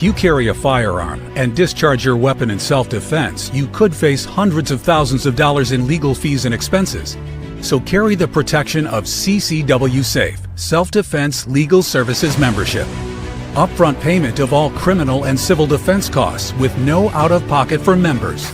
If you carry a firearm and discharge your weapon in self-defense, you could face hundreds of thousands of dollars in legal fees and expenses. So carry the protection of CCW Safe, Self-Defense Legal Services membership. Upfront payment of all criminal and civil defense costs with no out-of-pocket for members.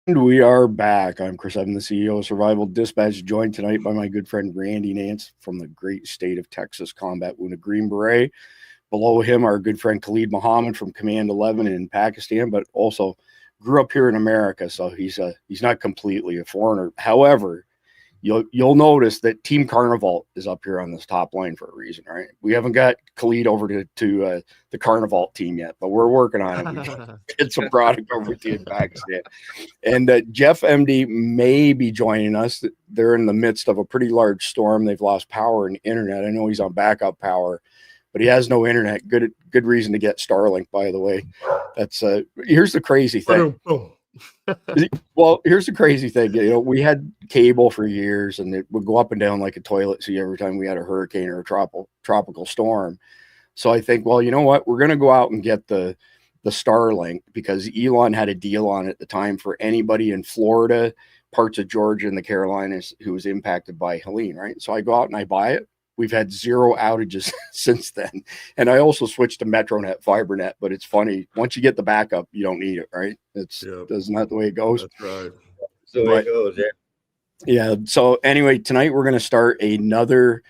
We are back. I'm Chris Evan, the CEO of Survival Dispatch, joined tonight by my good friend Randy Nance from the great state of Texas, Combat Wounded Green Beret. Below him, our good friend Khalid Muhammad from Command 11 in Pakistan, but also grew up here in America, so he's not completely a foreigner. However, you'll notice that Team Carnival is up here on this top line for a reason, right? We haven't got Khalid over to the Carnival team yet, but we're working on it. We get some product over to you in Pakistan. And Jeff MD may be joining us. They're in the midst of a pretty large storm. They've lost power and internet. I know he's on backup power, but he has no internet. Good reason to get Starlink, by the way. That's here's the crazy thing. Well, here's the crazy thing. You know, we had cable for years, and it would go up and down like a toilet seat every time we had a hurricane or a tropical storm. So I think, well, you know what? We're going to go out and get the Starlink, because Elon had a deal on it at the time for anybody in Florida, parts of Georgia, and the Carolinas who was impacted by Helene, right? So I go out and I buy it. We've had 0 outages since then. And I also switched to MetroNet, FiberNet, but it's funny. Once you get the backup, you don't need it, right? Isn't that the way it goes? That's right. That's the way it goes, yeah. So anyway, tonight we're going to start another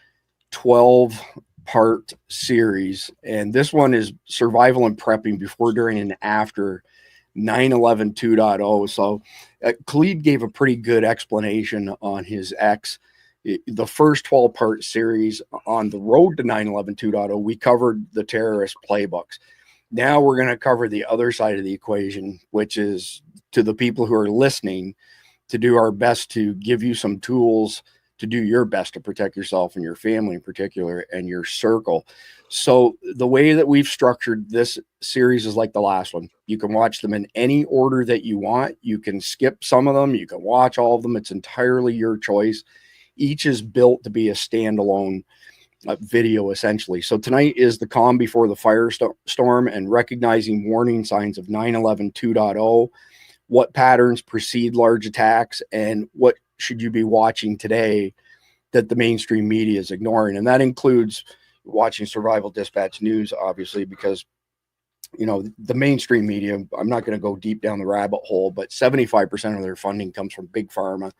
12-part series. And this one is survival and prepping before, during, and after 9/11 2.0. So Khalid gave a pretty good explanation on his X. The first 12-part series on the road to 9/11 2.0, we covered the terrorist playbooks. Now we're going to cover the other side of the equation, which is to the people who are listening, to do our best to give you some tools to do your best to protect yourself and your family in particular, and your circle. So the way that we've structured this series is like the last one. You can watch them in any order that you want. You can skip some of them. You can watch all of them. It's entirely your choice. Each is built to be a standalone video, essentially. So tonight is the calm before the firestorm and recognizing warning signs of 9/11 2.0, what patterns precede large attacks, and what should you be watching today that the mainstream media is ignoring. And that includes watching Survival Dispatch News, obviously, because, you know, the mainstream media, I'm not going to go deep down the rabbit hole, but 75% of their funding comes from Big Pharma.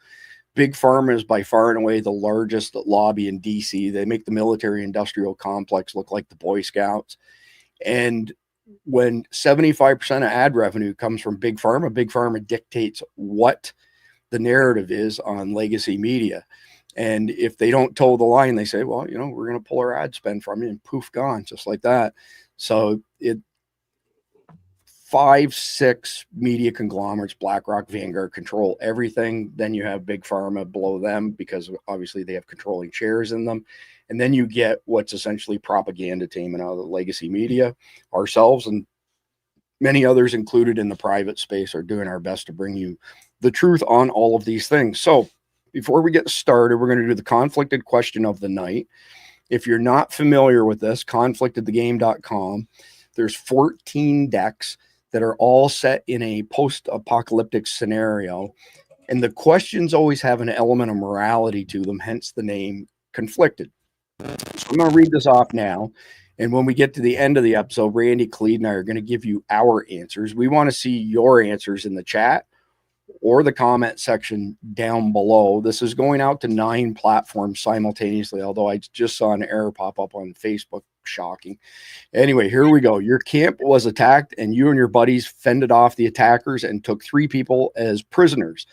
Big Pharma is by far and away the largest lobby in DC. They make the military industrial complex look like the Boy Scouts. And when 75% of ad revenue comes from Big Pharma dictates what the narrative is on legacy media. And if they don't toe the line, they say, well, you know, we're going to pull our ad spend from you, and poof, gone, just like that. So 5, 6 media conglomerates, BlackRock, Vanguard, control everything. Then you have Big Pharma below them, because obviously they have controlling shares in them. And then you get what's essentially propaganda team and out of the legacy media. Ourselves and many others included in the private space are doing our best to bring you the truth on all of these things. So before we get started, we're going to do the conflicted question of the night. If you're not familiar with this, conflictedthegame.com, there's 14 decks that are all set in a post-apocalyptic scenario. And the questions always have an element of morality to them, hence the name Conflicted. So I'm going to read this off now. And when we get to the end of the episode, Randy, Khalid, and I are going to give you our answers. We want to see your answers in the chat or the comment section down below. This is going out to 9 platforms simultaneously, although I just saw an error pop up on Facebook. Shocking. Anyway, here we go. Your camp was attacked, and you and your buddies fended off the attackers and took 3 people as prisoners.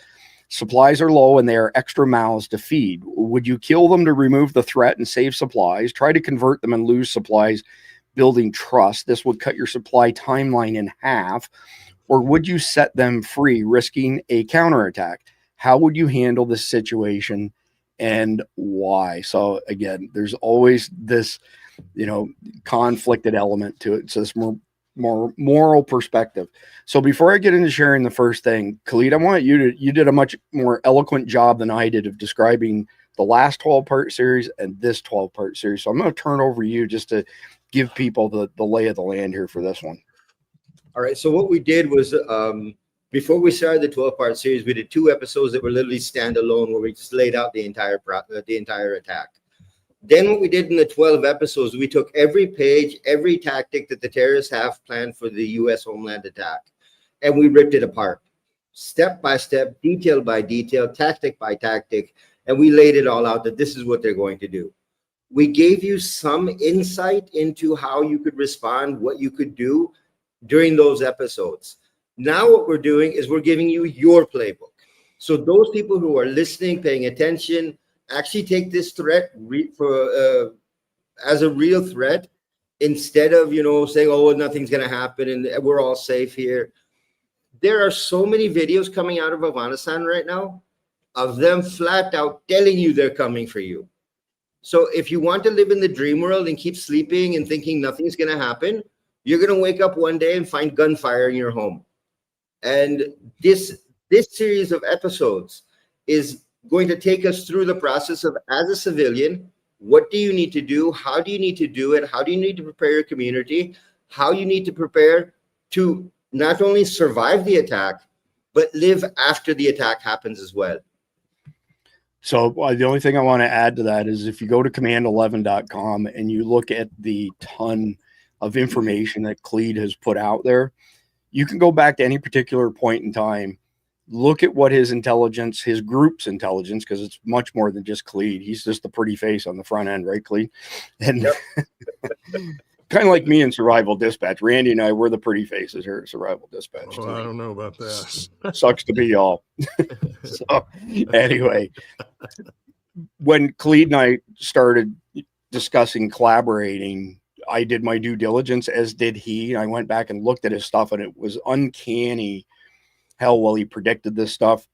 Supplies are low, and they are extra mouths to feed. Would you kill them to remove the threat and save supplies, try to convert them and lose supplies building trust? This would cut your supply timeline in half. Or would you set them free, risking a counterattack? How would you handle this situation and why? So again, there's always this, conflicted element to it. So this more moral perspective. So before I get into sharing the first thing, Khalid, I want you did a much more eloquent job than I did of describing the last 12-part series and this 12-part series. So I'm going to turn over you just to give people the lay of the land here for this one. All right. So what we did was, before we started the 12-part series, we did 2 episodes that were literally standalone, where we just laid out the entire attack. Then what we did in the 12 episodes, we took every page, every tactic that the terrorists have planned for the U.S. homeland attack, and we ripped it apart, step by step, detail by detail, tactic by tactic, and we laid it all out that this is what they're going to do. We gave you some insight into how you could respond, what you could do during those episodes. Now what we're doing is we're giving you your playbook. So those people who are listening, paying attention, actually take this threat as a real threat, instead of saying, oh, nothing's going to happen and we're all safe here. There are so many videos coming out of Afghanistan right now of them flat out telling you they're coming for you. So if you want to live in the dream world and keep sleeping and thinking nothing's going to happen, you're going to wake up one day and find gunfire in your home. And this series of episodes is going to take us through the process of, as a civilian, what do you need to do? How do you need to do it? How do you need to prepare your community? How you need to prepare to not only survive the attack, but live after the attack happens as well. So the only thing I want to add to that is if you go to command11.com and you look at the ton of information that Khalid has put out there, you can go back to any particular point in time, look at what his intelligence, his group's intelligence, because it's much more than just Khalid. He's just the pretty face on the front end, right, Khalid? And yep. Kind of like me in Survival Dispatch. Randy and I, we're the pretty faces here at Survival Dispatch. Oh, I don't know about that. Sucks to be y'all. So anyway, when Khalid and I started discussing collaborating, I did my due diligence, as did he. I went back and looked at his stuff, and it was uncanny how well he predicted this stuff.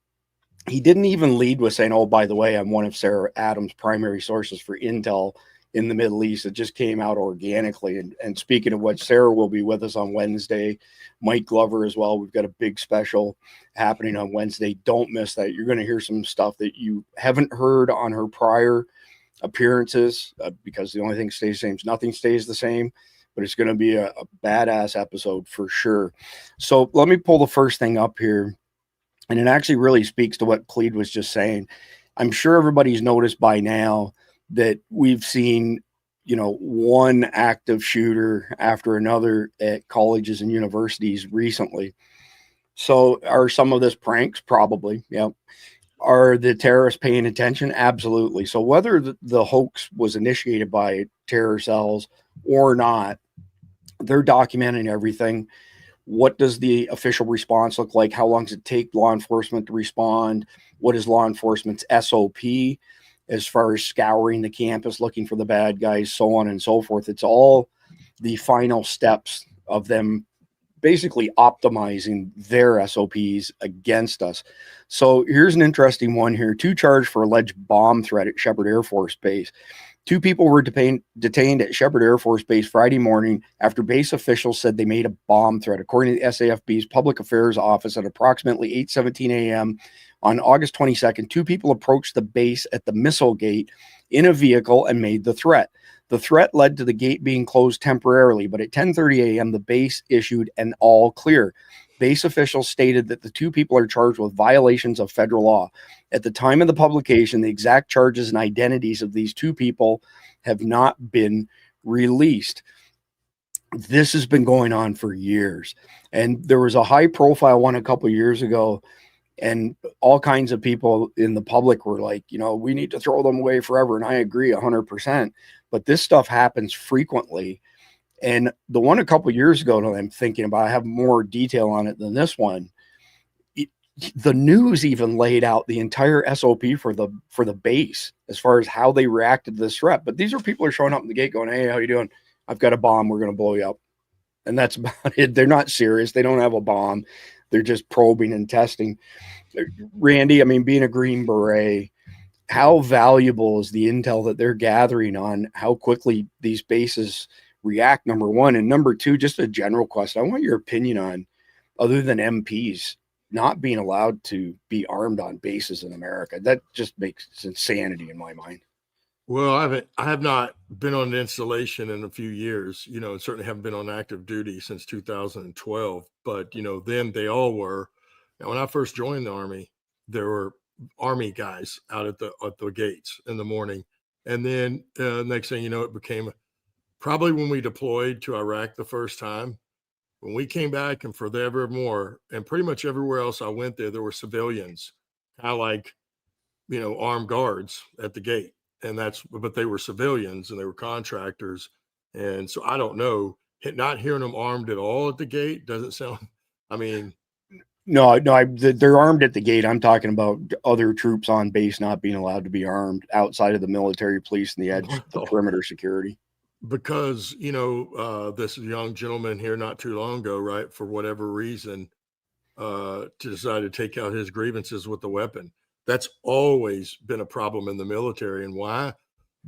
He didn't even lead with saying, oh, by the way, I'm one of Sarah Adams' primary sources for intel in the Middle East. It just came out organically. And speaking of what, Sarah will be with us on Wednesday, Mike Glover as well. We've got a big special happening on Wednesday. Don't miss that. You're going to hear some stuff that you haven't heard on her prior appearances, because the only thing stays the same is nothing stays the same. But it's going to be a badass episode for sure. So let me pull the first thing up here. And it actually really speaks to what Khalid was just saying. I'm sure everybody's noticed by now that we've seen, one active shooter after another at colleges and universities recently. So are some of this pranks? Probably. Yeah. Are the terrorists paying attention? Absolutely. So whether the hoax was initiated by terror cells or not, they're documenting everything. What does the official response look like? How long does it take law enforcement to respond? What is law enforcement's SOP as far as scouring the campus, looking for the bad guys, so on and so forth? It's all the final steps of them basically optimizing their SOPs against us. So here's an interesting one here. 2 charged for alleged bomb threat at Shepherd Air Force Base. 2 people were detained at Shepherd Air Force Base Friday morning after base officials said they made a bomb threat. According to the SAFB's Public Affairs Office, at approximately 8:17 a.m. on August 22nd, 2 people approached the base at the missile gate in a vehicle and made the threat. The threat led to the gate being closed temporarily, but at 10:30 a.m., the base issued an all clear. Base officials stated that the 2 people are charged with violations of federal law. At the time of the publication, the exact charges and identities of these 2 people have not been released. This has been going on for years. And there was a high profile one a couple of years ago, and all kinds of people in the public were like, we need to throw them away forever. And I agree 100%. But this stuff happens frequently. And the one a couple of years ago that I'm thinking about, I have more detail on it than this one. The news even laid out the entire SOP for the base as far as how they reacted to this threat. But these are people who are showing up in the gate going, hey, how you doing? I've got a bomb. We're going to blow you up. And that's about it. They're not serious. They don't have a bomb. They're just probing and testing. Randy, I mean, being a Green Beret, how valuable is the intel that they're gathering on how quickly these bases react, number one? And number two, just a general question. I want your opinion on, other than MPs not being allowed to be armed on bases in America. That just makes insanity in my mind. Well, I have not been on an installation in a few years, you know, and certainly haven't been on active duty since 2012. But, you know, then they all were. And when I first joined the Army, there were Army guys out at the gates in the morning. And then next thing you know, it became probably when we deployed to Iraq the first time. When we came back and forevermore, and pretty much everywhere else I went there were civilians, kind of like, you know, armed guards at the gate. And but they were civilians and they were contractors. And so I don't know, not hearing them armed at all at the gate doesn't sound, I mean. No, they're armed at the gate. I'm talking about other troops on base not being allowed to be armed outside of the military, police, and the edge, the perimeter security. Because, you know, this young gentleman here not too long ago, right, for whatever reason, to decide to take out his grievances with the weapon. That's always been a problem in the military. And why?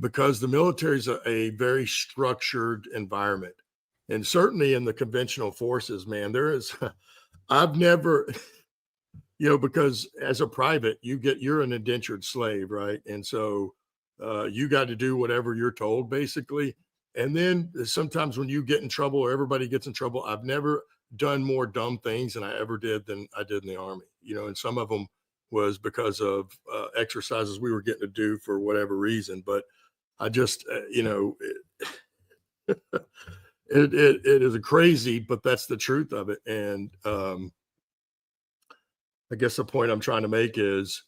Because the military is a very structured environment. And certainly in the conventional forces, man, I've never, you know, because as a private, you're an indentured slave, right? And so you got to do whatever you're told, basically. And then sometimes when you get in trouble or everybody gets in trouble, I've never done more dumb things than I ever did than I did in the Army, you know, and some of them was because of exercises we were getting to do for whatever reason. But I just, you know, it is a crazy, but that's the truth of it. And I guess the point I'm trying to make is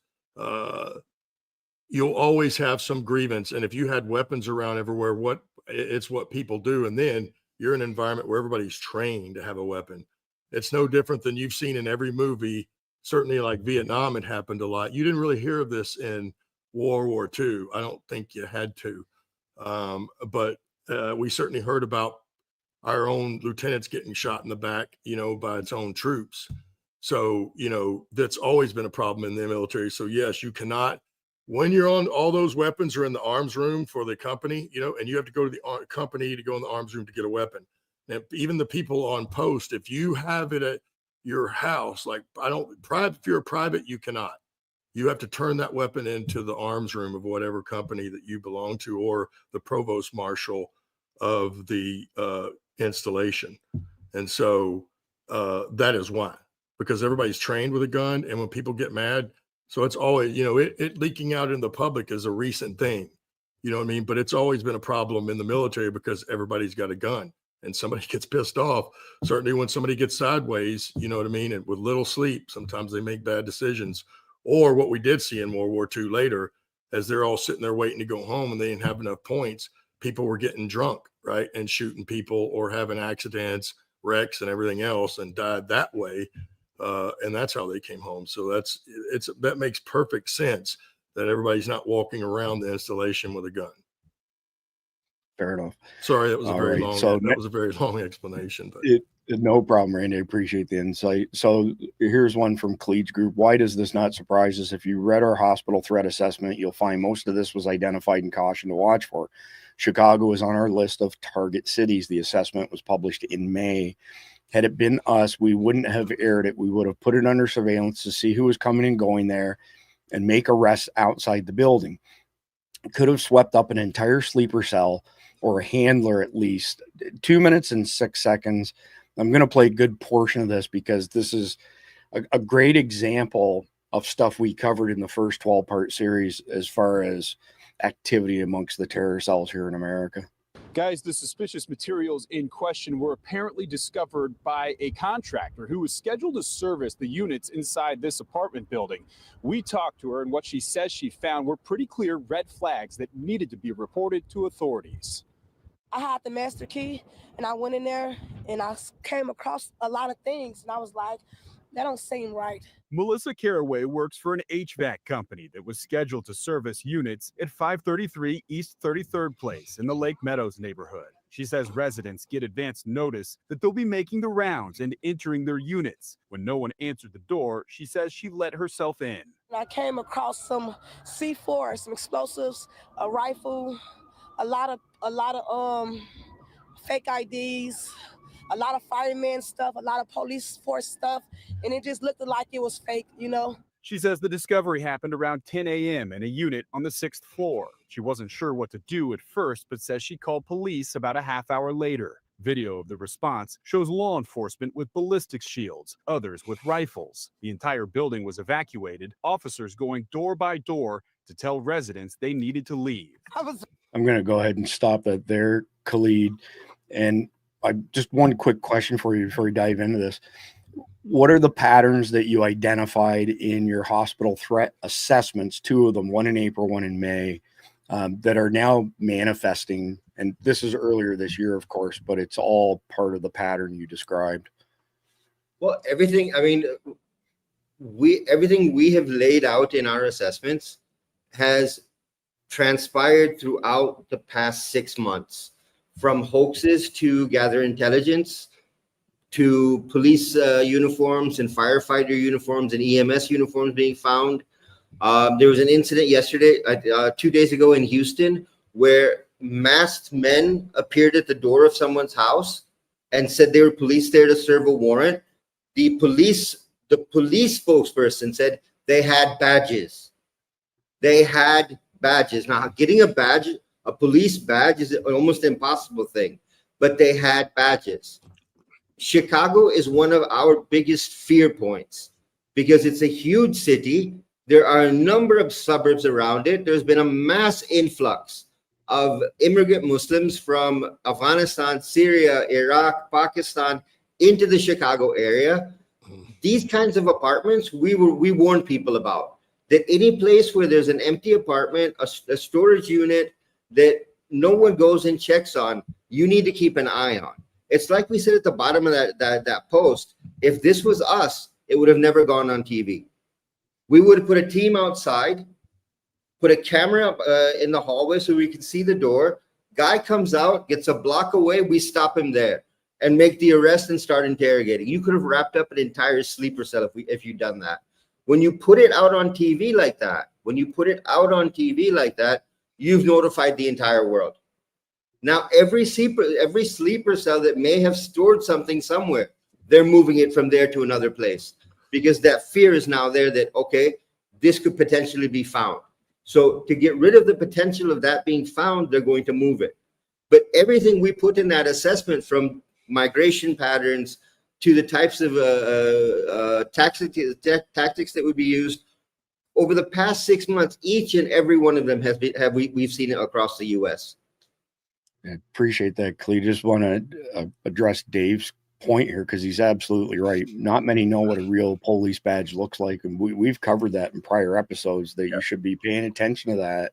you'll always have some grievance. And if you had weapons around everywhere, it's what people do. And then you're in an environment where everybody's trained to have a weapon. It's no different than you've seen in every movie. Certainly like Vietnam, it happened a lot. You didn't really hear of this in World War II. I don't think you had to. But we certainly heard about our own lieutenants getting shot in the back, you know, by its own troops. So, you know, that's always been a problem in the military. So yes, you cannot, when you're on, all those weapons are in the arms room for the company, you know, and you have to go to the company to go in the arms room to get a weapon. And even the people on post, if you have it at your house, like if you're a private, you cannot. You have to turn that weapon into the arms room of whatever company that you belong to, or the provost marshal of the installation. And so that is why, because everybody's trained with a gun. And when people get mad, so it's always, you know, it leaking out in the public is a recent thing, you know what I mean? But it's always been a problem in the military because everybody's got a gun and somebody gets pissed off. Certainly when somebody gets sideways, you know what I mean? And with little sleep, sometimes they make bad decisions. Or what we did see in World War II later, as they're all sitting there waiting to go home and they didn't have enough points, people were getting drunk, right? And shooting people or having accidents, wrecks and everything else, and died that way. And that's how they came home. So that makes perfect sense that everybody's not walking around the installation with a gun. Fair enough. Sorry, that was a very long explanation. But no problem, Randy. I appreciate the insight. So here's one from Cleats Group. Why does this not surprise us? If you read our hospital threat assessment, you'll find most of this was identified and caution to watch for. Chicago is on our list of target cities. The assessment was published in May. Had it been us, we wouldn't have aired it. We would have put it under surveillance to see who was coming and going there and make arrests outside the building. It could have swept up an entire sleeper cell or a handler at least. 2 minutes and 6 seconds. I'm going to play a good portion of this because this is a great example of stuff we covered in the first 12-part series as far as activity amongst the terror cells here in America. Guys, the suspicious materials in question were apparently discovered by a contractor who was scheduled to service the units inside this apartment building. We talked to her, and what she says she found were pretty clear red flags that needed to be reported to authorities. I had the master key, and I went in there, and I came across a lot of things, and I was like, that don't seem right. Melissa Caraway works for an HVAC company that was scheduled to service units at 533 East 33rd Place in the Lake Meadows neighborhood. She says residents get advance notice that they'll be making the rounds and entering their units. When no one answered the door, she says she let herself in. I came across some C4, some explosives, a rifle, a lot of fake IDs, a lot of fireman stuff, a lot of police force stuff, and it just looked like it was fake, you know. She says the discovery happened around 10 a.m. in a unit on the 6th floor. She wasn't sure what to do at first, but says she called police about a half hour later. Video of the response shows law enforcement with ballistic shields, others with rifles. The entire building was evacuated, officers going door by door to tell residents they needed to leave. I'm going to go ahead and stop that there, Khalid. And just one quick question for you before we dive into this. What are the patterns that you identified in your hospital threat assessments, 2 of them, one in April, one in May, that are now manifesting? And this is earlier this year, of course, but it's all part of the pattern you described. Well, everything, I mean, everything we have laid out in our assessments has transpired throughout the past 6 months, from hoaxes to gather intelligence, to police uniforms and firefighter uniforms and EMS uniforms being found. There was an incident yesterday, 2 days ago in Houston, where masked men appeared at the door of someone's house and said they were police there to serve a warrant. The police spokesperson said they had badges. They had badges. Now, getting a police badge is an almost impossible thing, but they had badges. Chicago is one of our biggest fear points because it's a huge city. There are a number of suburbs around it. There's been a mass influx of immigrant Muslims from Afghanistan, Syria, Iraq, Pakistan into the Chicago area. These kinds of apartments we warn people about, that any place where there's an empty apartment, a storage unit that no one goes and checks on, you need to keep an eye on. It's like we said at the bottom of that post, if this was us, it would have never gone on TV. We would have put a team outside, put a camera up in the hallway so we can see the door. Guy comes out, gets a block away, we stop him there and make the arrest and start interrogating. You could have wrapped up an entire sleeper cell if you'd done that. When you put it out on TV like that, you've notified the entire world. Now, every sleeper cell that may have stored something somewhere, they're moving it from there to another place because that fear is now there that, okay, this could potentially be found. So to get rid of the potential of that being found, they're going to move it. But everything we put in that assessment, from migration patterns to the types of tactics that would be used over the past 6 months, each and every one of them we've seen it across the U.S. I appreciate that, Khalid. Just want to address Dave's point here because he's absolutely right. Not many know what a real police badge looks like, and we've covered that in prior episodes that you should be paying attention to that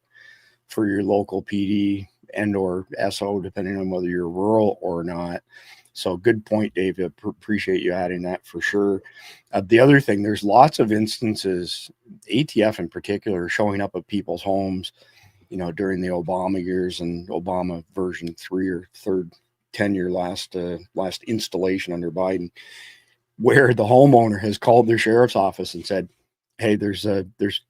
for your local PD and or SO, depending on whether you're rural or not. So good point, Dave. I appreciate you adding that for sure. The other thing, there's lots of instances, ATF in particular, showing up at people's homes, you know, during the Obama years and Obama version 3 or third tenure, last installation under Biden, where the homeowner has called their sheriff's office and said, hey, there's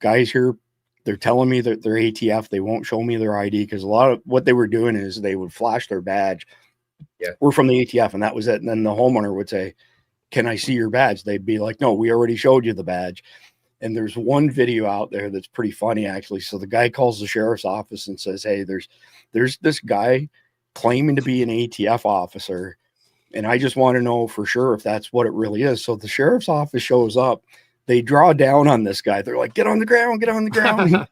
guys here. They're telling me that they're ATF. They won't show me their ID, because a lot of what they were doing is they would flash their badge. Yeah, we're from the ATF, and that was it. And then the homeowner would say, can I see your badge? They'd be like, no, we already showed you the badge. And there's one video out there that's pretty funny, actually. So the guy calls the sheriff's office and says, hey, there's this guy claiming to be an ATF officer, and I just want to know for sure if that's what it really is. So the sheriff's office shows up. They draw down on this guy. They're like, get on the ground, get on the ground.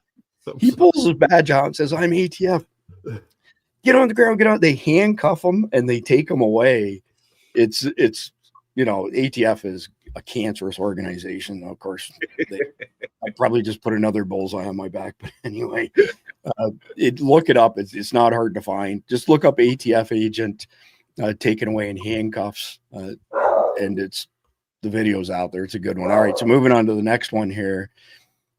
He pulls his badge out and says, I'm ATF. Get on the ground, get on. They handcuff him and they take him away. It's you know, ATF is a cancerous organization. Of course, I probably just put another bullseye on my back. But anyway, look it up. It's not hard to find. Just look up ATF agent taken away in handcuffs, and the video's out there. It's a good one. All right, so moving on to the next one here.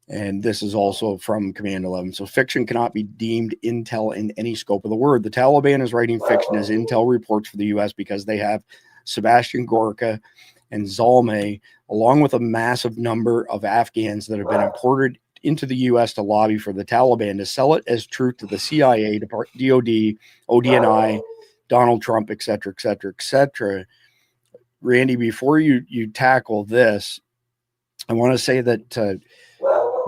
And this is also from Command 11. So fiction cannot be deemed intel in any scope of the word. The Taliban is writing fiction as intel reports for the U.S. because they have Sebastian Gorka and Zalmay, along with a massive number of Afghans that have been imported into the U.S. to lobby for the Taliban to sell it as truth to the CIA, DOD, ODNI, Donald Trump, et cetera, et cetera, et cetera. Randy, before you tackle this, I want to say that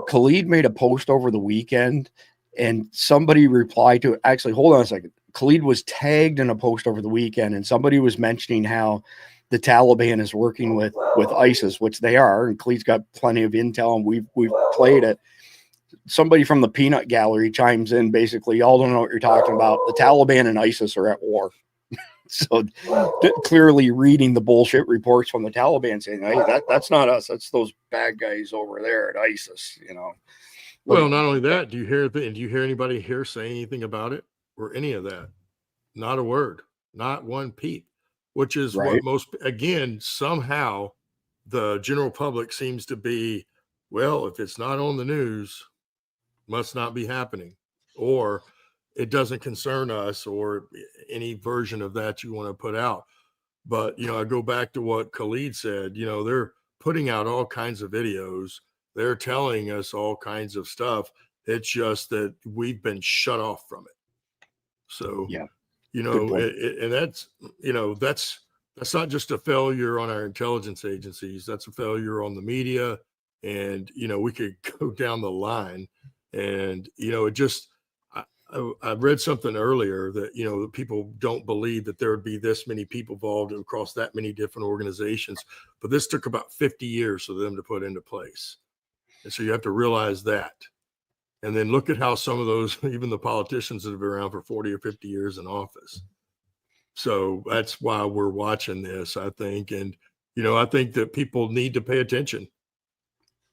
Khalid made a post over the weekend, and somebody replied to it. Actually, hold on a second. Khalid was tagged in a post over the weekend, and somebody was mentioning how the Taliban is working with ISIS, which they are, and Khalid's got plenty of intel, and we've played it. Somebody from the peanut gallery chimes in, basically, y'all don't know what you're talking about. The Taliban and ISIS are at war. So clearly reading the bullshit reports from the Taliban saying, hey, that's not us. That's those bad guys over there at ISIS, you know. Well, not only that, do you hear anybody here say anything about it or any of that? Not a word, not one peep, which is right. what again, somehow the general public seems to be, well, if it's not on the news, must not be happening, or it doesn't concern us, or any version of that you want to put out. But, I go back to what Khalid said, they're putting out all kinds of videos. They're telling us all kinds of stuff. It's just that we've been shut off from it. So, yeah, and that's not just a failure on our intelligence agencies. That's a failure on the media. And, we could go down the line, and, it just, I read something earlier that, that people don't believe that there would be this many people involved across that many different organizations, but this took about 50 years for them to put into place. And so you have to realize that. And then look at how some of those, even the politicians that have been around for 40 or 50 years in office. So that's why we're watching this, I think. And, I think that people need to pay attention,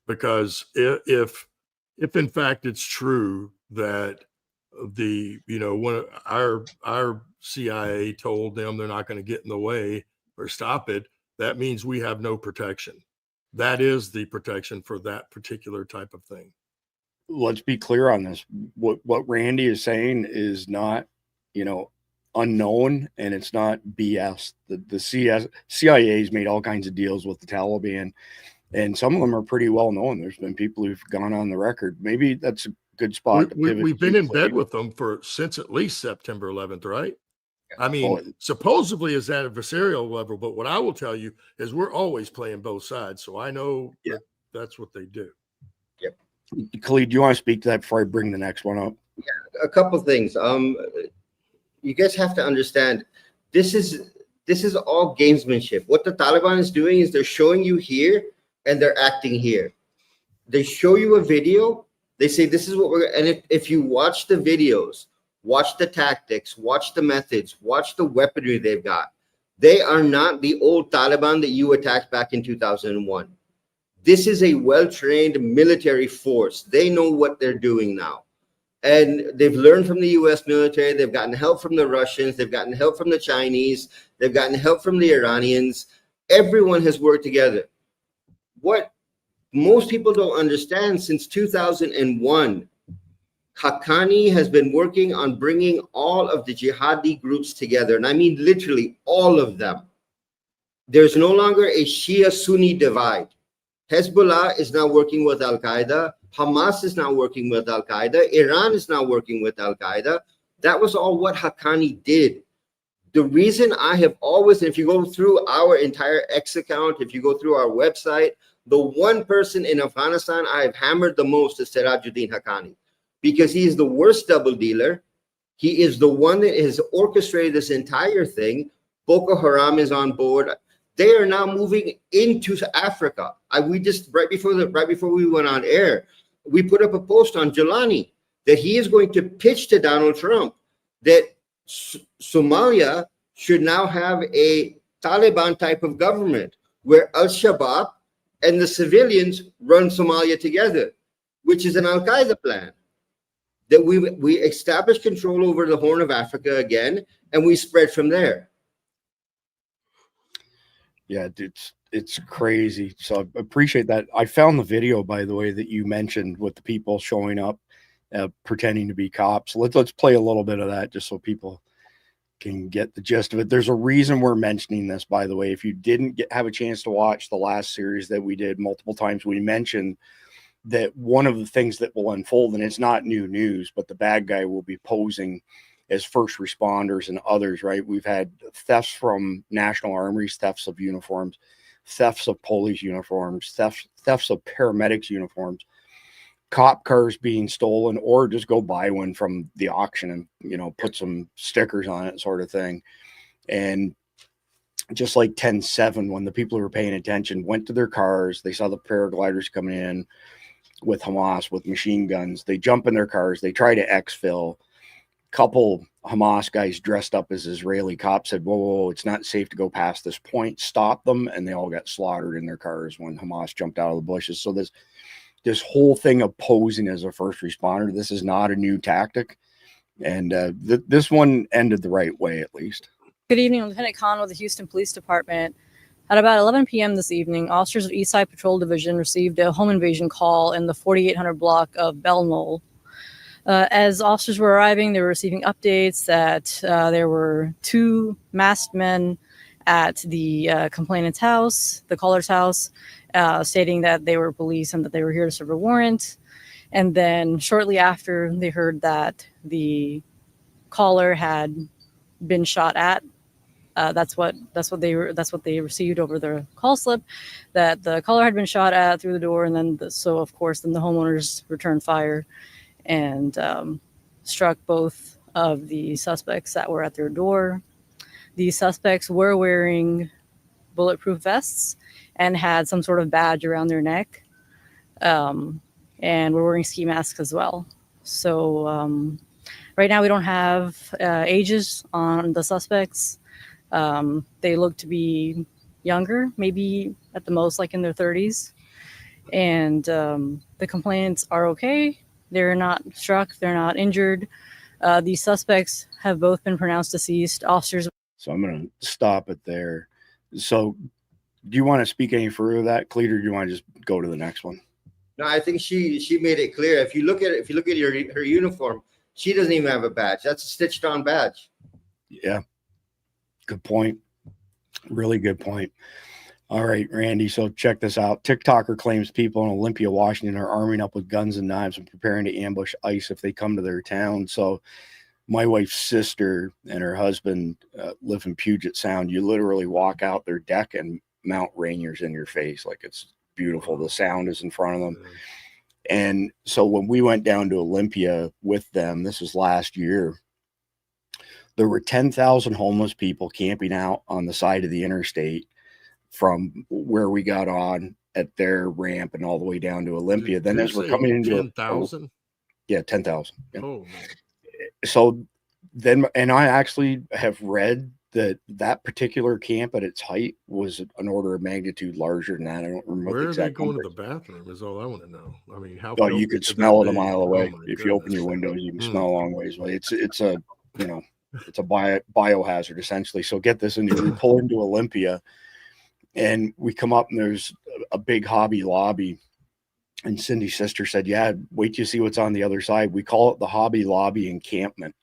because if in fact it's true that when our CIA told them they're not going to get in the way or stop it, that means we have no protection. That is the protection for that particular type of thing. Let's be clear on this. What Randy is saying is not, unknown, and it's not BS. The CIA has made all kinds of deals with the Taliban, and some of them are pretty well known. There's been people who've gone on the record. Maybe that's a good spot. We've been in bed with them since at least September 11th, right? I mean, supposedly is that adversarial level, but what I will tell you is we're always playing both sides. So I know that's what they do. Yep. Khalid, do you want to speak to that before I bring the next one up? Yeah, a couple of things. You guys have to understand, this is all gamesmanship. What the Taliban is doing is they're showing you here and they're acting here. They show you a video. They say, this is what we're, and if you watch the videos, watch the tactics, watch the methods, watch the weaponry they've got, they are not the old Taliban that you attacked back in 2001. This is a well-trained military force. They know what they're doing now. And they've learned from the US military. They've gotten help from the Russians. They've gotten help from the Chinese. They've gotten help from the Iranians. Everyone has worked together. What most people don't understand, since 2001, Haqqani has been working on bringing all of the jihadi groups together. And I mean literally all of them. There's no longer a Shia-Sunni divide. Hezbollah is now working with Al-Qaeda. Hamas is now working with Al-Qaeda. Iran is now working with Al-Qaeda. That was all what Haqqani did. The reason I have always, if you go through our entire X account, if you go through our website, the one person in Afghanistan I have hammered the most is Sirajuddin Haqqani, because he is the worst double dealer. He is the one that has orchestrated this entire thing. Boko Haram is on board. They are now moving into Africa. We just right before we went on air, we put up a post on Jelani that he is going to pitch to Donald Trump that Somalia should now have a Taliban type of government where Al-Shabaab and the civilians run Somalia together, which is an Al-Qaeda plan. That we establish control over the Horn of Africa again, and we spread from there. Yeah, it's crazy. So I appreciate that. I found the video, by the way, that you mentioned with the people showing up, pretending to be cops. Let's play a little bit of that just so people can get the gist of it. There's a reason we're mentioning this, by the way. If you didn't have a chance to watch the last series that we did multiple times, we mentioned that one of the things that will unfold, and it's not new news, but the bad guy will be posing as first responders and others, right? We've had thefts from national armories, thefts of uniforms, thefts of police uniforms, thefts of paramedics uniforms, cop cars being stolen, or just go buy one from the auction and, you know, put some stickers on it, sort of thing. And just like 10/7, when the people who were paying attention went to their cars, they saw the paragliders coming in with Hamas with machine guns. They jump in their cars, they try to exfil. Couple Hamas guys dressed up as Israeli cops said, whoa, it's not safe to go past this point, stop them, and they all got slaughtered in their cars when Hamas jumped out of the bushes. So this whole thing of posing as a first responder, this is not a new tactic, and this one ended the right way, at least. Good evening, Lieutenant Khan with the Houston Police Department. At about 11 p.m. this evening, officers of Eastside Patrol Division received a home invasion call in the 4800 block of Bell Knoll. As officers were arriving, they were receiving updates that there were 2 masked men at the complainant's house, the caller's house, stating that they were police and that they were here to serve a warrant. And then shortly after, they heard that the caller had been shot at. That's what they received over their call slip, that the caller had been shot at through the door, and then the homeowners returned fire and struck both of the suspects that were at their door. The suspects were wearing bulletproof vests and had some sort of badge around their neck, and were wearing ski masks as well. So right now we don't have ages on the suspects. They look to be younger, maybe at the most like in their 30s. And the complainants are okay. They're not struck. They're not injured. The suspects have both been pronounced deceased. Officers. So I'm going to stop it there. So do you want to speak any further to that, Cleet, or do you want to just go to the next one? No, I think she made it clear. If you look at her uniform, she doesn't even have a badge. That's a stitched on badge. Yeah. Good point. Really good point. All right, Randy. So check this out. TikToker claims people in Olympia, Washington are arming up with guns and knives and preparing to ambush ICE if they come to their town. So my wife's sister and her husband live in Puget Sound. You literally walk out their deck and mount Rainiers in your face. Like, it's beautiful. The sound is in front of them. And so when we went down to Olympia with them, this was last year, there were 10,000 homeless people camping out on the side of the interstate from where we got on at their ramp and all the way down to Olympia. Then as we're coming into 10,000? Yeah, 10,000. Yeah. Oh, man. So then, and I actually have read that particular camp at its height was an order of magnitude larger than that. I don't remember. Where the exact are they going numbers. to the bathroom is all I want to know. I mean, how you could smell it a mile away. Oh, if you open your windows, you can smell a long ways away. It's a, you know, it's a biohazard essentially. So get this, and we pull into Olympia and we come up and there's a big Hobby Lobby, and Cindy's sister said, yeah, wait till you see what's on the other side. We call it the Hobby Lobby encampment.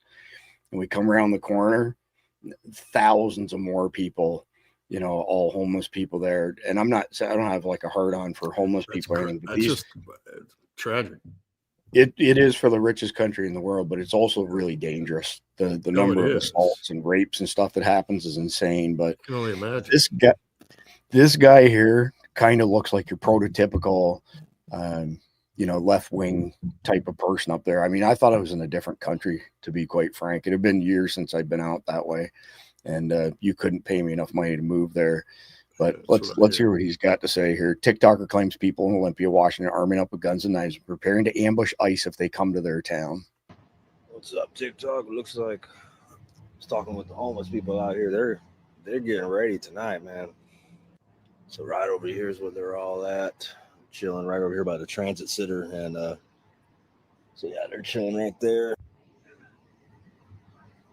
And we come around the corner, thousands of more people, you know, all homeless people there. And I don't have like a hard on for homeless people or anything. But that's just tragic. It is for the richest country in the world, but it's also really dangerous. The number of assaults and rapes and stuff that happens is insane. But I can only imagine. This guy here kind of looks like your prototypical, you know, left-wing type of person up there. I mean, I thought I was in a different country, to be quite frank. It had been years since I'd been out that way, and you couldn't pay me enough money to move there. But let's hear what he's got to say here. TikToker claims people in Olympia, Washington, arming up with guns and knives, preparing to ambush ICE if they come to their town. What's up, TikTok? Looks like I was talking with the homeless people out here. They're getting ready tonight, man. So right over here is where they're all at. Chilling right over here by the transit center, and so yeah, they're chilling right there,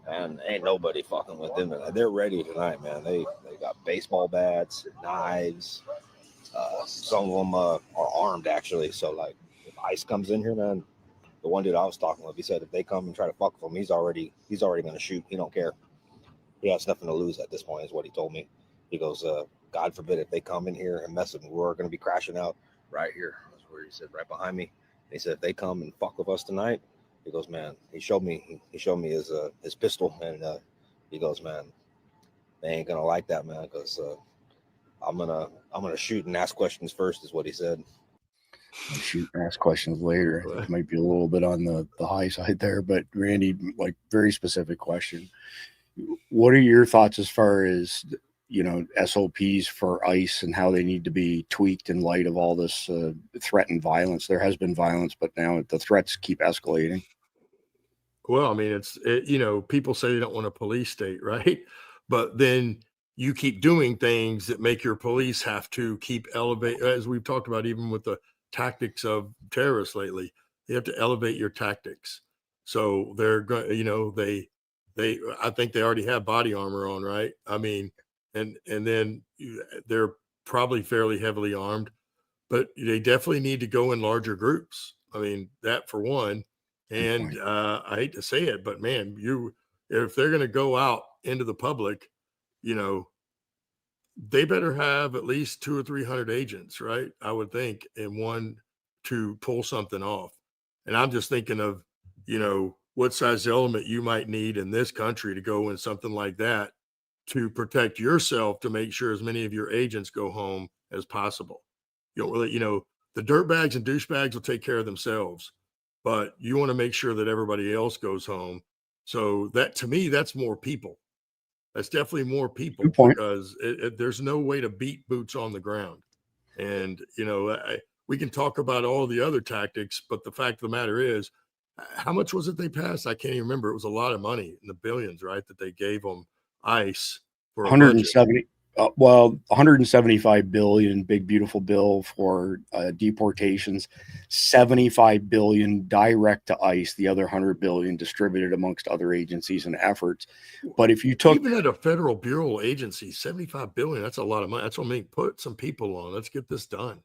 and ain't nobody fucking with them. They're ready tonight, man. They got baseball bats, knives. Some of them are armed actually. So like, if ICE comes in here, man, the one dude I was talking with, he said if they come and try to fuck with him, he's already going to shoot. He don't care. He has nothing to lose at this point, is what he told me. He goes, God forbid if they come in here and mess with me, we're going to be crashing out right here. That's where he said, right behind me. And he said, if they come and fuck with us tonight, he goes, man, he showed me his pistol, and he goes, man, they ain't gonna like that, man, because I'm gonna shoot and ask questions first, is what he said. Shoot and ask questions later. I think it might be a little bit on the high side there, but Randy, like, very specific question. What are your thoughts as far as, you know, SOPs for ICE and how they need to be tweaked in light of all this threat and violence? There has been violence, but now the threats keep escalating. Well, I mean, you know, people say they don't want a police state, right? But then you keep doing things that make your police have to keep elevate, as we've talked about, even with the tactics of terrorists lately, they have to elevate your tactics. So they're going, you know, I think they already have body armor on, right? I mean, and then they're probably fairly heavily armed, but they definitely need to go in larger groups. I mean, that for one. And I hate to say it, but man, if they're going to go out into the public, you know, they better have at least 200 or 300 agents, right? I would think, and one to pull something off. And I'm just thinking of, you know, what size element you might need in this country to go in something like that to protect yourself, to make sure as many of your agents go home as possible. You don't really, you know, the dirtbags and douchebags will take care of themselves, but you want to make sure that everybody else goes home. So that, to me, that's more people. That's definitely more people, because there's no way to beat boots on the ground. And, you know, we can talk about all the other tactics, but the fact of the matter is, how much was it they passed? I can't even remember. It was a lot of money, in the billions, right, that they gave them ICE for 170. Well, 175 billion, big beautiful bill for deportations, 75 billion direct to ICE, the other 100 billion distributed amongst other agencies and efforts. But if you took, even at a federal bureau agency, 75 billion, that's a lot of money. That's what I mean. Put some people on. Let's get this done.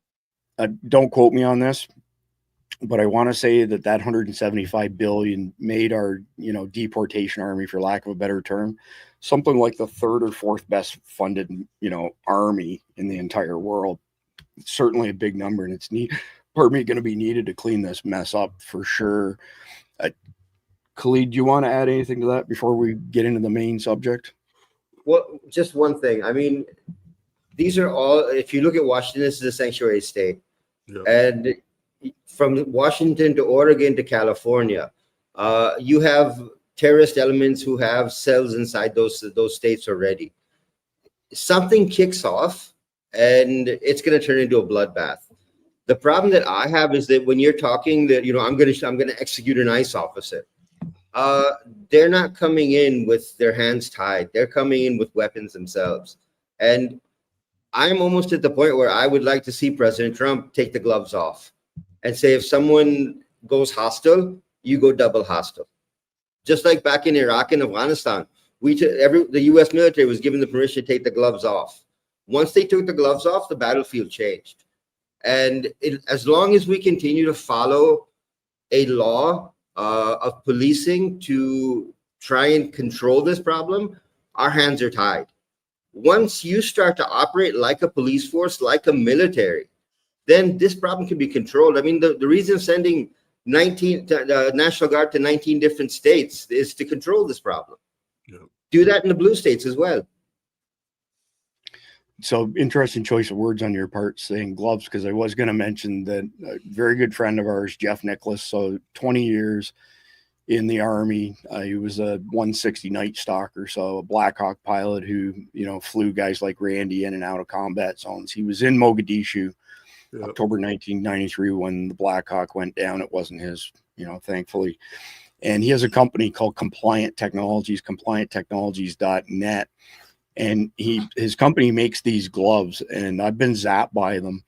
Don't quote me on this, but I want to say that 175 billion made our, you know, deportation army, for lack of a better term, something like the third or fourth best funded, you know, army in the entire world. It's certainly a big number, and it's going to be needed to clean this mess up for sure. Khalid, do you want to add anything to that before we get into the main subject? Well, just one thing. I mean, these are all, if you look at Washington, this is a sanctuary state. Yeah. And from Washington to Oregon to California, you have terrorist elements who have cells inside those states already. Something kicks off, and it's going to turn into a bloodbath. The problem that I have is that when you're talking that, you know, I'm going to execute an ICE officer, they're not coming in with their hands tied. They're coming in with weapons themselves. And I'm almost at the point where I would like to see President Trump take the gloves off and say, if someone goes hostile, you go double hostile. Just like back in Iraq and Afghanistan, the U.S. military was given the permission to take the gloves off. Once they took the gloves off, the battlefield changed. And as long as we continue to follow a law of policing to try and control this problem, our hands are tied. Once you start to operate like a police force, like a military, then this problem can be controlled. I mean, the reason sending National Guard to 19 different states is to control this problem. Yeah. Do that in the blue states as well. So interesting choice of words on your part, saying gloves, because I was going to mention that a very good friend of ours, Jeff Nicholas, so 20 years in the Army. He was a 160 Night Stalker, so a Black Hawk pilot who, you know, flew guys like Randy in and out of combat zones. He was in Mogadishu, October 1993, when the Black Hawk went down. It wasn't his, you know, thankfully. And he has a company called Compliant Technologies, complianttechnologies.net. And his company makes these gloves, and I've been zapped by them.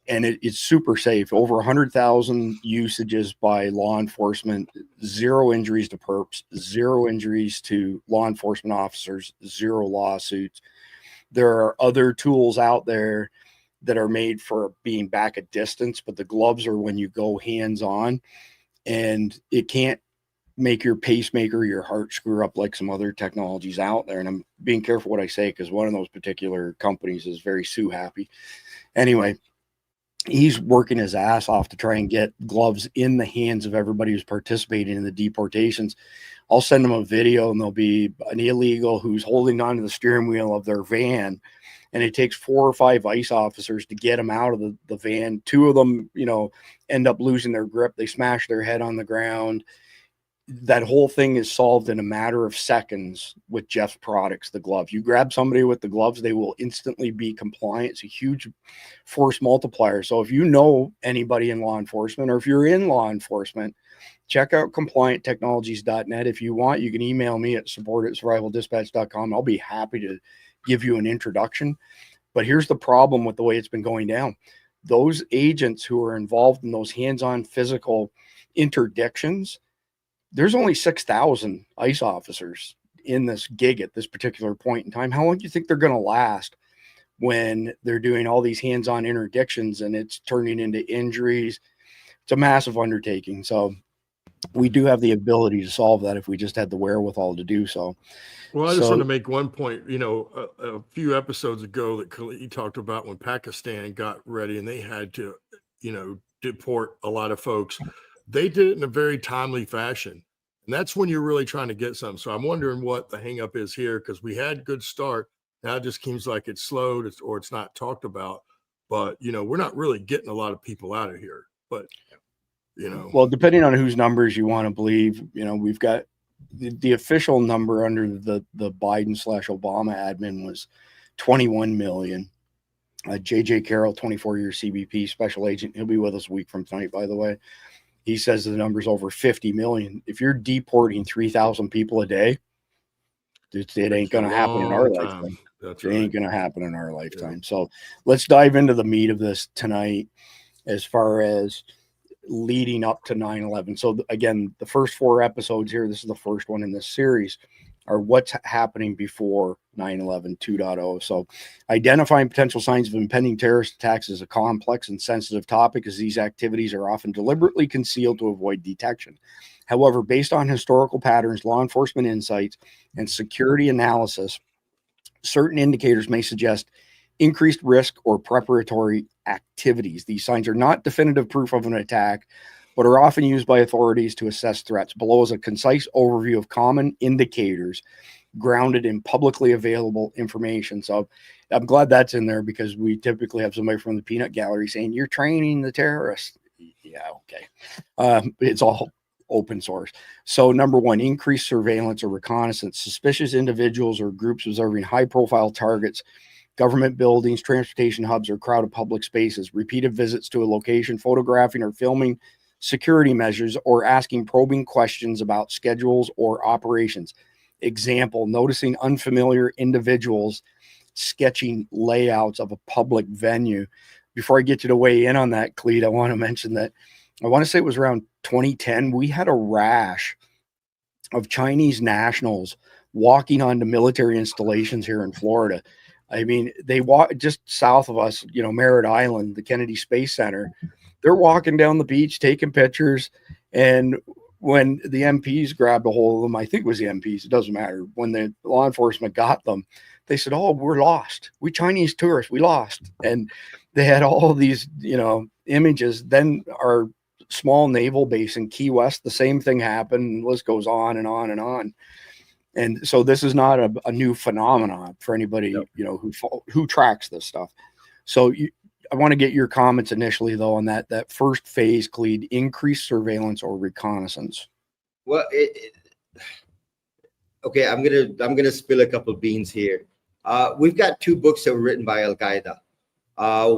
And it's super safe. Over 100,000 usages by law enforcement, 0 injuries to perps, 0 injuries to law enforcement officers, 0 lawsuits. There are other tools out there that are made for being back at distance, but the gloves are when you go hands-on, and it can't make your pacemaker, your heart screw up like some other technologies out there. And I'm being careful what I say, because one of those particular companies is very sue happy. Anyway, he's working his ass off to try and get gloves in the hands of everybody who's participating in the deportations. I'll send them a video, and there'll be an illegal who's holding onto the steering wheel of their van, and it takes 4 or 5 ICE officers to get them out of the van. 2 of them, end up losing their grip. They smash their head on the ground. That whole thing is solved in a matter of seconds with Jeff's products, the gloves. You grab somebody with the gloves, they will instantly be compliant. It's a huge force multiplier. So if you know anybody in law enforcement, or if you're in law enforcement, check out complianttechnologies.net. If you want, you can email me at support@survivaldispatch.com. I'll be happy to give you an introduction. But here's the problem with the way it's been going down. Those agents who are involved in those hands-on physical interdictions, there's only 6,000 ICE officers in this gig at this particular point in time. How long do you think they're going to last when they're doing all these hands-on interdictions and it's turning into injuries? It's a massive undertaking. So we do have the ability to solve that if we just had the wherewithal to do so. Well, I just want to make one point. A few episodes ago that he talked about when Pakistan got ready and they had to, deport a lot of folks. They did it in a very timely fashion. And that's when you're really trying to get some. So I'm wondering what the hang up is here, because we had good start. Now it just seems like it's slowed or it's not talked about. But, we're not really getting a lot of people out of here. But, Well, depending on whose numbers you want to believe, we've got the official number under the Biden/Obama admin was 21 million. JJ Carroll, 24-year CBP special agent. He'll be with us a week from tonight, by the way. He says the number's over 50 million. If you're deporting 3,000 people a day, it ain't going to happen in our lifetime. It ain't going to happen in our lifetime. Yeah. So let's dive into the meat of this tonight as far as leading up to 9/11. So again, the first 4 episodes here, this is the first one in this series, are what's happening before 9/11 2.0. So identifying potential signs of impending terrorist attacks is a complex and sensitive topic, as these activities are often deliberately concealed to avoid detection. However, based on historical patterns, law enforcement insights, and security analysis, certain indicators may suggest increased risk or preparatory activities. These signs are not definitive proof of an attack, but are often used by authorities to assess threats. Below is a concise overview of common indicators grounded in publicly available information. So I'm glad that's in there, because we typically have somebody from the peanut gallery saying, you're training the terrorists. Yeah, okay. It's all open source. So number 1, increased surveillance or reconnaissance. Suspicious individuals or groups observing high-profile targets, government buildings, transportation hubs, or crowded public spaces. Repeated visits to a location, photographing or filming security measures, or asking probing questions about schedules or operations. Example, noticing unfamiliar individuals sketching layouts of a public venue. Before I get you to weigh in on that, Cleet, I want to mention that I want to say it was around 2010. We had a rash of Chinese nationals walking onto military installations here in Florida. I mean, they walk just south of us, Merritt Island, the Kennedy Space Center. They're walking down the beach, taking pictures. And when the MPs grabbed a hold of them, I think it was the MPs, it doesn't matter. When the law enforcement got them, they said, oh, we're lost. We Chinese tourists, we lost. And they had all these, images. Then our small naval base in Key West, the same thing happened. And the list goes on and on and on. And so this is not a new phenomenon for anybody, who tracks this stuff. So I want to get your comments initially, though, on that first phase, Cleed, increased surveillance or reconnaissance. Well, okay, I'm gonna spill a couple beans here. We've got 2 books that were written by Al Qaeda.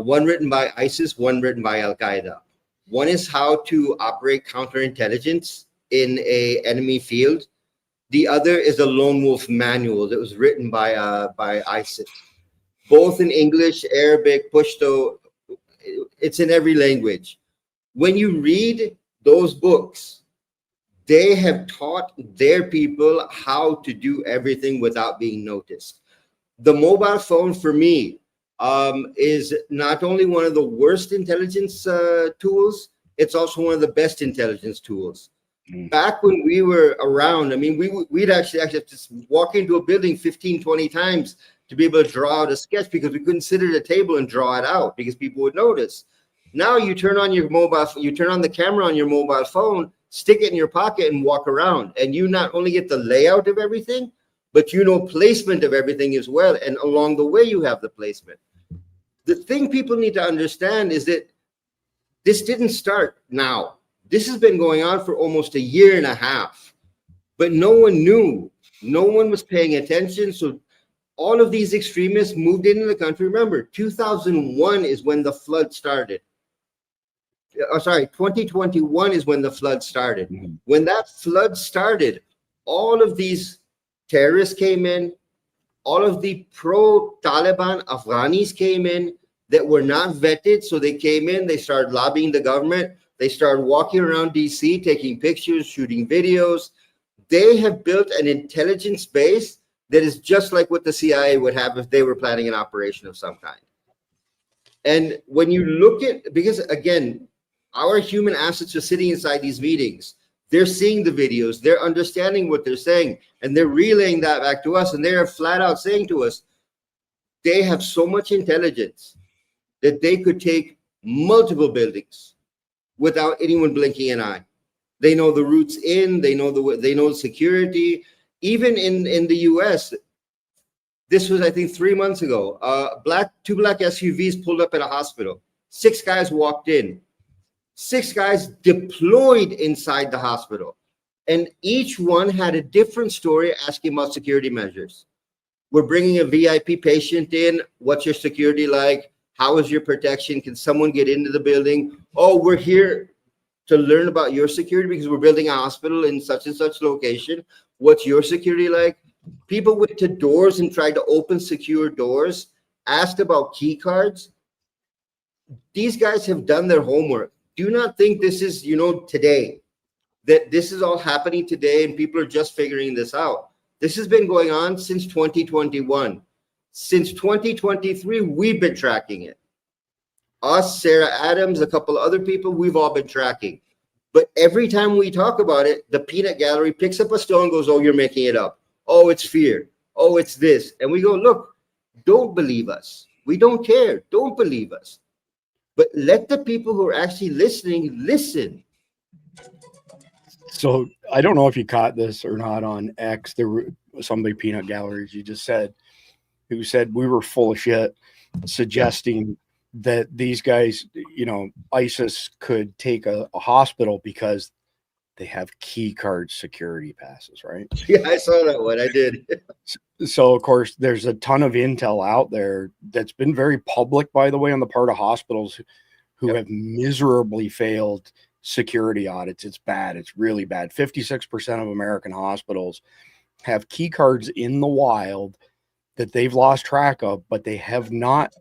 One written by ISIS, one written by Al Qaeda. One is how to operate counterintelligence in a enemy field. The other is a lone wolf manual that was written by ISIS, both in English, Arabic, Pashto. It's in every language. When you read those books, they have taught their people how to do everything without being noticed. The mobile phone for me is not only one of the worst intelligence tools, it's also one of the best intelligence tools. Back when we were around, I mean, we'd actually have to walk into a building 15, 20 times to be able to draw out a sketch because we couldn't sit at a table and draw it out because people would notice. Now you turn on your mobile, you turn on the camera on your mobile phone, stick it in your pocket and walk around. And you not only get the layout of everything, but you know placement of everything as well. And along the way, you have the placement. The thing people need to understand is that this didn't start now. This has been going on for almost a year and a half, but no one knew. No one was paying attention. So all of these extremists moved into the country. Remember, 2001 is when the flood started. Oh, sorry, 2021 is when the flood started. Mm-hmm. When that flood started, all of these terrorists came in, all of the pro-Taliban Afghanis came in that were not vetted. So they came in, they started lobbying the government. They started walking around DC, taking pictures, shooting videos. They have built an intelligence base that is just like what the CIA would have if they were planning an operation of some kind. And when you look at, because again, our human assets are sitting inside these meetings. They're seeing the videos, they're understanding what they're saying, and they're relaying that back to us. And they're flat out saying to us, they have so much intelligence that they could take multiple buildings without anyone blinking an eye. They know the routes in, they know security. Even in the US, this was, I think, 3 months ago, two black SUVs pulled up at a hospital. 6 guys walked in. 6 guys deployed inside the hospital. And each one had a different story asking about security measures. We're bringing a VIP patient in. What's your security like? How is your protection? Can someone get into the building? Oh, we're here to learn about your security because we're building a hospital in such and such location. What's your security like? People went to doors and tried to open secure doors, asked about key cards. These guys have done their homework. Do not think this is, today, that this is all happening today and people are just figuring this out. This has been going on since 2021. Since 2023, we've been tracking it. Us, Sarah Adams, a couple of other people, we've all been tracking. But every time we talk about it, the peanut gallery picks up a stone and goes, oh, you're making it up. Oh, it's fear. Oh, it's this. And we go, look, don't believe us. We don't care. Don't believe us. But let the people who are actually listening, listen. So I don't know if you caught this or not on X. There were somebody, peanut galleries, you just said, who said we were full of shit, suggesting that these guys, ISIS could take a hospital because they have key card security passes, right? Yeah, I saw that one. I did. So, of course, there's a ton of intel out there that's been very public, by the way, on the part of hospitals who have miserably failed security audits. It's bad. It's really bad. 56% of American hospitals have key cards in the wild that they've lost track of, but they have not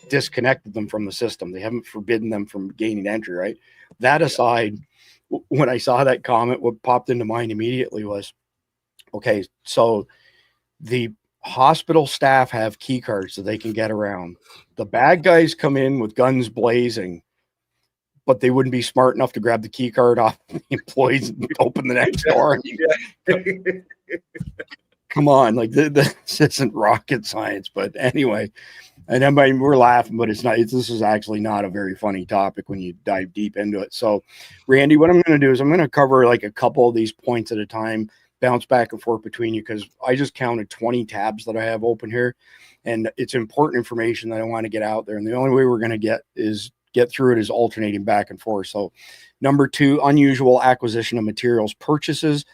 disconnected them from the system. They haven't forbidden them from gaining entry, right? That aside, when I saw that comment, what popped into mind immediately was, okay, so the hospital staff have key cards so they can get around. The bad guys come in with guns blazing, but they wouldn't be smart enough to grab the key card off the employees and open the next door. Come on, like this isn't rocket science, but anyway, and I mean, we're laughing, but it's not. This is actually not a very funny topic when you dive deep into it. So, Randy, what I'm going to do is I'm going to cover like a couple of these points at a time, bounce back and forth between you, because I just counted 20 tabs that I have open here, and it's important information that I want to get out there. And the only way we're going to get through it is alternating back and forth. So, number 2, unusual acquisition of materials purchases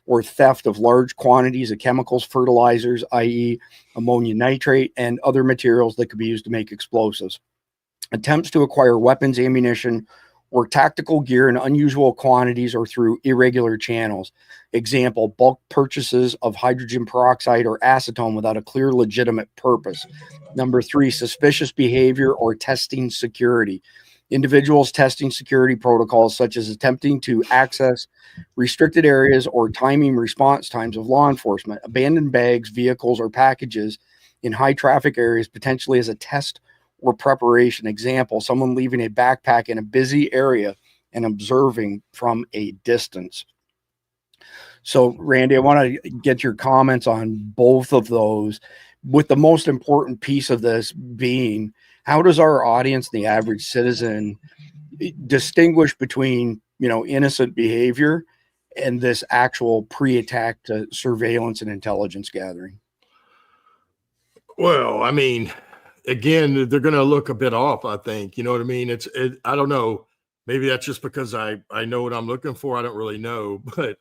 or theft of large quantities of chemicals, fertilizers, i.e. ammonium nitrate, and other materials that could be used to make explosives. Attempts to acquire weapons, ammunition, or tactical gear in unusual quantities or through irregular channels. Example, bulk purchases of hydrogen peroxide or acetone without a clear, legitimate purpose. Number 3, suspicious behavior or testing security. Individuals testing security protocols such as attempting to access restricted areas or timing response times of law enforcement, abandoned bags, vehicles, or packages in high traffic areas, potentially as a test or preparation. Example, someone leaving a backpack in a busy area and observing from a distance. So, Randy, I want to get your comments on both of those, with the most important piece of this being, how does our audience, the average citizen, distinguish between, innocent behavior and this actual pre-attack surveillance and intelligence gathering? Well, I mean, again, they're going to look a bit off, I think. You know what I mean? I don't know. Maybe that's just because I know what I'm looking for. I don't really know. But,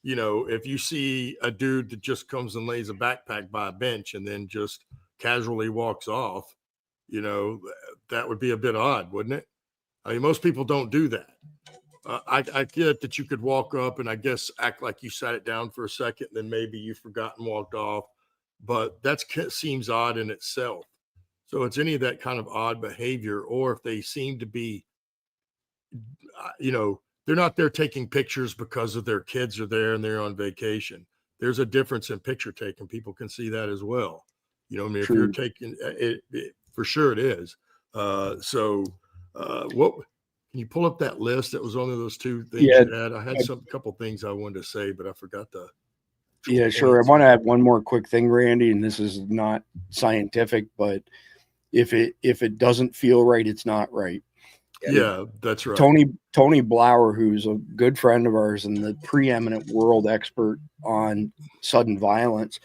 if you see a dude that just comes and lays a backpack by a bench and then just casually walks off, that would be a bit odd, wouldn't it? I mean, most people don't do that. I get that you could walk up and I guess act like you sat it down for a second, and then maybe you forgot and walked off. But that seems odd in itself. So it's any of that kind of odd behavior, or if they seem to be, they're not there taking pictures because of their kids are there and they're on vacation. There's a difference in picture taking. People can see that as well. I mean, if you're taking it, for sure it is. What can you pull up that list that was only those two things you had? I had a couple things I wanted to say, but I forgot the. Yeah, sure. I want to add one more quick thing, Randy, and this is not scientific, but if it doesn't feel right, it's not right. Yeah, that's right. Tony Blauer, who's a good friend of ours and the preeminent world expert on sudden violence,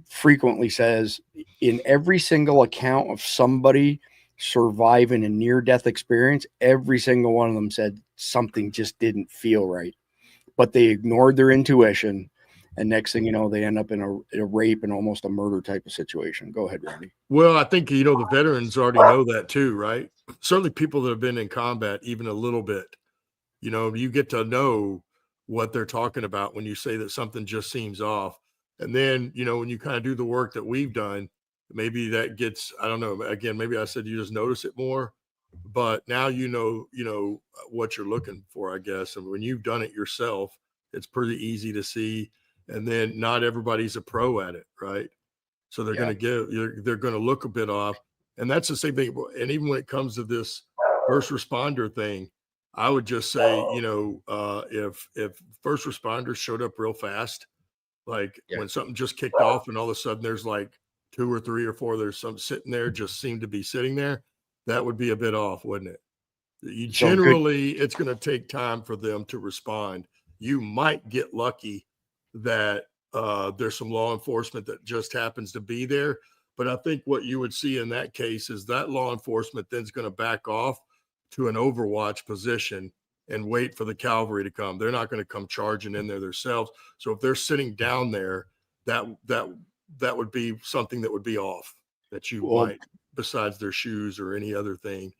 frequently says in every single account of somebody surviving a near-death experience, every single one of them said something just didn't feel right, but they ignored their intuition. And next thing you know, they end up in a rape and almost a murder type of situation. Go ahead, Randy. Well, I think, the veterans already know that too, right? Certainly people that have been in combat even a little bit, you get to know what they're talking about when you say that something just seems off. And then, when you kind of do the work that we've done, maybe that gets, I don't know, again, maybe I said you just notice it more, but now you know what you're looking for, I guess. And when you've done it yourself, it's pretty easy to see. And then not everybody's a pro at it, right? So they're going to they're going to look a bit off. And that's the same thing. And even when it comes to this first responder thing, I would just say, if first responders showed up real fast, like when something just kicked off and all of a sudden there's like 2 or 3 or 4, there's some sitting there, just seem to be sitting there, that would be a bit off, wouldn't it? It's going to take time for them to respond. You might get lucky that there's some law enforcement that just happens to be there. But I think what you would see in that case is that law enforcement then is going to back off to an overwatch position and wait for the cavalry to come. They're not going to come charging in there themselves. So if they're sitting down there, that would be something that would be off, that you might, besides their shoes or any other thing.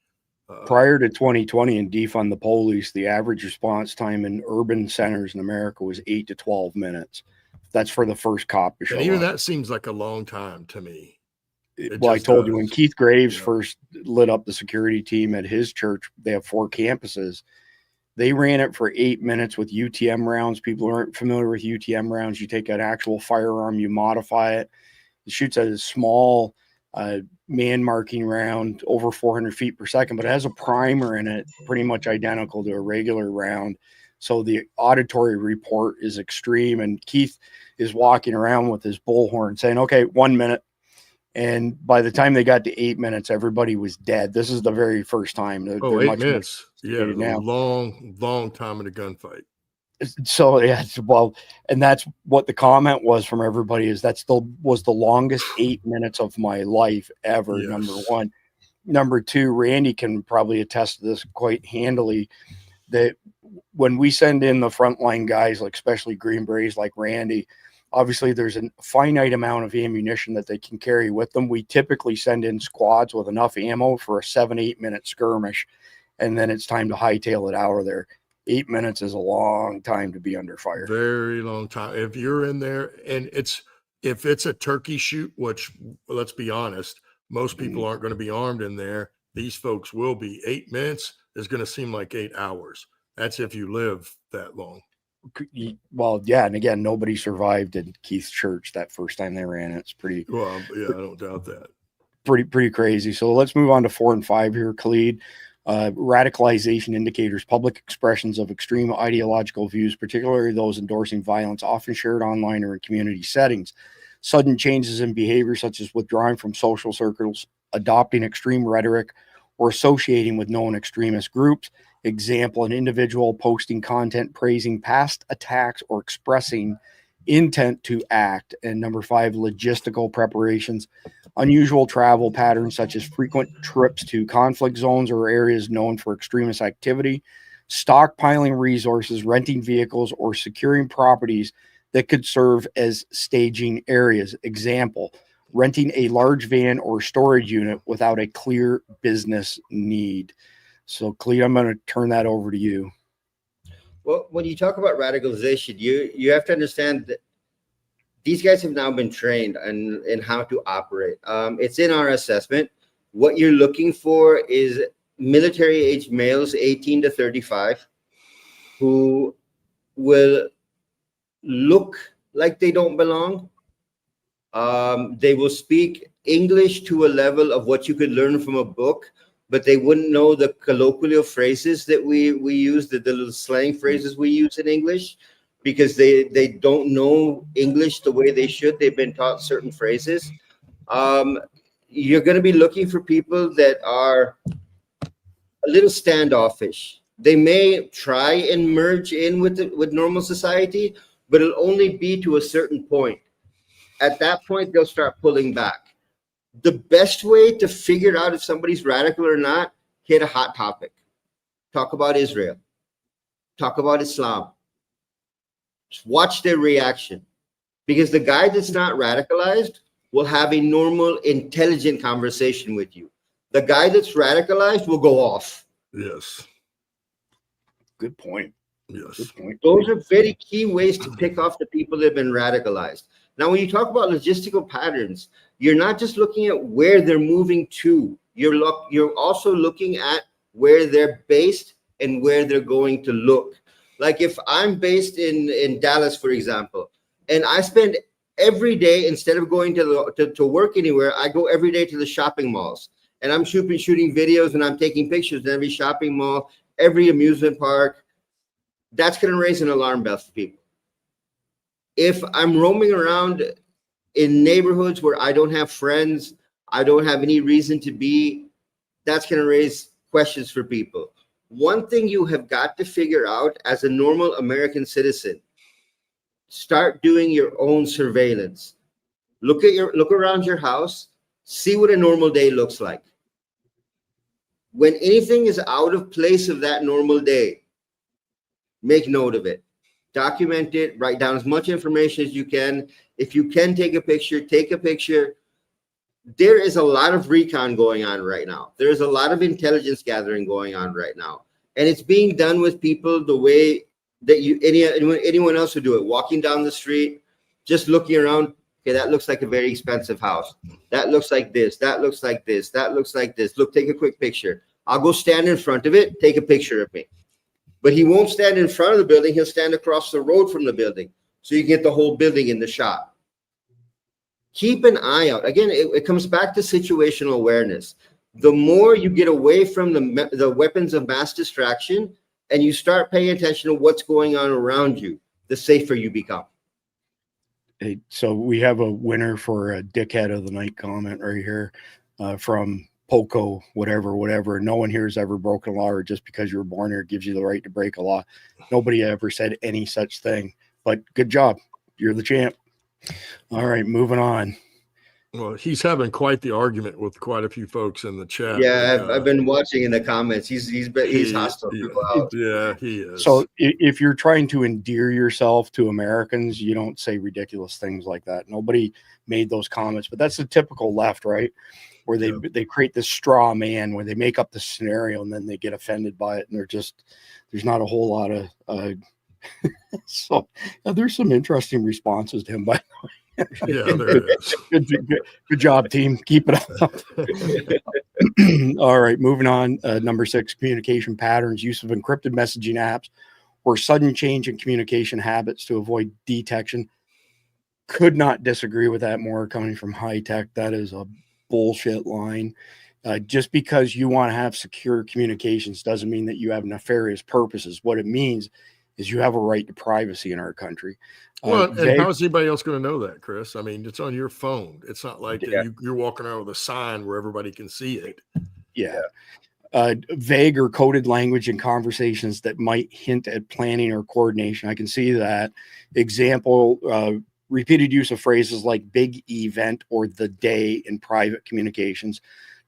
Prior to 2020 and defund the police, the average response time in urban centers in America was 8 to 12 minutes. That's for the first cop to show and even up. That seems like a long time to me. I told you when Keith Graves first lit up the security team at his church, they have 4 campuses. They ran it for 8 minutes with UTM rounds. People who aren't familiar with UTM rounds, you take an actual firearm, you modify it. It shoots at a small man marking round over 400 feet per second, but it has a primer in it pretty much identical to a regular round. So the auditory report is extreme. And Keith is walking around with his bullhorn saying, okay, 1 minute. And by the time they got to 8 minutes, everybody was dead. This is the very first time. They're 8 minutes. Yeah, a long time in a gunfight. So and that's what the comment was from everybody, is that still was the longest 8 minutes of my life ever. Yes. Number one. Number two, Randy can probably attest to this quite handily, that when we send in the frontline guys, like especially Green Berets like Randy, obviously there's a finite amount of ammunition that they can carry with them. We typically send in squads with enough ammo for a 7-8 minute skirmish, and then it's time to hightail it out of there. 8 minutes is a long time to be under fire. Very long time. If you're in there, and if it's a turkey shoot, which, let's be honest, most people aren't going to be armed in there. These folks will be. 8 minutes is going to seem like 8 hours. That's if you live that long. Well, yeah, and again, nobody survived in Keith's church that first time they ran it. It's pretty Well, yeah, I don't doubt that. pretty crazy. So let's move on to 4 and 5 here, Khalid. Radicalization indicators, public expressions of extreme ideological views, particularly those endorsing violence, often shared online or in community settings. Sudden changes in behavior, such as withdrawing from social circles, adopting extreme rhetoric, or associating with known extremist groups. Example, an individual posting content praising past attacks or expressing intent to act. And number 5, logistical preparations, unusual travel patterns such as frequent trips to conflict zones or areas known for extremist activity, stockpiling resources, renting vehicles, or securing properties that could serve as staging areas. Example, renting a large van or storage unit without a clear business need. So, Clete, I'm going to turn that over to you. Well, when you talk about radicalization, you have to understand that these guys have now been trained in how to operate. It's in our assessment. What you're looking for is military-age males, 18 to 35, who will look like they don't belong. They will speak English to a level of what you could learn from a book, but they wouldn't know the colloquial phrases that we use, the little slang phrases we use in English, because they don't know English the way they should. They've been taught certain phrases. You're going to be looking for people that are a little standoffish. They may try and merge in with normal society, but it'll only be to a certain point. At that point, they'll start pulling back. The best way to figure out if somebody's radical or not, hit a hot topic. Talk about Israel. Talk about Islam. Just watch their reaction. Because the guy that's not radicalized will have a normal, intelligent conversation with you. The guy that's radicalized will go off. Yes. Good point. Yes. Good point. Those are very key ways to pick off the people that have been radicalized. Now, when you talk about logistical patterns, you're not just looking at where they're moving to. You're also looking at where they're based and where they're going to look. Like if I'm based in Dallas, for example, and I spend every day, instead of going to work anywhere, I go every day to the shopping malls. And I'm shooting videos and I'm taking pictures in every shopping mall, every amusement park. That's going to raise an alarm bell for people. If I'm roaming around in neighborhoods where I don't have friends, I don't have any reason to be, that's going to raise questions for people. One thing you have got to figure out as a normal American citizen, start doing your own surveillance. Look around your house, see what a normal day looks like. When anything is out of place of that normal day, make note of it. Document it, write down as much information as you can. If you can take a picture, take a picture. There is a lot of recon going on right now. There's a lot of intelligence gathering going on right now. And it's being done with people the way that anyone else would do it. Walking down the street, just looking around. Okay, that looks like a very expensive house. That looks like this. That looks like this. That looks like this. Look, take a quick picture. I'll go stand in front of it, take a picture of me. But he won't stand in front of the building. He'll stand across the road from the building. So you get the whole building in the shot. Keep an eye out. Again, it comes back to situational awareness. The more you get away from the weapons of mass distraction and you start paying attention to what's going on around you, the safer you become. Hey, so we have a winner for a dickhead of the night comment right here from Poco, whatever. No one here has ever broken a law, or just because you were born here gives you the right to break a law. Nobody ever said any such thing, but good job. You're the champ. All right, moving on. Well, he's having quite the argument with quite a few folks in the chat. Yeah, I've been watching in the comments. He's hostile. Yeah, he is. So if you're trying to endear yourself to Americans, you don't say ridiculous things like that. Nobody made those comments, but that's the typical left, right? Where they create this straw man, where they make up the scenario and then they get offended by it, and there's not a whole lot of so there's some interesting responses to him, by the way. Yeah, there is. Good job, team. Keep it up. All right, moving on. Number 6, communication patterns, use of encrypted messaging apps or sudden change in communication habits to avoid detection. Could not disagree with that more coming from high tech. That is a bullshit line. Just because you want to have secure communications doesn't mean that you have nefarious purposes. What it means is you have a right to privacy in our country. Well, and how is anybody else going to know that, Chris? I mean, it's on your phone. It's not like that you're walking around with a sign where everybody can see it. Yeah. Vague or coded language in conversations that might hint at planning or coordination. I can see that. Example, repeated use of phrases like big event or the day in private communications.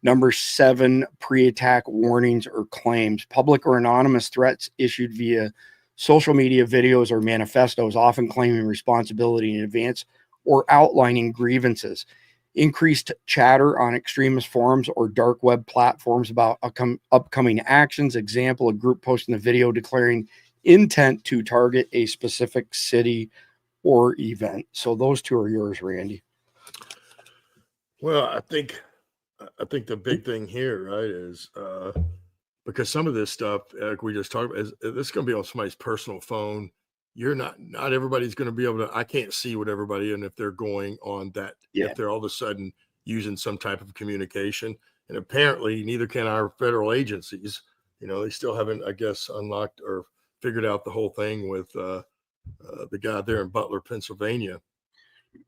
Number 7, pre-attack warnings or claims. Public or anonymous threats issued via social media, videos, or manifestos, often claiming responsibility in advance or outlining grievances. Increased chatter on extremist forums or dark web platforms about upcoming actions. Example, a group posting a video declaring intent to target a specific city or event. So those 2 are yours, Randy. Well, I think the big thing here, right, is because some of this stuff, like we just talked about, is this is going to be on somebody's personal phone. You're not everybody's going to be able to. I can't see what everybody, and if they're going on that, if they're all of a sudden using some type of communication, and apparently neither can our federal agencies. You know, they still haven't, I guess, unlocked or figured out the whole thing with the guy there in Butler, Pennsylvania.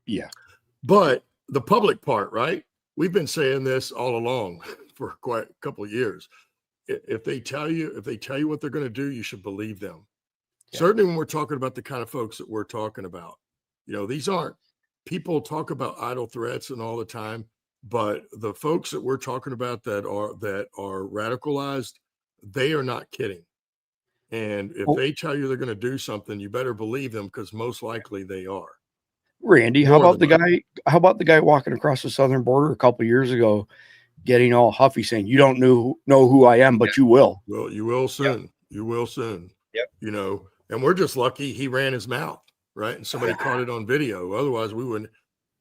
Yeah, but the public part, right? We've been saying this all along for quite a couple of years. If they tell you what they're going to do, you should believe them. Yeah. Certainly when we're talking about the kind of folks that we're talking about, you know, these aren't people talk about idle threats and all the time, but the folks that we're talking about that are radicalized, they are not kidding. And if they tell you they're going to do something, you better believe them, because most likely they are. Randy, how about the guy walking across the southern border a couple of years ago, getting all huffy saying, "You don't know who I am, but you will." Well, you will soon. Yep. You will soon. Yep. You know, and we're just lucky he ran his mouth, right? And somebody caught it on video. Otherwise, we wouldn't.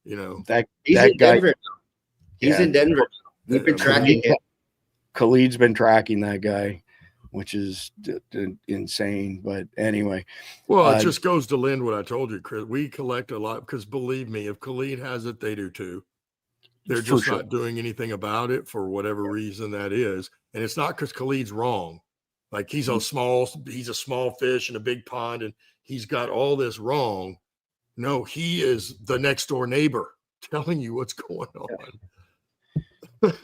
You know, he's in Denver. He's in Denver. We've been tracking him. Khalid's been tracking that guy, which is insane. But anyway. Well, it just goes to lend what I told you, Chris. We collect a lot because, believe me, if Khalid has it, they do too. They're just not doing anything about it for whatever reason that is. And it's not because Khalid's wrong. Like he's a small fish in a big pond and he's got all this wrong. No, he is the next door neighbor telling you what's going on.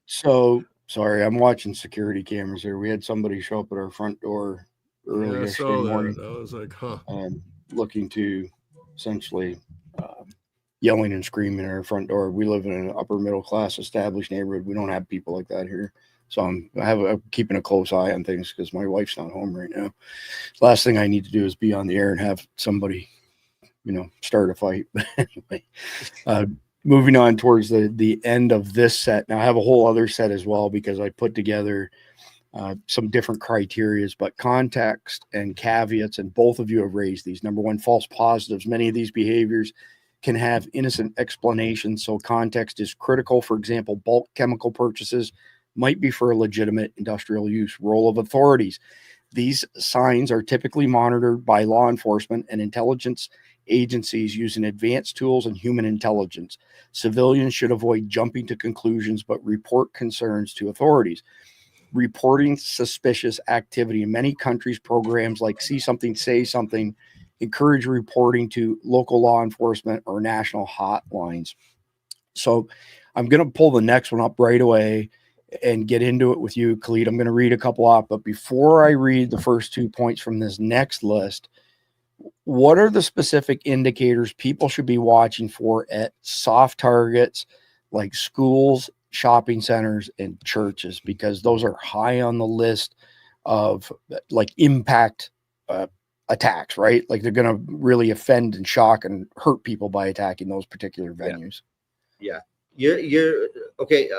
So sorry, I'm watching security cameras here. We had somebody show up at our front door early yesterday morning. I was like, looking to essentially yelling and screaming at our front door. We live in an upper middle class established neighborhood. We don't have people like that here. So I'm keeping a close eye on things because my wife's not home right now. Last thing I need to do is be on the air and have somebody, start a fight. But anyway, moving on towards the end of this set. Now I have a whole other set as well because I put together some different criterias, but context and caveats, and both of you have raised these. Number 1, false positives. Many of these behaviors can have innocent explanations, so context is critical. For example, bulk chemical purchases might be for a legitimate industrial use. Role of authorities. These signs are typically monitored by law enforcement and intelligence agencies using advanced tools and human intelligence. Civilians should avoid jumping to conclusions, but report concerns to authorities. Reporting suspicious activity. In many countries, programs like See Something, Say Something encourage reporting to local law enforcement or national hotlines. So I'm going to pull the next one up right away and get into it with you, Khalid. I'm going to read a couple off, but before I read the first 2 points from this next list, what are the specific indicators people should be watching for at soft targets like schools, shopping centers, and churches? Because those are high on the list of like impact attacks, right? Like they're going to really offend and shock and hurt people by attacking those particular venues. Yeah. You're okay.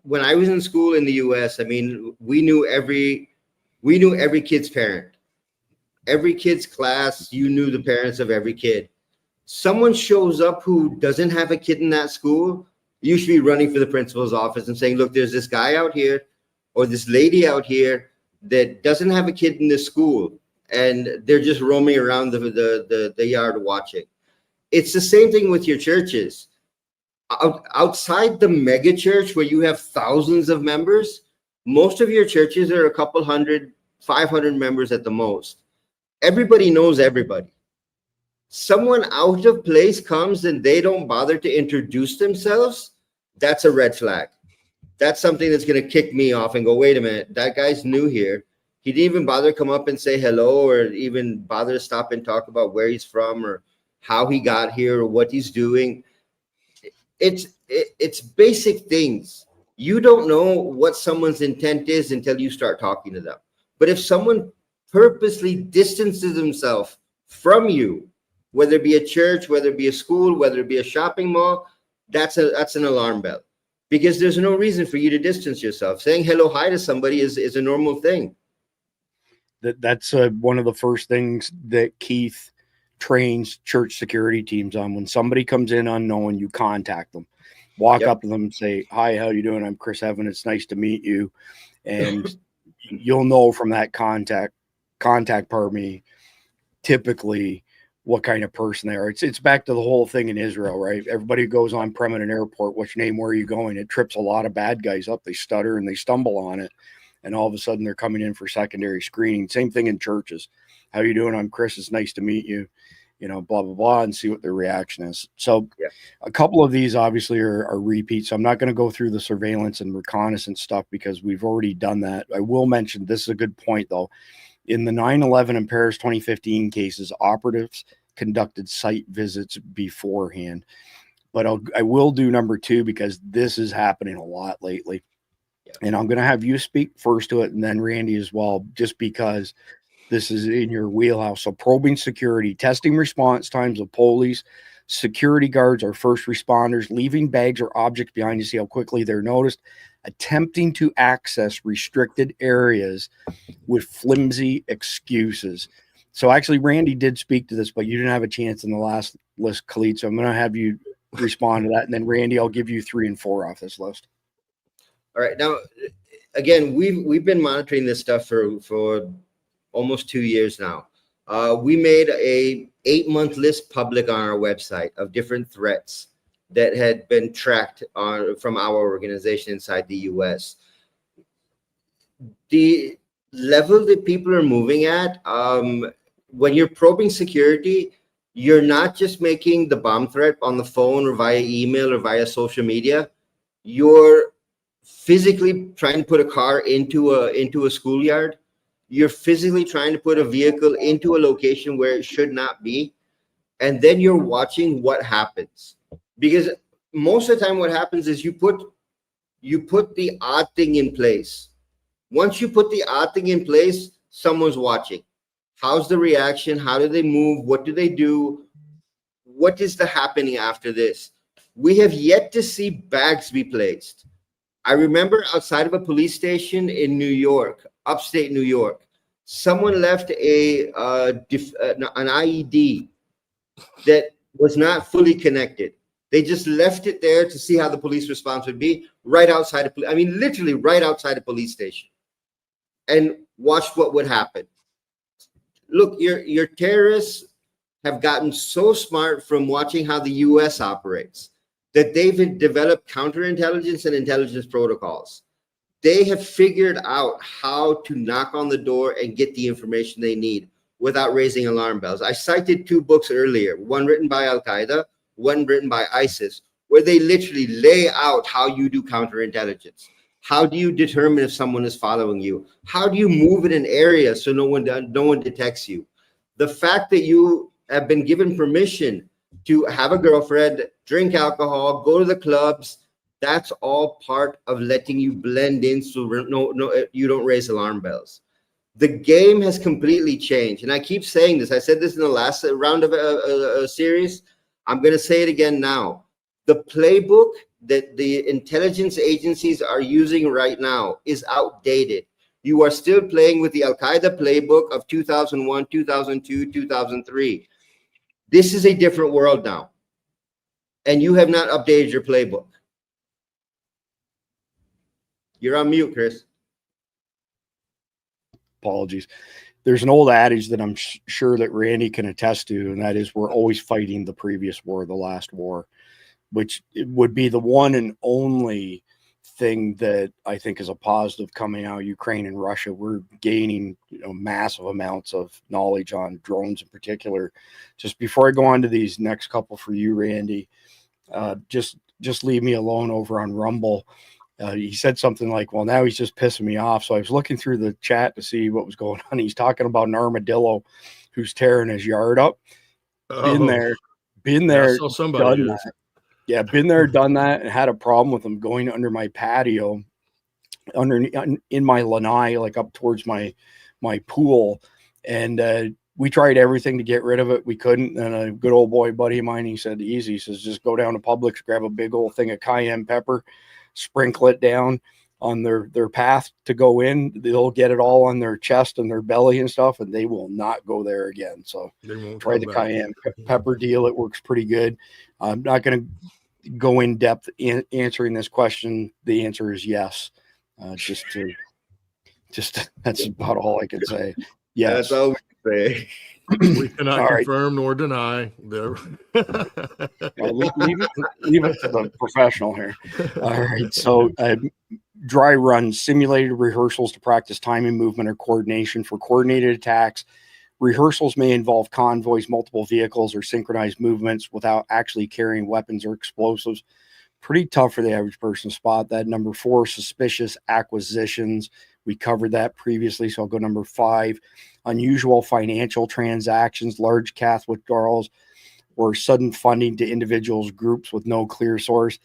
When I was in school in the US, I mean, we knew every kid's parent. Every kid's class, you knew the parents of every kid. Someone shows up who doesn't have a kid in that school, you should be running for the principal's office and saying, look, there's this guy out here or this lady out here that doesn't have a kid in this school. and they're just roaming around the yard watching. It's the same thing with your churches. Outside the mega church where you have thousands of members, most of your churches are a couple hundred, 500 members at the most. Everybody knows everybody. Someone out of place comes and they don't bother to introduce themselves, that's a red flag. That's something that's going to kick me off and go, wait a minute, that guy's new here. He didn't even bother to come up and say hello, or even bother to stop and talk about where he's from or how he got here or what he's doing. It's basic things. You don't know what someone's intent is until you start talking to them. But if someone purposely distances himself from you, whether it be a church, whether it be a school, whether it be a shopping mall, that's an alarm bell, because there's no reason for you to distance yourself. Saying hello, hi to somebody is a normal thing. That's one of the first things that Keith trains church security teams on. When somebody comes in unknown, you contact them, walk up to them and say, hi, how you doing? I'm Chris Evan. It's nice to meet you. And you'll know from that contact, typically what kind of person they are. It's back to the whole thing in Israel, right? Everybody goes on prem at an airport. What's your name? Where are you going? It trips a lot of bad guys up. They stutter and they stumble on it. And all of a sudden they're coming in for secondary screening. Same thing in churches. How you doing? I'm Chris. It's nice to meet you. You know, blah, blah, blah, and see what their reaction is. So a couple of these obviously are repeats. So I'm not going to go through the surveillance and reconnaissance stuff because we've already done that. I will mention, this is a good point though. In the 9/11 and Paris 2015 cases, operatives conducted site visits beforehand. But I will do number 2 because this is happening a lot lately. And I'm going to have you speak first to it and then Randy as well, just because this is in your wheelhouse. So probing security, testing response times of police, security guards or first responders, leaving bags or objects behind to see how quickly they're noticed, attempting to access restricted areas with flimsy excuses. So actually, Randy did speak to this, but you didn't have a chance in the last list, Khalid. So I'm going to have you respond to that. And then Randy, I'll give you 3 and 4 off this list. All right. Now, again, we've been monitoring this stuff for almost 2 years now. We made a 8-month list public on our website of different threats that had been tracked from our organization inside the US. The level that people are moving at, when you're probing security, you're not just making the bomb threat on the phone or via email or via social media. You're physically trying to put a car into a schoolyard. You're physically trying to put a vehicle into a location where it should not be. And then you're watching what happens. Because most of the time what happens is you put the odd thing in place. Once you put the odd thing in place, someone's watching. How's the reaction? How do they move? What do they do? What is the happening after this? We have yet to see bags be placed. I remember outside of a police station in New York, upstate New York, someone left an IED that was not fully connected. They just left it there to see how the police response would be right outside literally right outside a police station, and watched what would happen. Look, your terrorists have gotten so smart from watching how the US operates that they've developed counterintelligence and intelligence protocols. They have figured out how to knock on the door and get the information they need without raising alarm bells. I cited 2 books earlier, one written by Al-Qaeda, one written by ISIS, where they literally lay out how you do counterintelligence. How do you determine if someone is following you? How do you move in an area so no one detects you? The fact that you have been given permission to have a girlfriend, drink alcohol, go to the clubs, that's all part of letting you blend in so you don't raise alarm bells. The game has completely changed. And I keep saying this. I said this in the last round of a series. I'm going to say it again now. The playbook that the intelligence agencies are using right now is outdated. You are still playing with the Al-Qaeda playbook of 2001, 2002, 2003. This is a different world now. And you have not updated your playbook. You're on mute, Chris. Apologies. there's an old adage that I'm sure that Randy can attest to, and that is we're always fighting the previous war, the last war, which would be the one and only thing that I think is a positive coming out of Ukraine and Russia. We're gaining, massive amounts of knowledge on drones in particular. Just before I go on to these next couple for you, Randy, just leave me alone over on Rumble. He said something like, well, now he's just pissing me off. So I was looking through the chat to see what was going on. He's talking about an armadillo who's tearing his yard up. Been there, I saw somebody done that. Yeah, been there, done that, and had a problem with them going under my patio, in my lanai, like up towards my pool. And we tried everything to get rid of it. We couldn't. And a good old boy buddy of mine, he said, easy. He says, just go down to Publix, grab a big old thing of cayenne pepper, sprinkle it down on their path to go in. They'll get it all on their chest and their belly and stuff, and they will not go there again. So try the cayenne pepper deal. It works pretty good. I'm not going to go in depth in answering this question. The answer is yes. Just that's about all I can say. Yes. That's all we can say. We cannot confirm nor deny. Leave it to the professional here. All right. So dry runs, simulated rehearsals to practice timing, movement, or coordination for coordinated attacks. Rehearsals may involve convoys, multiple vehicles, or synchronized movements without actually carrying weapons or explosives. Pretty tough for the average person to spot that. Number 4, suspicious acquisitions. We covered that previously, so I'll go number 5. Unusual financial transactions, large cash withdrawals, or sudden funding to individuals, groups with no clear source.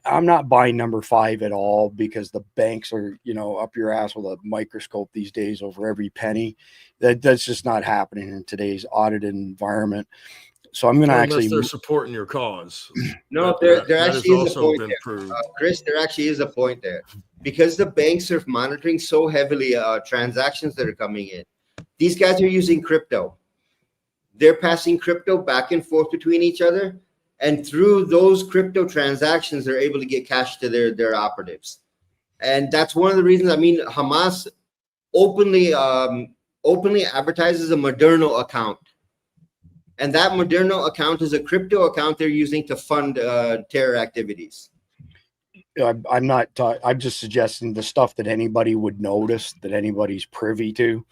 I'm not buying number 5 at all, because the banks are, up your ass with a microscope these days over every penny. That's just not happening in today's audited environment. So I'm going to unless they're supporting your cause. No, there actually is a point there. Chris, there actually is a point there, because the banks are monitoring so heavily transactions that are coming in. These guys are using crypto. They're passing crypto back and forth between each other. And through those crypto transactions, they're able to get cash to their operatives. And that's one of the reasons, Hamas openly advertises a Moderno account. And that Moderno account is a crypto account they're using to fund terror activities. I'm just suggesting the stuff that anybody would notice, that anybody's privy to,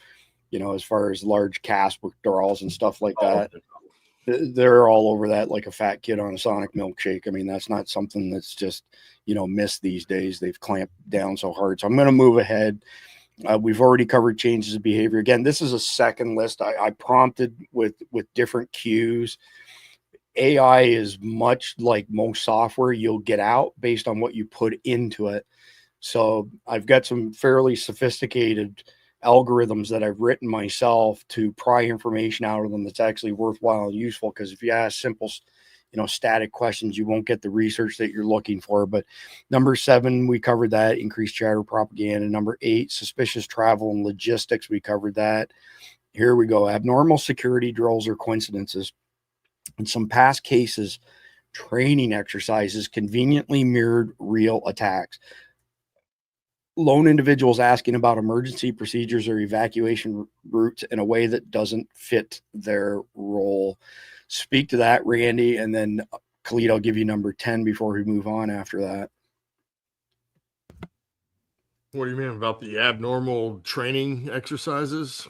as far as large cash withdrawals and stuff like that. They're all over that like a fat kid on a Sonic milkshake. That's not something that's just, missed these days. They've clamped down so hard. So I'm going to move ahead. We've already covered changes of behavior. Again, this is a second list. I prompted with different cues. AI is much like most software. You'll get out based on what you put into it. So I've got some fairly sophisticated algorithms that I've written myself to pry information out of them that's actually worthwhile and useful. Because if you ask simple, static questions, you won't get the research that you're looking for. But number 7, we covered that, increased chatter propaganda. Number 8, suspicious travel and logistics. We covered that. Here we go. Abnormal security drills or coincidences. In some past cases, training exercises conveniently mirrored real attacks. Lone individuals asking about emergency procedures or evacuation routes in a way that doesn't fit their role. Speak to that, Randy, and then Khalid, I'll give you number 10 before we move on after that. What do you mean about the abnormal training exercises?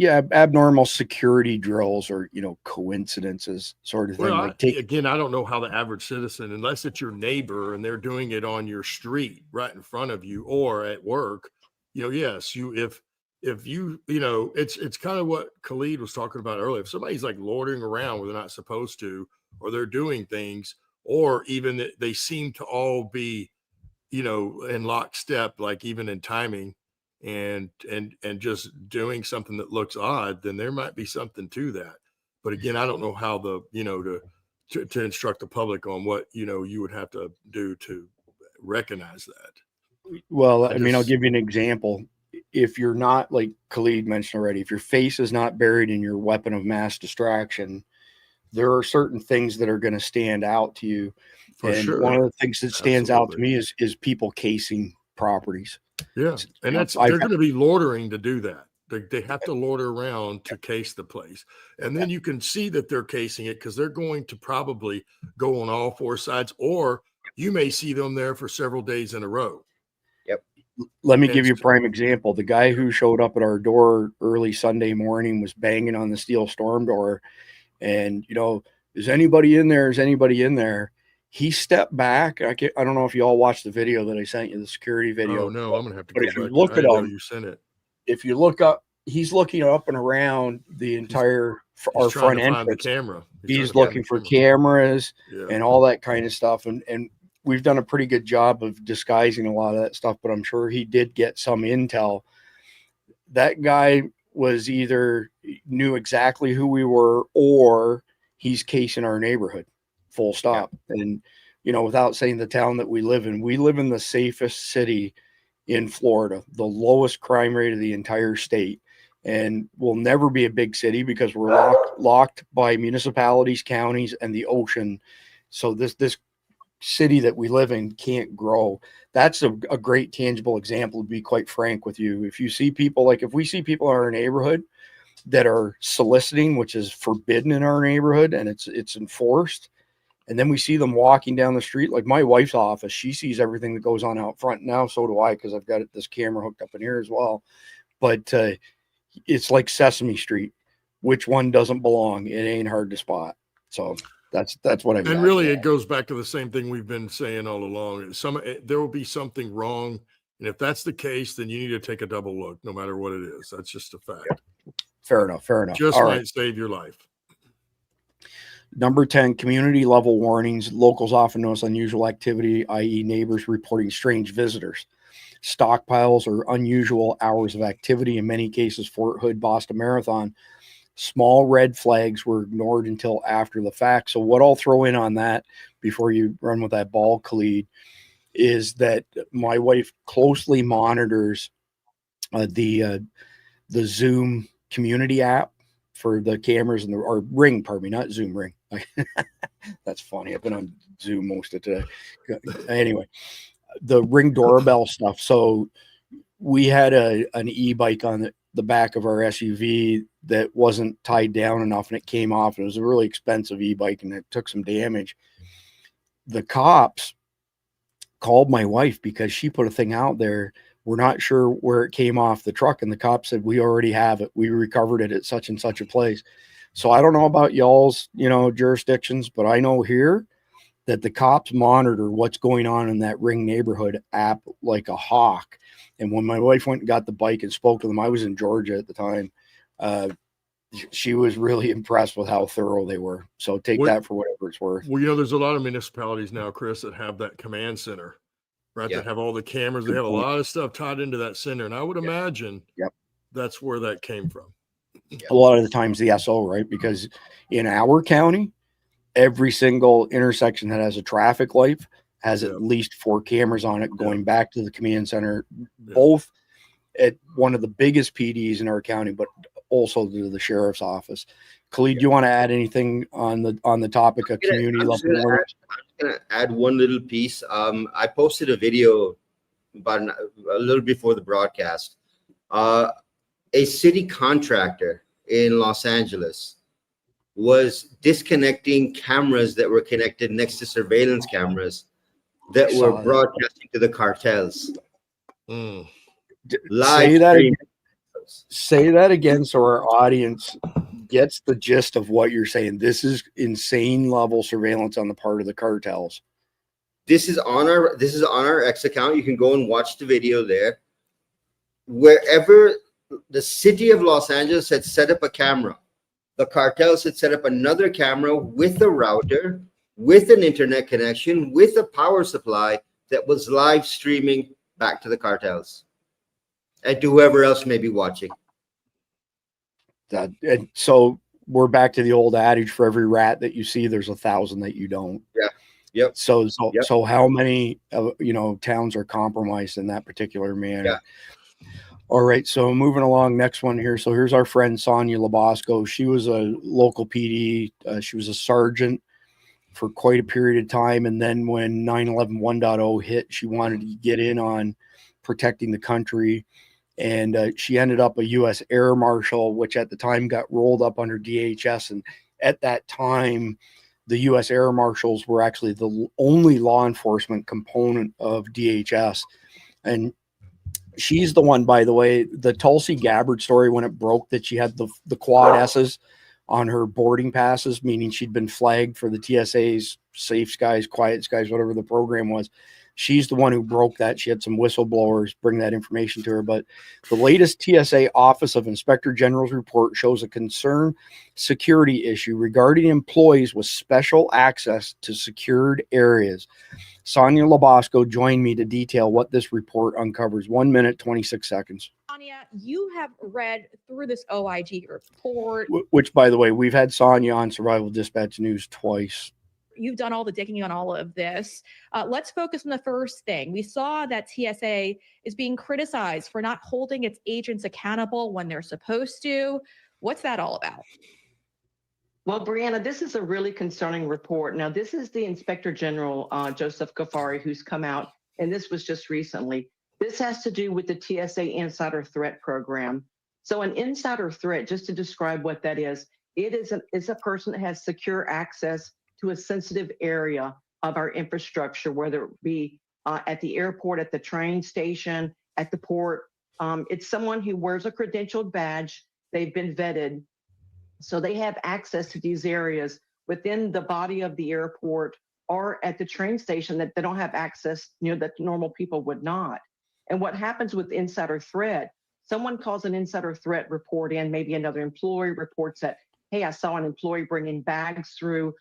Abnormal security drills or, coincidences sort of thing. Well, again, I don't know how the average citizen, unless it's your neighbor and they're doing it on your street right in front of you or at work, yes, if you, it's kind of what Khalid was talking about earlier. If somebody's like loitering around where they're not supposed to, or they're doing things, or even that they seem to all be, in lockstep, like even in timing, and just doing something that looks odd, then there might be something to that. But again, I don't know how to instruct the public on what, you would have to do to recognize that. Well, I'll give you an example. If you're not, like Khalid mentioned already, if your face is not buried in your weapon of mass distraction, there are certain things that are going to stand out to you. For and sure. One of the things that stands out to me is people casing properties. Yeah. And they're going to be loitering to do that. They have to loiter around to case the place. And then you can see that they're casing it because they're going to probably go on all four sides, or you may see them there for several days in a row. Let me And give you a so- prime example. The guy who showed up at our door early Sunday morning was banging on the steel storm door. And, you know, is anybody in there? Is anybody in there? He stepped back. I don't know if you all watched the video that I sent you, the security video. Oh, no, I'm going to have to But go if you back. look I at didn't know him, you sent it. if you look up, he's looking up and around the entire He's our trying front to find the entrance. camera. He's trying to looking find for the camera. cameras Yeah. and all that kind of stuff. And we've done a pretty good job of disguising a lot of that stuff, but I'm sure he did get some intel. That guy was either knew exactly who we were, or he's casing our neighborhood, full stop. And, you know, without saying the town that we live in the safest city in Florida, the lowest crime rate of the entire state. And we'll never be a big city because we're locked by municipalities, counties, and the ocean. So this city that we live in can't grow. That's a great tangible example, to be quite frank with you. If you see people, like if we see people in our neighborhood that are soliciting, which is forbidden in our neighborhood, and it's enforced, and then we see them walking down the street, like my wife's office, she sees everything that goes on out front. Now so do I, because I've got this camera hooked up in here as well. But it's like Sesame Street. Which one doesn't belong? It ain't hard to spot. So that's what I. And really, it goes back to the same thing we've been saying all along. There will be something wrong, and if that's the case, then you need to take a double look, no matter what it is. That's just a fact. Fair enough. Just All might right. save your life. Number 10, community level warnings. Locals often notice unusual activity, i.e. neighbors reporting strange visitors. Stockpiles or unusual hours of activity. In many cases, Fort Hood, Boston Marathon. Small red flags were ignored until after the fact. So what I'll throw in on that before you run with that ball, Khalid, is that my wife closely monitors the Zoom community app for the cameras and or Ring, pardon me, not Zoom, Ring. That's funny. I've been on Zoom most of today. Anyway, the Ring doorbell stuff. So we had an e-bike on the back of our SUV that wasn't tied down enough, and it came off. And it was a really expensive e-bike, and it took some damage. The cops called my wife because she put a thing out there. We're not sure where it came off the truck, and the cops said, we already have it. We recovered it at such and such a place. So I don't know about y'all's, jurisdictions, but I know here that the cops monitor what's going on in that Ring neighborhood app like a hawk. And when my wife went and got the bike and spoke to them, I was in Georgia at the time. She was really impressed with how thorough they were. So take that for whatever it's worth. Well, there's a lot of municipalities now, Chris, that have that command center, right? That have all the cameras. They have a lot of stuff tied into that center. And I would imagine that's where that came from. A lot of the times the SO, right? Because in our county, every single intersection that has a traffic light has at least 4 cameras on it going back to the command center, both at one of the biggest PDs in our county, but also to the sheriff's office. Khalid, do you want to add anything on the topic of community level? I'm going to add one little piece. I posted a video about a little before the broadcast. A city contractor in Los Angeles was disconnecting cameras that were connected next to surveillance cameras that were broadcasting to the cartels. Say that again so our audience gets the gist of what you're saying. This is insane level surveillance on the part of the cartels. This is on our X account. You can go and watch the video there. Wherever the city of Los Angeles had set up a camera, the cartels had set up another camera with a router, with an internet connection, with a power supply that was live streaming back to the cartels and to whoever else may be watching. And so we're back to the old adage: for every rat that you see, there's 1,000 that you don't. Yeah. Yep. So how many towns are compromised in that particular manner? Yeah. All right, so moving along, next one here. So here's our friend Sonia Labosco. She was a local PD. She was a sergeant for quite a period of time. And then when 9/11 1.0 hit, she wanted to get in on protecting the country. And she ended up a U.S. Air Marshal, which at the time got rolled up under DHS. And at that time, the U.S. Air Marshals were actually the only law enforcement component of DHS. And she's the one, by the way, the Tulsi Gabbard story, when it broke that she had the quad S's on her boarding passes, meaning she'd been flagged for the TSA's Safe Skies, Quiet Skies, whatever the program was. She's the one who broke that. She had some whistleblowers bring that information to her. But the latest TSA Office of Inspector General's report shows a concern security issue regarding employees with special access to secured areas. Sonia Labosco joined me to detail what this report uncovers. 1 minute, 26 seconds. Sonia, you have read through this OIG report. Which, by the way, we've had Sonia on Survival Dispatch News twice. You've done all the digging on all of this. Let's focus on the first thing. We saw that TSA is being criticized for not holding its agents accountable when they're supposed to. What's that all about? Well, Brianna, this is a really concerning report. Now, this is the Inspector General, Joseph Ghaffari, who's come out, and this was just recently. This has to do with the TSA Insider Threat Program. So an insider threat, just to describe what that is, it's a person that has secure access to a sensitive area of our infrastructure, whether it be at the airport, at the train station, at the port. It's someone who wears a credentialed badge. They've been vetted. So they have access to these areas within the body of the airport or at the train station that they don't have access, that normal people would not. And what happens with insider threat, someone calls an insider threat report in, maybe another employee reports that, hey, I saw an employee bringing bags through,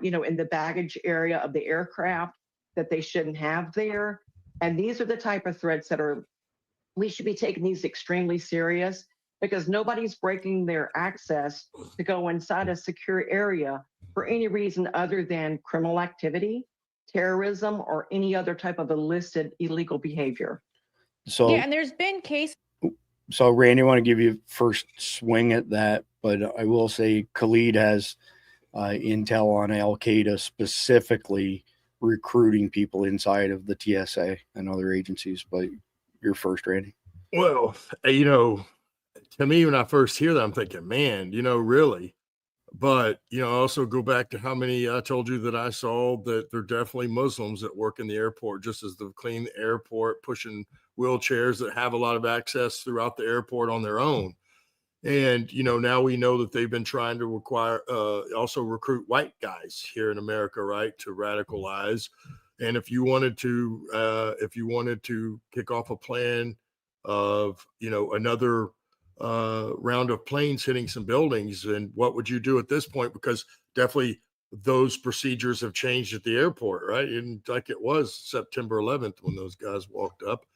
in the baggage area of the aircraft that they shouldn't have there. And these are the type of threats we should be taking these extremely serious, because nobody's breaking their access to go inside a secure area for any reason other than criminal activity, terrorism, or any other type of illicit illegal behavior. So yeah, and there's been cases. So Randy, I want to give you first swing at that, but I will say Khalid has intel on Al-Qaeda specifically recruiting people inside of the TSA and other agencies. But you're first, Randy. Well, to me, when I first hear that, I'm thinking, man, really. But, I also go back to how many I told you that I saw that they're definitely Muslims that work in the airport, just as they clean the airport, pushing wheelchairs that have a lot of access throughout the airport on their own. And, now we know that they've been trying to also recruit white guys here in America, right, to radicalize. And if you wanted to kick off a plan of, another round of planes hitting some buildings, and what would you do at this point? Because definitely those procedures have changed at the airport, right? And like it was September 11th when those guys walked up.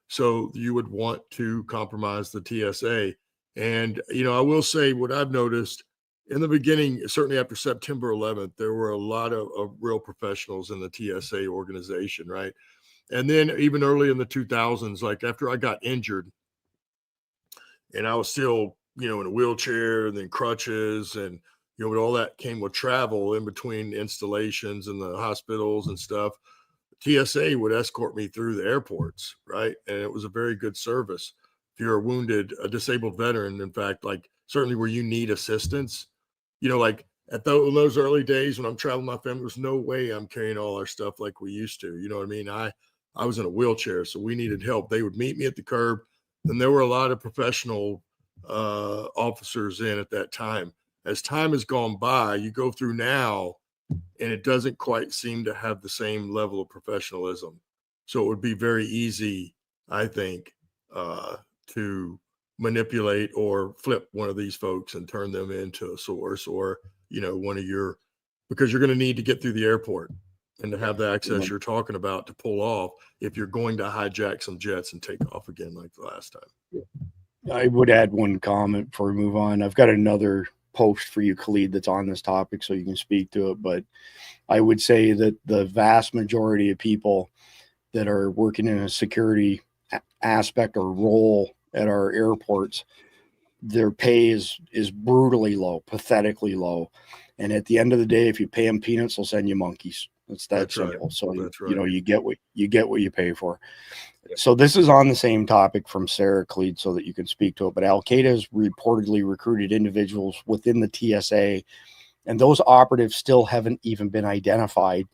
So you would want to compromise the TSA. And, I will say what I've noticed in the beginning, certainly after September 11th, there were a lot of real professionals in the TSA organization, right? And then even early in the 2000s, like after I got injured and I was still, in a wheelchair and then crutches and, with all that came with travel in between installations and the hospitals and stuff, TSA would escort me through the airports, right? And it was a very good service. If you're a disabled veteran, in fact, like certainly where you need assistance, like in those early days when I'm traveling with my family, there's no way I'm carrying all our stuff like we used to. You know what I mean? I was in a wheelchair, so we needed help. They would meet me at the curb, and there were a lot of professional officers in at that time. As time has gone by, you go through now, and it doesn't quite seem to have the same level of professionalism. So it would be very easy, I think, to manipulate or flip one of these folks and turn them into a source or, because you're going to need to get through the airport and to have the access you're talking about to pull off if you're going to hijack some jets and take off again like the last time. I would add one comment before we move on. I've got another post for you, Khalid, that's on this topic, so you can speak to it. But I would say that the vast majority of people that are working in a security aspect or role at our airports, their pay is brutally low, pathetically low. And at the end of the day, if you pay them peanuts, they'll send you monkeys. It's that That's right. simple. So, That's you know, right. you get what you pay for. So this is on the same topic from Sarah Cleed so that you can speak to it. But Al-Qaeda has reportedly recruited individuals within the TSA, and those operatives still haven't even been identified,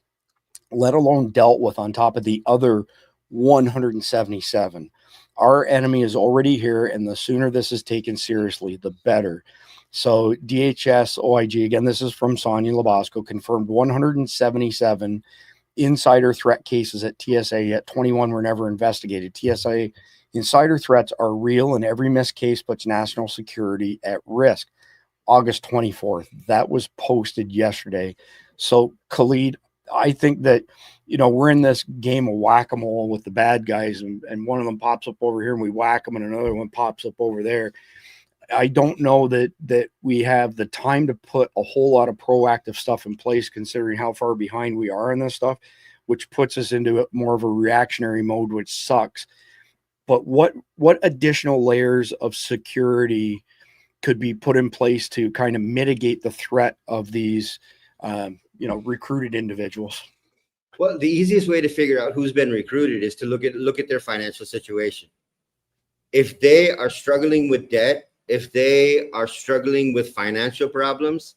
let alone dealt with on top of the other 177. Our enemy is already here, and the sooner this is taken seriously, the better. So DHS OIG, again, this is from Sonia Labasco, confirmed 177 insider threat cases at TSA, yet 21 were never investigated. TSA insider threats are real, and every missed case puts national security at risk. August 24th, that was posted yesterday. So Khalid, I think that, you know, we're in this game of whack-a-mole with the bad guys, and one of them pops up over here and we whack them, and another one pops up over there. I don't know that we have the time to put a whole lot of proactive stuff in place, considering how far behind we are in this stuff, which puts us into more of a reactionary mode, which sucks. But what additional layers of security could be put in place to kind of mitigate the threat of these, recruited individuals? Well, the easiest way to figure out who's been recruited is to look at their financial situation. If they are struggling with debt, if they are struggling with financial problems,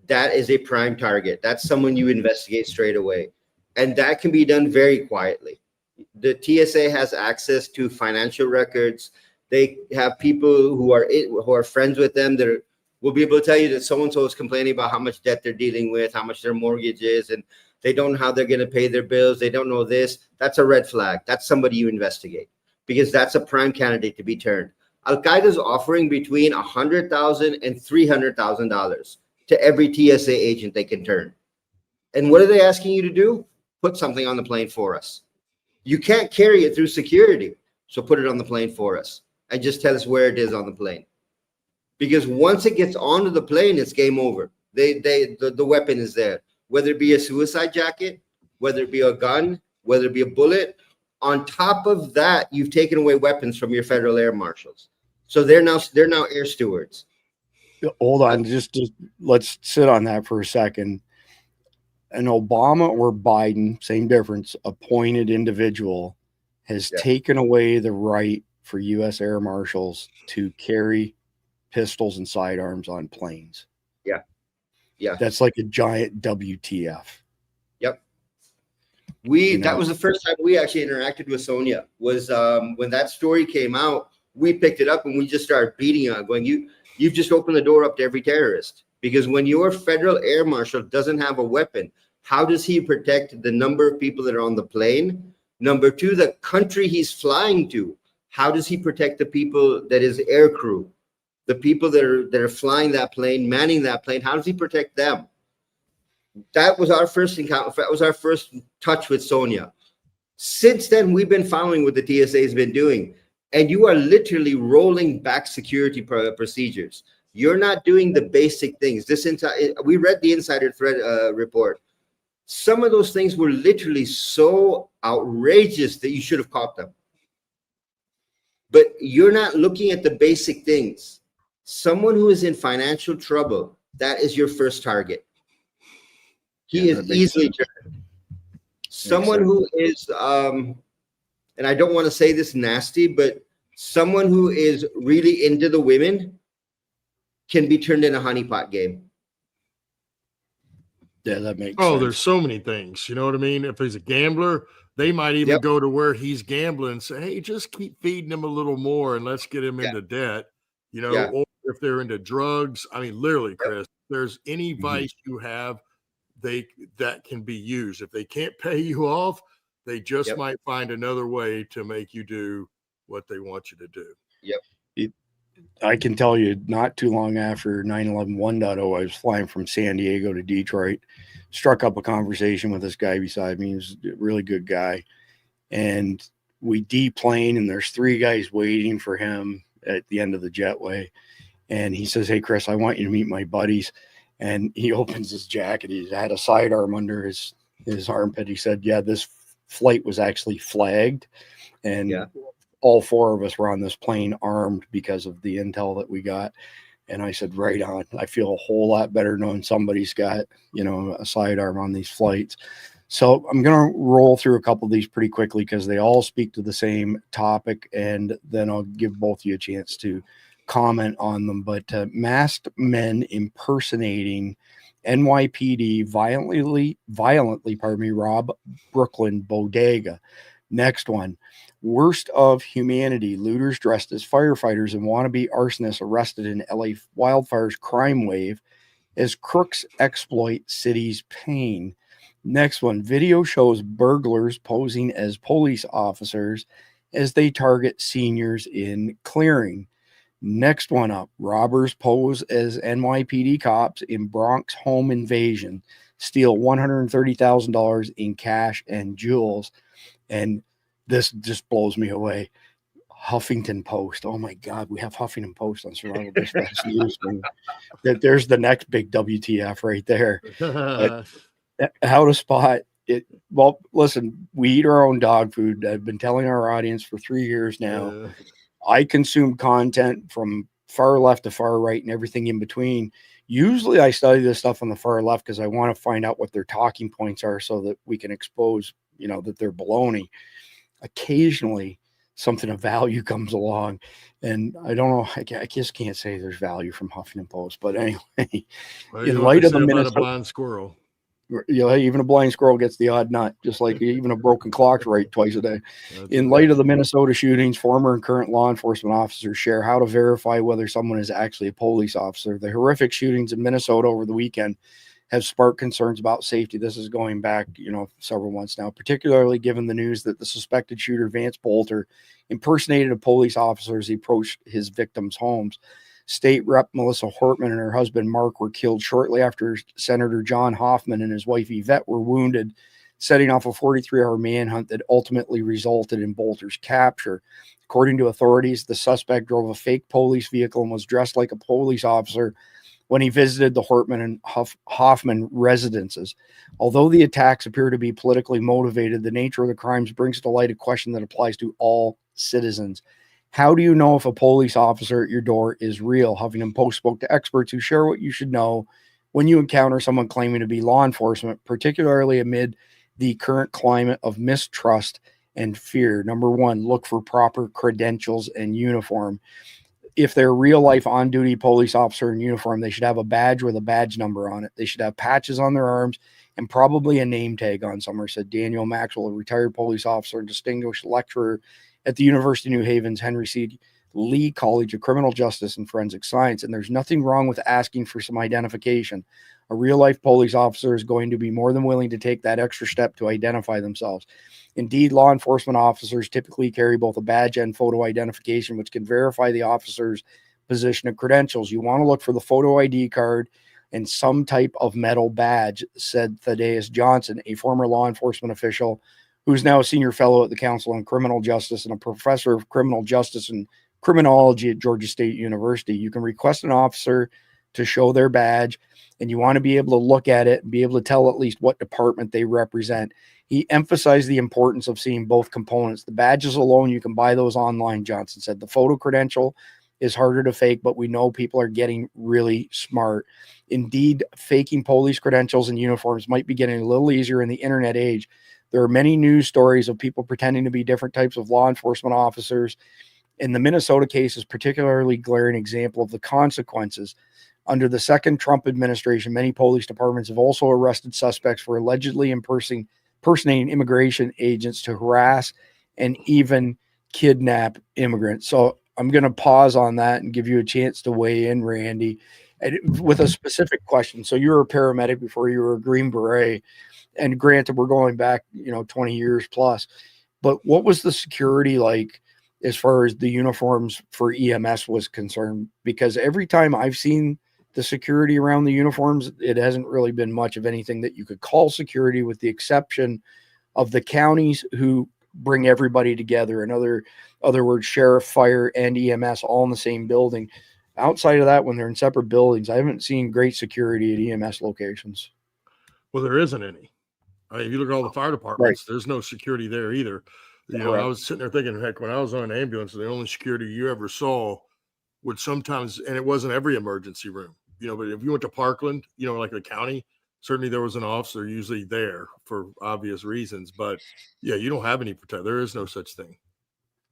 that is a prime target. That's someone you investigate straight away. And that can be done very quietly. The TSA has access to financial records. They have people who are friends with them that will be able to tell you that so-and-so is complaining about how much debt they're dealing with, how much their mortgage is, and they don't know how they're going to pay their bills. They don't know this. That's a red flag. That's somebody you investigate, because that's a prime candidate to be turned. Al-Qaeda is offering between $100,000 and $300,000 to every TSA agent they can turn. And what are they asking you to do? Put something on the plane for us. You can't carry it through security, so put it on the plane for us and just tell us where it is on the plane. Because once it gets onto the plane, it's game over. The weapon is there, whether it be a suicide jacket, whether it be a gun, whether it be a bullet. On top of that, you've taken away weapons from your federal air marshals. So they're now air stewards. Hold on, just let's sit on that for a second. An Obama or Biden, same difference, appointed individual has taken away the right for U.S. air marshals to carry pistols and sidearms on planes. Yeah. That's like a giant WTF. Yep. That was the first time we actually interacted with Sonia, was when that story came out. We picked it up and we just started beating on it, going, you've just opened the door up to every terrorist. Because when your federal air marshal doesn't have a weapon, how does he protect the number of people that are on the plane? Number two, the country he's flying to. How does he protect the people that is air crew? The people that are flying that plane, manning that plane, how does he protect them? That was our first encounter. That was our first touch with Sonia. Since then, we've been following what the TSA has been doing. And you are literally rolling back security procedures. You're not doing the basic things. We read the insider threat report. Some of those things were literally so outrageous that you should have caught them. But you're not looking at the basic things. Someone who is in financial trouble, that is your first target. He is easily turned. Someone who is, and I don't want to say this nasty, but someone who is really into the women can be turned in a honeypot game. Yeah, that makes sense. There's so many things. You know what I mean? If he's a gambler, they might even go to where he's gambling and say, hey, just keep feeding him a little more and let's get him into debt. You know, or if they're into drugs. I mean, literally, Chris, there's any vice you have, that can be used. If they can't pay you off, they just might find another way to make you do what they want you to do. I can tell you, not too long after 9/11 1.0, I was flying from San Diego to Detroit, struck up a conversation with this guy beside me. He was a really good guy. And we deplane, and there's 3 guys waiting for him at the end of the jetway. And he says, hey, Chris, I want you to meet my buddies. And he opens his jacket. He had a sidearm under his armpit. He said, yeah, this flight was actually flagged. And all 4 of us were on this plane armed because of the intel that we got. And I said, right on. I feel a whole lot better knowing somebody's got, a sidearm on these flights. So I'm going to roll through a couple of these pretty quickly because they all speak to the same topic, and then I'll give both of you a chance to comment on them. But masked men impersonating NYPD violently, rob Brooklyn bodega. Next one, worst of humanity. Looters dressed as firefighters and wannabe arsonists arrested in LA wildfires crime wave as crooks exploit city's pain. Next one, video shows burglars posing as police officers as they target seniors in clearing. Next one up, robbers pose as NYPD cops in Bronx home invasion, steal $130,000 in cash and jewels. And this just blows me away. Huffington Post. Oh my God, we have Huffington Post on Survival Dispatch News. That there's the next big WTF right there. How to spot it. Well, listen, we eat our own dog food. I've been telling our audience for 3 years now. I consume content from far left to far right and everything in between. Usually I study this stuff on the far left because I want to find out what their talking points are so that we can expose, that they're baloney. Occasionally something of value comes along, and I don't know, I just can't say there's value from Huffington Post, but anyway, in light of the Minnesota, a blind squirrel, even a blind squirrel gets the odd nut, just like even a broken clock's right twice a day. In light of the Minnesota shootings, former and current law enforcement officers share how to verify whether someone is actually a police officer. The horrific shootings in Minnesota over the weekend have sparked concerns about safety. This is going back, several months now, particularly given the news that the suspected shooter, Vance Bolter, impersonated a police officer as he approached his victims' homes. State Rep Melissa Hortman and her husband, Mark, were killed shortly after Senator John Hoffman and his wife, Yvette, were wounded, setting off a 43-hour manhunt that ultimately resulted in Bolter's capture. According to authorities, the suspect drove a fake police vehicle and was dressed like a police officer when he visited the Hortman and Hoffman residences. Although the attacks appear to be politically motivated, the nature of the crimes brings to light a question that applies to all citizens. How do you know if a police officer at your door is real? Huffington Post spoke to experts who share what you should know when you encounter someone claiming to be law enforcement, particularly amid the current climate of mistrust and fear. Number one, look for proper credentials and uniform. If they're a real life on duty police officer in uniform, they should have a badge with a badge number on it. They should have patches on their arms and probably a name tag on somewhere, said Daniel Maxwell, a retired police officer and distinguished lecturer at the University of New Haven's Henry C. Lee College of Criminal Justice and Forensic Science. And there's nothing wrong with asking for some identification. A real life police officer is going to be more than willing to take that extra step to identify themselves. Indeed, law enforcement officers typically carry both a badge and photo identification, which can verify the officer's position and credentials. You want to look for the photo ID card and some type of metal badge, said Thaddeus Johnson, a former law enforcement official who's now a senior fellow at the Council on Criminal Justice and a professor of criminal justice and criminology at Georgia State University. You can request an officer to show their badge, and you want to be able to look at it and be able to tell at least what department they represent. He emphasized the importance of seeing both components. The badges alone, you can buy those online, Johnson said. The photo credential is harder to fake, but we know people are getting really smart. Indeed, faking police credentials and uniforms might be getting a little easier in the internet age. There are many news stories of people pretending to be different types of law enforcement officers. In the Minnesota case is particularly glaring example of the consequences. Under the second Trump administration, many police departments have also arrested suspects for allegedly impersonating immigration agents to harass and even kidnap immigrants. So I'm going to pause on that and give you a chance to weigh in, Randy, with a specific question. So you were a paramedic before you were a Green Beret. And granted, we're going back, 20 years plus, but what was the security like as far as the uniforms for EMS was concerned? Because every time I've seen the security around the uniforms, it hasn't really been much of anything that you could call security, with the exception of the counties who bring everybody together. In other words, sheriff, fire, and EMS all in the same building. Outside of that, when they're in separate buildings, I haven't seen great security at EMS locations. Well, there isn't any. I mean, if you look at all the fire departments, there's no security there either. I was sitting there thinking, heck, when I was on an ambulance, the only security you ever saw would sometimes, and it wasn't every emergency room, but if you went to Parkland, like the county, Certainly there was an officer usually there for obvious reasons, but yeah, you don't have any protection. There is no such thing.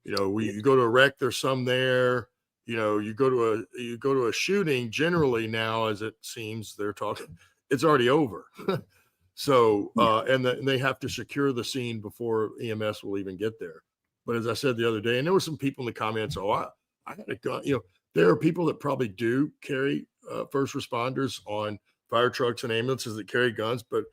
You know, you go to a wreck, there's some there. You know, you go to a shooting, generally now, as it seems, they're talking, it's already over. So, and they have to secure the scene before EMS will even get there. But as I said the other day, and there were some people in the comments, I had a gun. You know, there are people that probably do carry first responders on fire trucks and ambulances that carry guns, but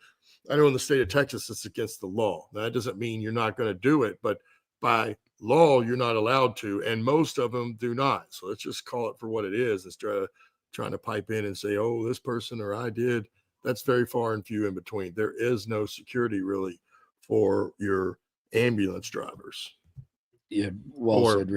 I know in the state of Texas, it's against the law. Now, that doesn't mean you're not going to do it, but by law, you're not allowed to, and most of them do not. So let's just call it for what it is. It's trying to pipe in and say, oh, this person or I did. That's very far and few in between. There is no security really for your ambulance drivers. Yeah, well said,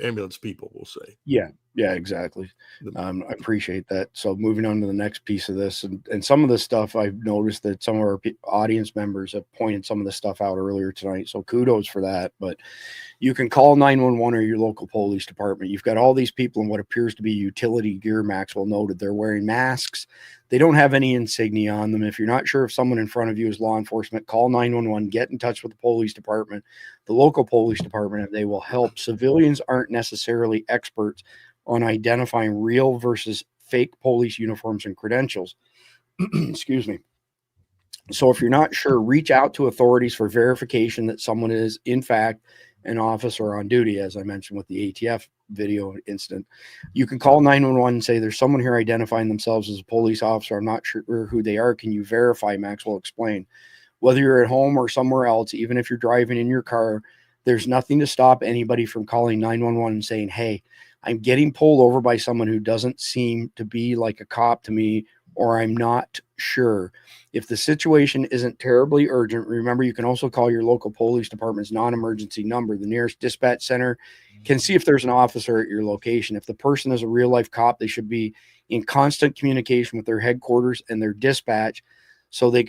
ambulance people, we'll say. Yeah, exactly. I appreciate that. So moving on to the next piece of this, and some of the stuff I've noticed that some of our audience members have pointed some of the stuff out earlier tonight. So kudos for that. But you can call 911 or your local police department. You've got all these people in what appears to be utility gear. Maxwell noted they're wearing masks. They don't have any insignia on them. If you're not sure if someone in front of you is law enforcement, call 911, get in touch with the police department, the local police department, and they will help. Civilians aren't necessarily experts on identifying real versus fake police uniforms and credentials. Excuse me. So if you're not sure, reach out to authorities for verification that someone is, in fact, an officer on duty, as I mentioned with the ATF video incident. You can call 911 and say, there's someone here identifying themselves as a police officer. I'm not sure who they are. Can you verify? Maxwell explained. Whether you're at home or somewhere else, even if you're driving in your car, there's nothing to stop anybody from calling 911 and saying, hey, I'm getting pulled over by someone who doesn't seem to be like a cop to me, or I'm not sure. If the situation isn't terribly urgent, remember you can also call your local police department's non-emergency number. The nearest dispatch center can see if there's an officer at your location. If the person is a real-life cop, they should be in constant communication with their headquarters and their dispatch, so they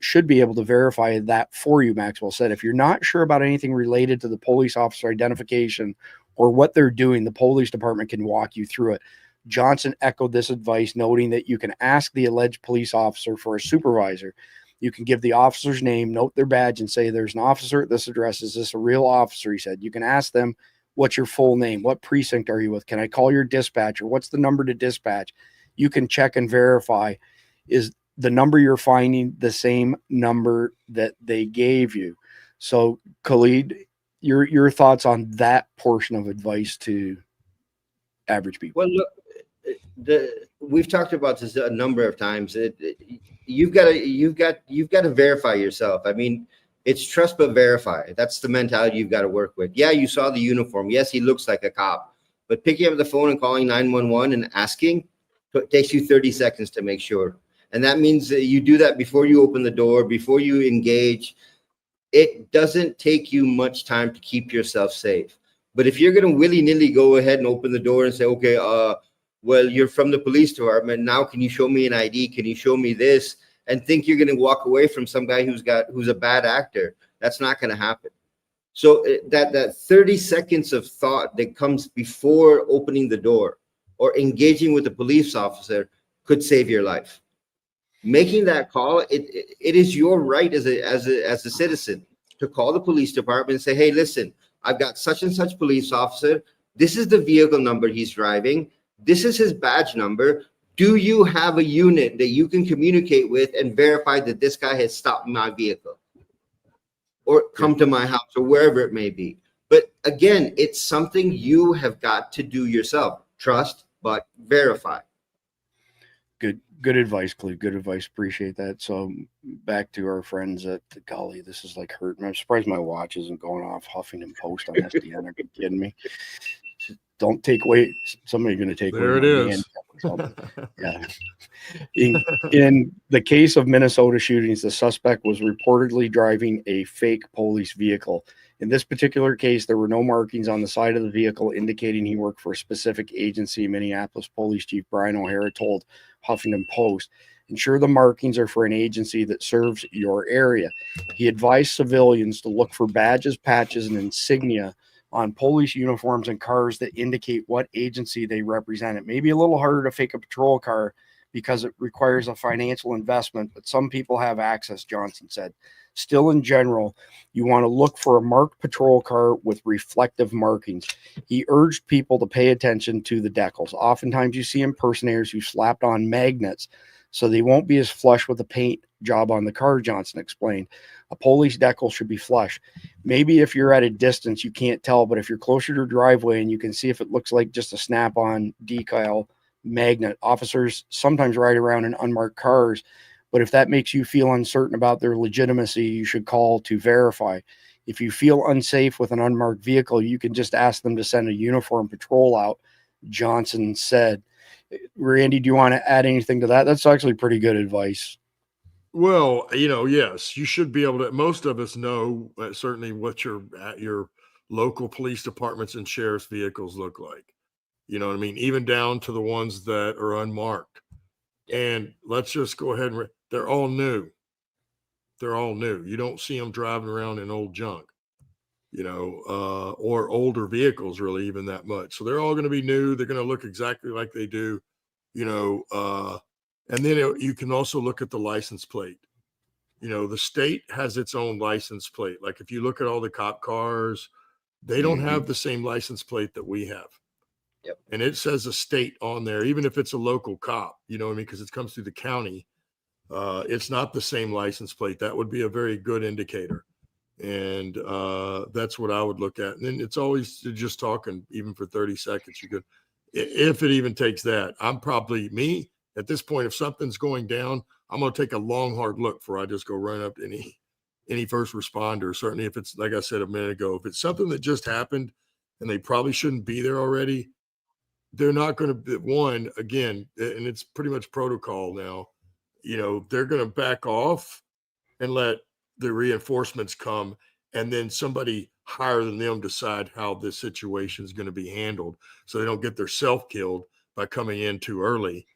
should be able to verify that for you, Maxwell said. If you're not sure about anything related to the police officer identification or what they're doing, the police department can walk you through it. Johnson echoed this advice, noting that you can ask the alleged police officer for a supervisor. You can give the officer's name, note their badge, and say, there's an officer at this address. Is this a real officer? He said. You can ask them, what's your full name? What precinct are you with? Can I call your dispatcher? What's the number to dispatch? You can check and verify, is the number you're finding the same number that they gave you? So, Khalid, your thoughts on that portion of advice to average people? Well, look, we've talked about this a number of times. You've got to verify yourself. I mean, it's trust but verify. That's the mentality you've got to work with. Yeah, you saw the uniform. Yes, he looks like a cop, but picking up the phone and calling 911 and asking takes you 30 seconds to make sure. And that means that you do that before you open the door, before you engage. It doesn't take you much time to keep yourself safe. But if you're going to willy-nilly go ahead and open the door and say, okay, well, you're from the police department. Now, can you show me an ID? Can you show me this? And think you're going to walk away from some guy who's a bad actor. That's not going to happen. So that 30 seconds of thought that comes before opening the door or engaging with a police officer could save your life. Making that call, it is your right as a citizen to call the police department and say, hey, listen, I've got such and such police officer. This is the vehicle number he's driving. This is his badge number. Do you have a unit that you can communicate with and verify that this guy has stopped my vehicle or come to my house or wherever it may be? But again, it's something you have got to do yourself. Trust, but verify. Good advice, Cleve. Good advice. Appreciate that. So back to our friends at the golly, this is like hurting. I'm surprised my watch isn't going off Huffington Post on SDN. Are you kidding me? Don't take away. Somebody's going to take there away. There it is. Yeah. In the case of Minnesota shootings, the suspect was reportedly driving a fake police vehicle. In this particular case, there were no markings on the side of the vehicle indicating he worked for a specific agency. Minneapolis Police Chief Brian O'Hara told Huffington Post, ensure the markings are for an agency that serves your area. He advised civilians to look for badges, patches, and insignia on police uniforms and cars that indicate what agency they represent. It may be a little harder to fake a patrol car, because it requires a financial investment, but some people have access, Johnson said. Still, in general, you want to look for a marked patrol car with reflective markings. He urged people to pay attention to the decals. Oftentimes you see impersonators who slapped on magnets so they won't be as flush with the paint job on the car, Johnson explained. A police decal should be flush. Maybe if you're at a distance, you can't tell, but if you're closer to your driveway and you can see if it looks like just a snap-on decal magnet. Officers sometimes ride around in unmarked cars, but if that makes you feel uncertain about their legitimacy, you should call to verify. If you feel unsafe with an unmarked vehicle, you can just ask them to send a uniformed patrol out, Johnson said. Randy, do you want to add anything to that? That's actually pretty good advice. Well, yes, you should be able to. Most of us know certainly what your local police departments and sheriff's vehicles look like. You know what I mean? Even down to the ones that are unmarked. And let's just go ahead and they're all new. They're all new. You don't see them driving around in old junk, or older vehicles really even that much. So they're all going to be new. They're going to look exactly like they do, and then you can also look at the license plate. The state has its own license plate. Like if you look at all the cop cars, they don't have the same license plate that we have. Yep. And it says a state on there, even if it's a local cop, you know what I mean? Because it comes through the county. It's not the same license plate. That would be a very good indicator. And that's what I would look at. And then it's always just talking, even for 30 seconds, you could, if it even takes that. I'm probably me at this point. If something's going down, I'm going to take a long, hard look before I just go run up to any first responder. Certainly if it's, like I said a minute ago, if it's something that just happened and they probably shouldn't be there already, they're not going to, one, again, and it's pretty much protocol now, they're going to back off and let the reinforcements come, and then somebody higher than them decide how this situation is going to be handled, so they don't get their self killed by coming in too early,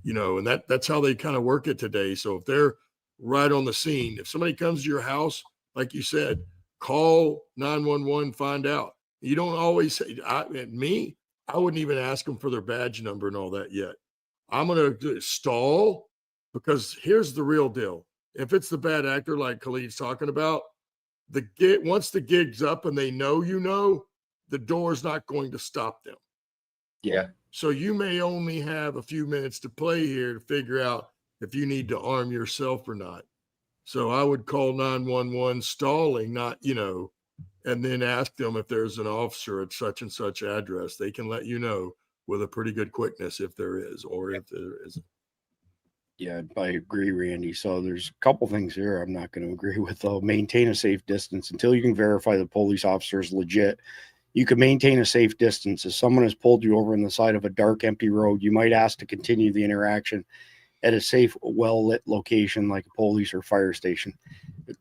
and that's how they kind of work it today. So if they're right on the scene, if somebody comes to your house, like you said, call 911, find out. You don't always say, I wouldn't even ask them for their badge number and all that yet. I'm going to stall, because here's the real deal. If it's the bad actor like Khalid's talking about, once the gig's up and they know, the door's not going to stop them. Yeah. So you may only have a few minutes to play here to figure out if you need to arm yourself or not. So I would call 911 stalling, not, and then ask them if there's an officer at such and such address. They can let you know with a pretty good quickness if there is, or if there isn't. Yeah, I agree, Randy. So there's a couple things here I'm not going to agree with, though. Maintain a safe distance until you can verify the police officer is legit. You can maintain a safe distance. If someone has pulled you over on the side of a dark, empty road, you might ask to continue the interaction at a safe, well-lit location like a police or fire station.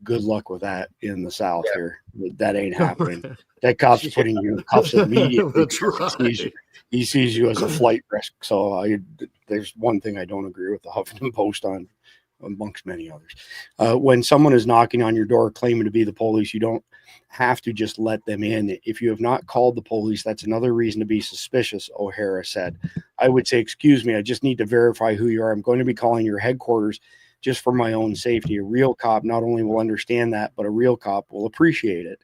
Good luck with that in the South here. That ain't happening. That cop's putting you in cuffs immediately. That's right. He sees you as a flight risk. So there's one thing I don't agree with the Huffington Post on, amongst many others. When someone is knocking on your door claiming to be the police, you don't have to just let them in. If you have not called the police, that's another reason to be suspicious, O'Hara said. I would say, excuse me, I just need to verify who you are. I'm going to be calling your headquarters just for my own safety. A real cop not only will understand that, but a real cop will appreciate it.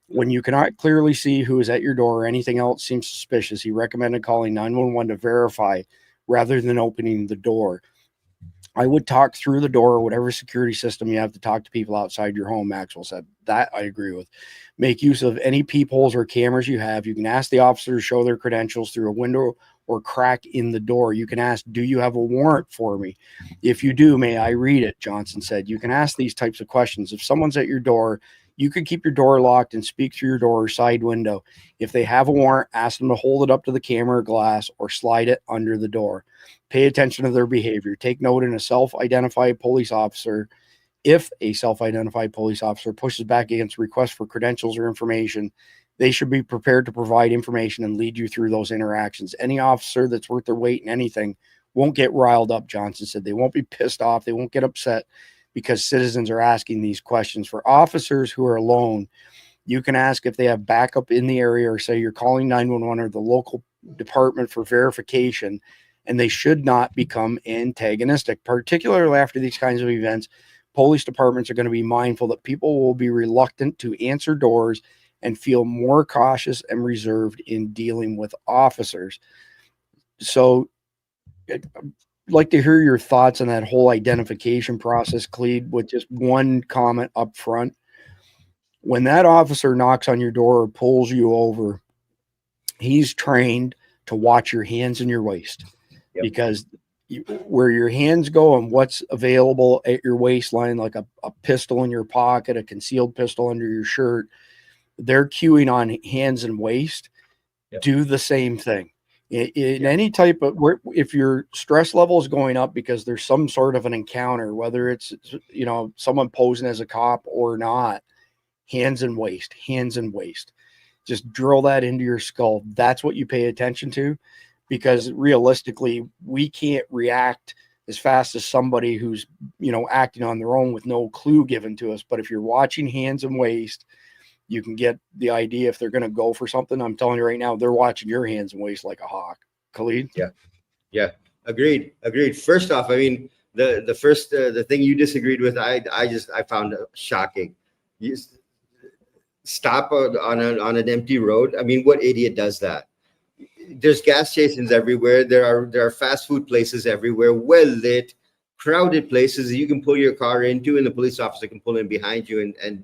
When you cannot clearly see who is at your door or anything else seems suspicious, he recommended calling 911 to verify rather than opening the door. I would talk through the door or whatever security system you have to talk to people outside your home, Maxwell said. That I agree with. Make use of any peepholes or cameras you have. You can ask the officer to show their credentials through a window or crack in the door. You can ask, do you have a warrant for me? If you do, may I read it? Johnson said. You can ask these types of questions. If someone's at your door, you could keep your door locked and speak through your door or side window. If they have a warrant, ask them to hold it up to the camera or glass or slide it under the door. Pay attention to their behavior. Take note in a self-identified police officer. If a self-identified police officer pushes back against requests for credentials or information, they should be prepared to provide information and lead you through those interactions. Any officer that's worth their weight in anything won't get riled up, Johnson said. They won't be pissed off. They won't get upset because citizens are asking these questions. For officers who are alone, you can ask if they have backup in the area or say you're calling 911 or the local department for verification and they should not become antagonistic, particularly after these kinds of events. Police departments are going to be mindful that people will be reluctant to answer doors and feel more cautious and reserved in dealing with officers. So I'd like to hear your thoughts on that whole identification process, Clede, with just one comment up front. When that officer knocks on your door or pulls you over, he's trained to watch your hands and your waist. Yep. Because where your hands go and what's available at your waistline, like a pistol in your pocket, a concealed pistol under your shirt, they're cueing on hands and waist. Yep. Do the same thing. In any type of, if your stress level is going up because there's some sort of an encounter, whether it's, you know, someone posing as a cop or not, hands and waist, hands and waist. Just drill that into your skull. That's what you pay attention to, because realistically, we can't react as fast as somebody who's, you know, acting on their own with no clue given to us. But if you're watching hands and waist, you can get the idea if they're going to go for something. I'm telling you right now, they're watching your hands and waist like a hawk. Khalid? Yeah. Agreed. First off, I mean, the first the thing you disagreed with, I found shocking. You stop on an empty road. I mean, what idiot does that? There's gas stations everywhere. There are fast food places everywhere, well lit, crowded places that you can pull your car into, and the police officer can pull in behind you and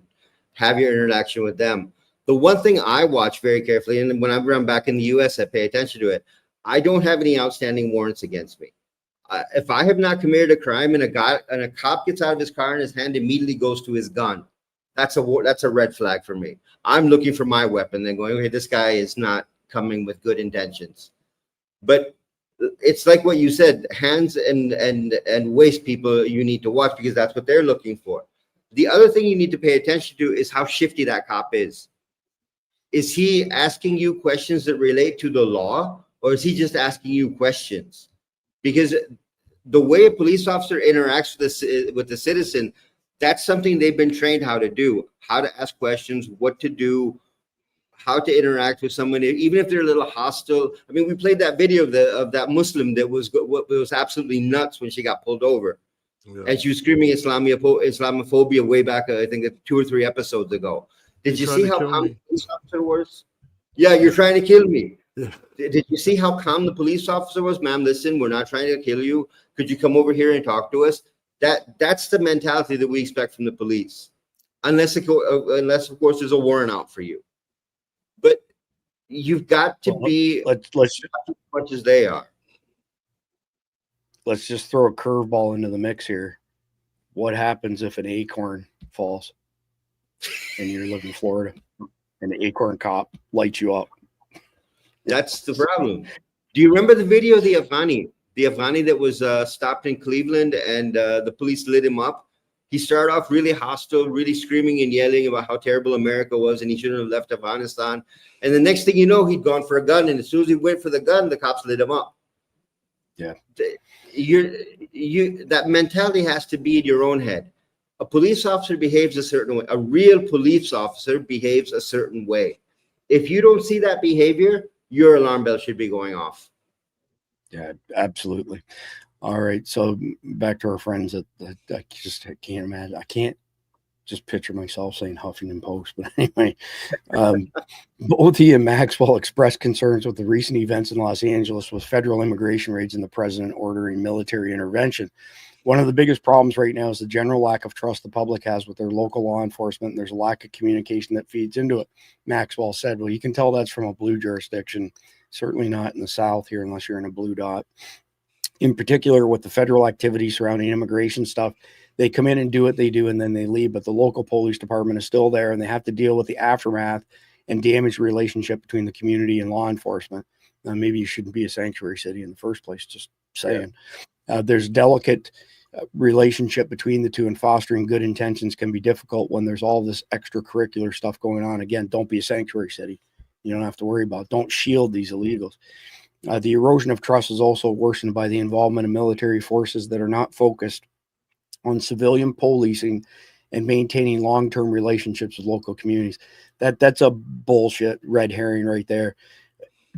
have your interaction with them. The one thing I watch very carefully, and whenever I'm back in the US, I pay attention to it. I don't have any outstanding warrants against me. If I have not committed a crime and a cop gets out of his car and his hand immediately goes to his gun, that's a red flag for me. I'm looking for my weapon, then going, okay, this guy is not coming with good intentions. But it's like what you said, hands and waist people you need to watch, because that's what they're looking for. The other thing you need to pay attention to is how shifty that cop is. Is he asking you questions that relate to the law, or is he just asking you questions? Because the way a police officer interacts with the citizen, that's something they've been trained how to do, how to ask questions, what to do, how to interact with someone, even if they're a little hostile. I mean, we played that video of that Muslim that was absolutely nuts when she got pulled over. Yeah. And she was screaming Islamophobia way back, I think 2 or 3 episodes ago. Did you see how calm the police officer was? Yeah, you're trying to kill me. Yeah. Did you see how calm the police officer was? Ma'am, listen, we're not trying to kill you. Could you come over here and talk to us? That's the mentality that we expect from the police, unless of course there's a warrant out for you. But you've got to be let's as much as they are. Let's just throw a curveball into the mix here. What happens if an acorn falls and you live in Florida and the acorn cop lights you up? That's the problem. Do you remember the video of the Afghani that was stopped in Cleveland, and the police lit him up? He started off really hostile, really screaming and yelling about how terrible America was and he shouldn't have left Afghanistan. And the next thing you know, he'd gone for a gun, and as soon as he went for the gun, the cops lit him up. Yeah. That mentality has to be in your own head. A police officer behaves a certain way. A real police officer behaves a certain way. If you don't see that behavior, your alarm bell should be going off. Yeah, absolutely. All right. So back to our friends that I can't imagine. I can't just picture myself saying Huffington Post. But anyway, both he and Maxwell expressed concerns with the recent events in Los Angeles with federal immigration raids and the president ordering military intervention. One of the biggest problems right now is the general lack of trust the public has with their local law enforcement. And there's a lack of communication that feeds into it. Maxwell said, well, you can tell that's from a blue jurisdiction, certainly not in the South here, unless you're in a blue dot. In particular, with the federal activity surrounding immigration stuff, they come in and do what they do, and then they leave. But the local police department is still there, and they have to deal with the aftermath and damage relationship between the community and law enforcement. Maybe you shouldn't be a sanctuary city in the first place, just saying. Yeah. There's delicate relationship between the two, and fostering good intentions can be difficult when there's all this extracurricular stuff going on. Again, don't be a sanctuary city. You don't have to worry about it. Don't shield these illegals. The erosion of trust is also worsened by the involvement of military forces that are not focused on civilian policing and maintaining long-term relationships with local communities. That's a bullshit red herring right there.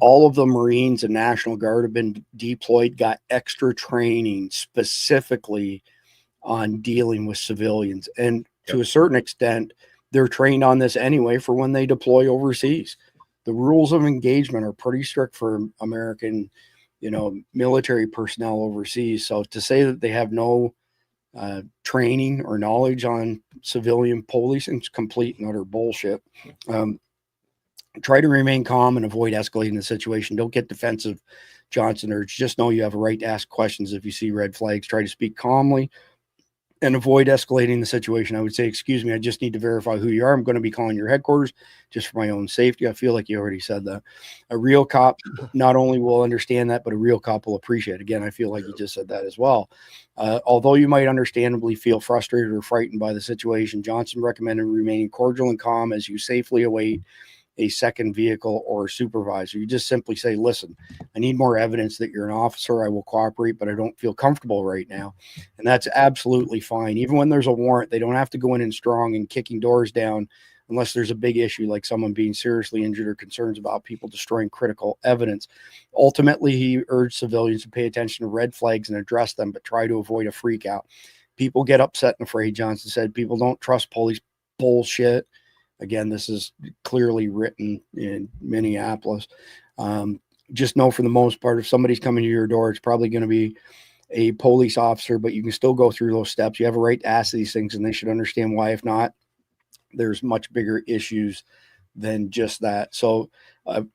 all of the Marines and National Guard have been deployed, got extra training specifically on dealing with civilians. And to a certain extent, they're trained on this anyway for when they deploy overseas. The rules of engagement are pretty strict for American, military personnel overseas. So to say that they have no training or knowledge on civilian policing is complete and utter bullshit. Try to remain calm and avoid escalating the situation. Don't get defensive, Johnson urged. Just know you have a right to ask questions if you see red flags. Try to speak calmly and avoid escalating the situation. I would say, excuse me, I just need to verify who you are. I'm going to be calling your headquarters just for my own safety. I feel like you already said that. A real cop not only will understand that, but a real cop will appreciate it. Again, I feel like you just said that as well. Although you might understandably feel frustrated or frightened by the situation, Johnson recommended remaining cordial and calm as you safely await a second vehicle or supervisor. You just simply say, listen, I need more evidence that you're an officer. I will cooperate, but I don't feel comfortable right now. And that's absolutely fine. Even when there's a warrant, they don't have to go in strong and kicking doors down unless there's a big issue like someone being seriously injured or concerns about people destroying critical evidence. Ultimately, he urged civilians to pay attention to red flags and address them, but try to avoid a freak out. People get upset and afraid, Johnson said. People don't trust police bullshit. Again, this is clearly written in Minneapolis. Just know for the most part, if somebody's coming to your door, it's probably going to be a police officer, but you can still go through those steps. You have a right to ask these things, and they should understand why. If not, there's much bigger issues than just that. So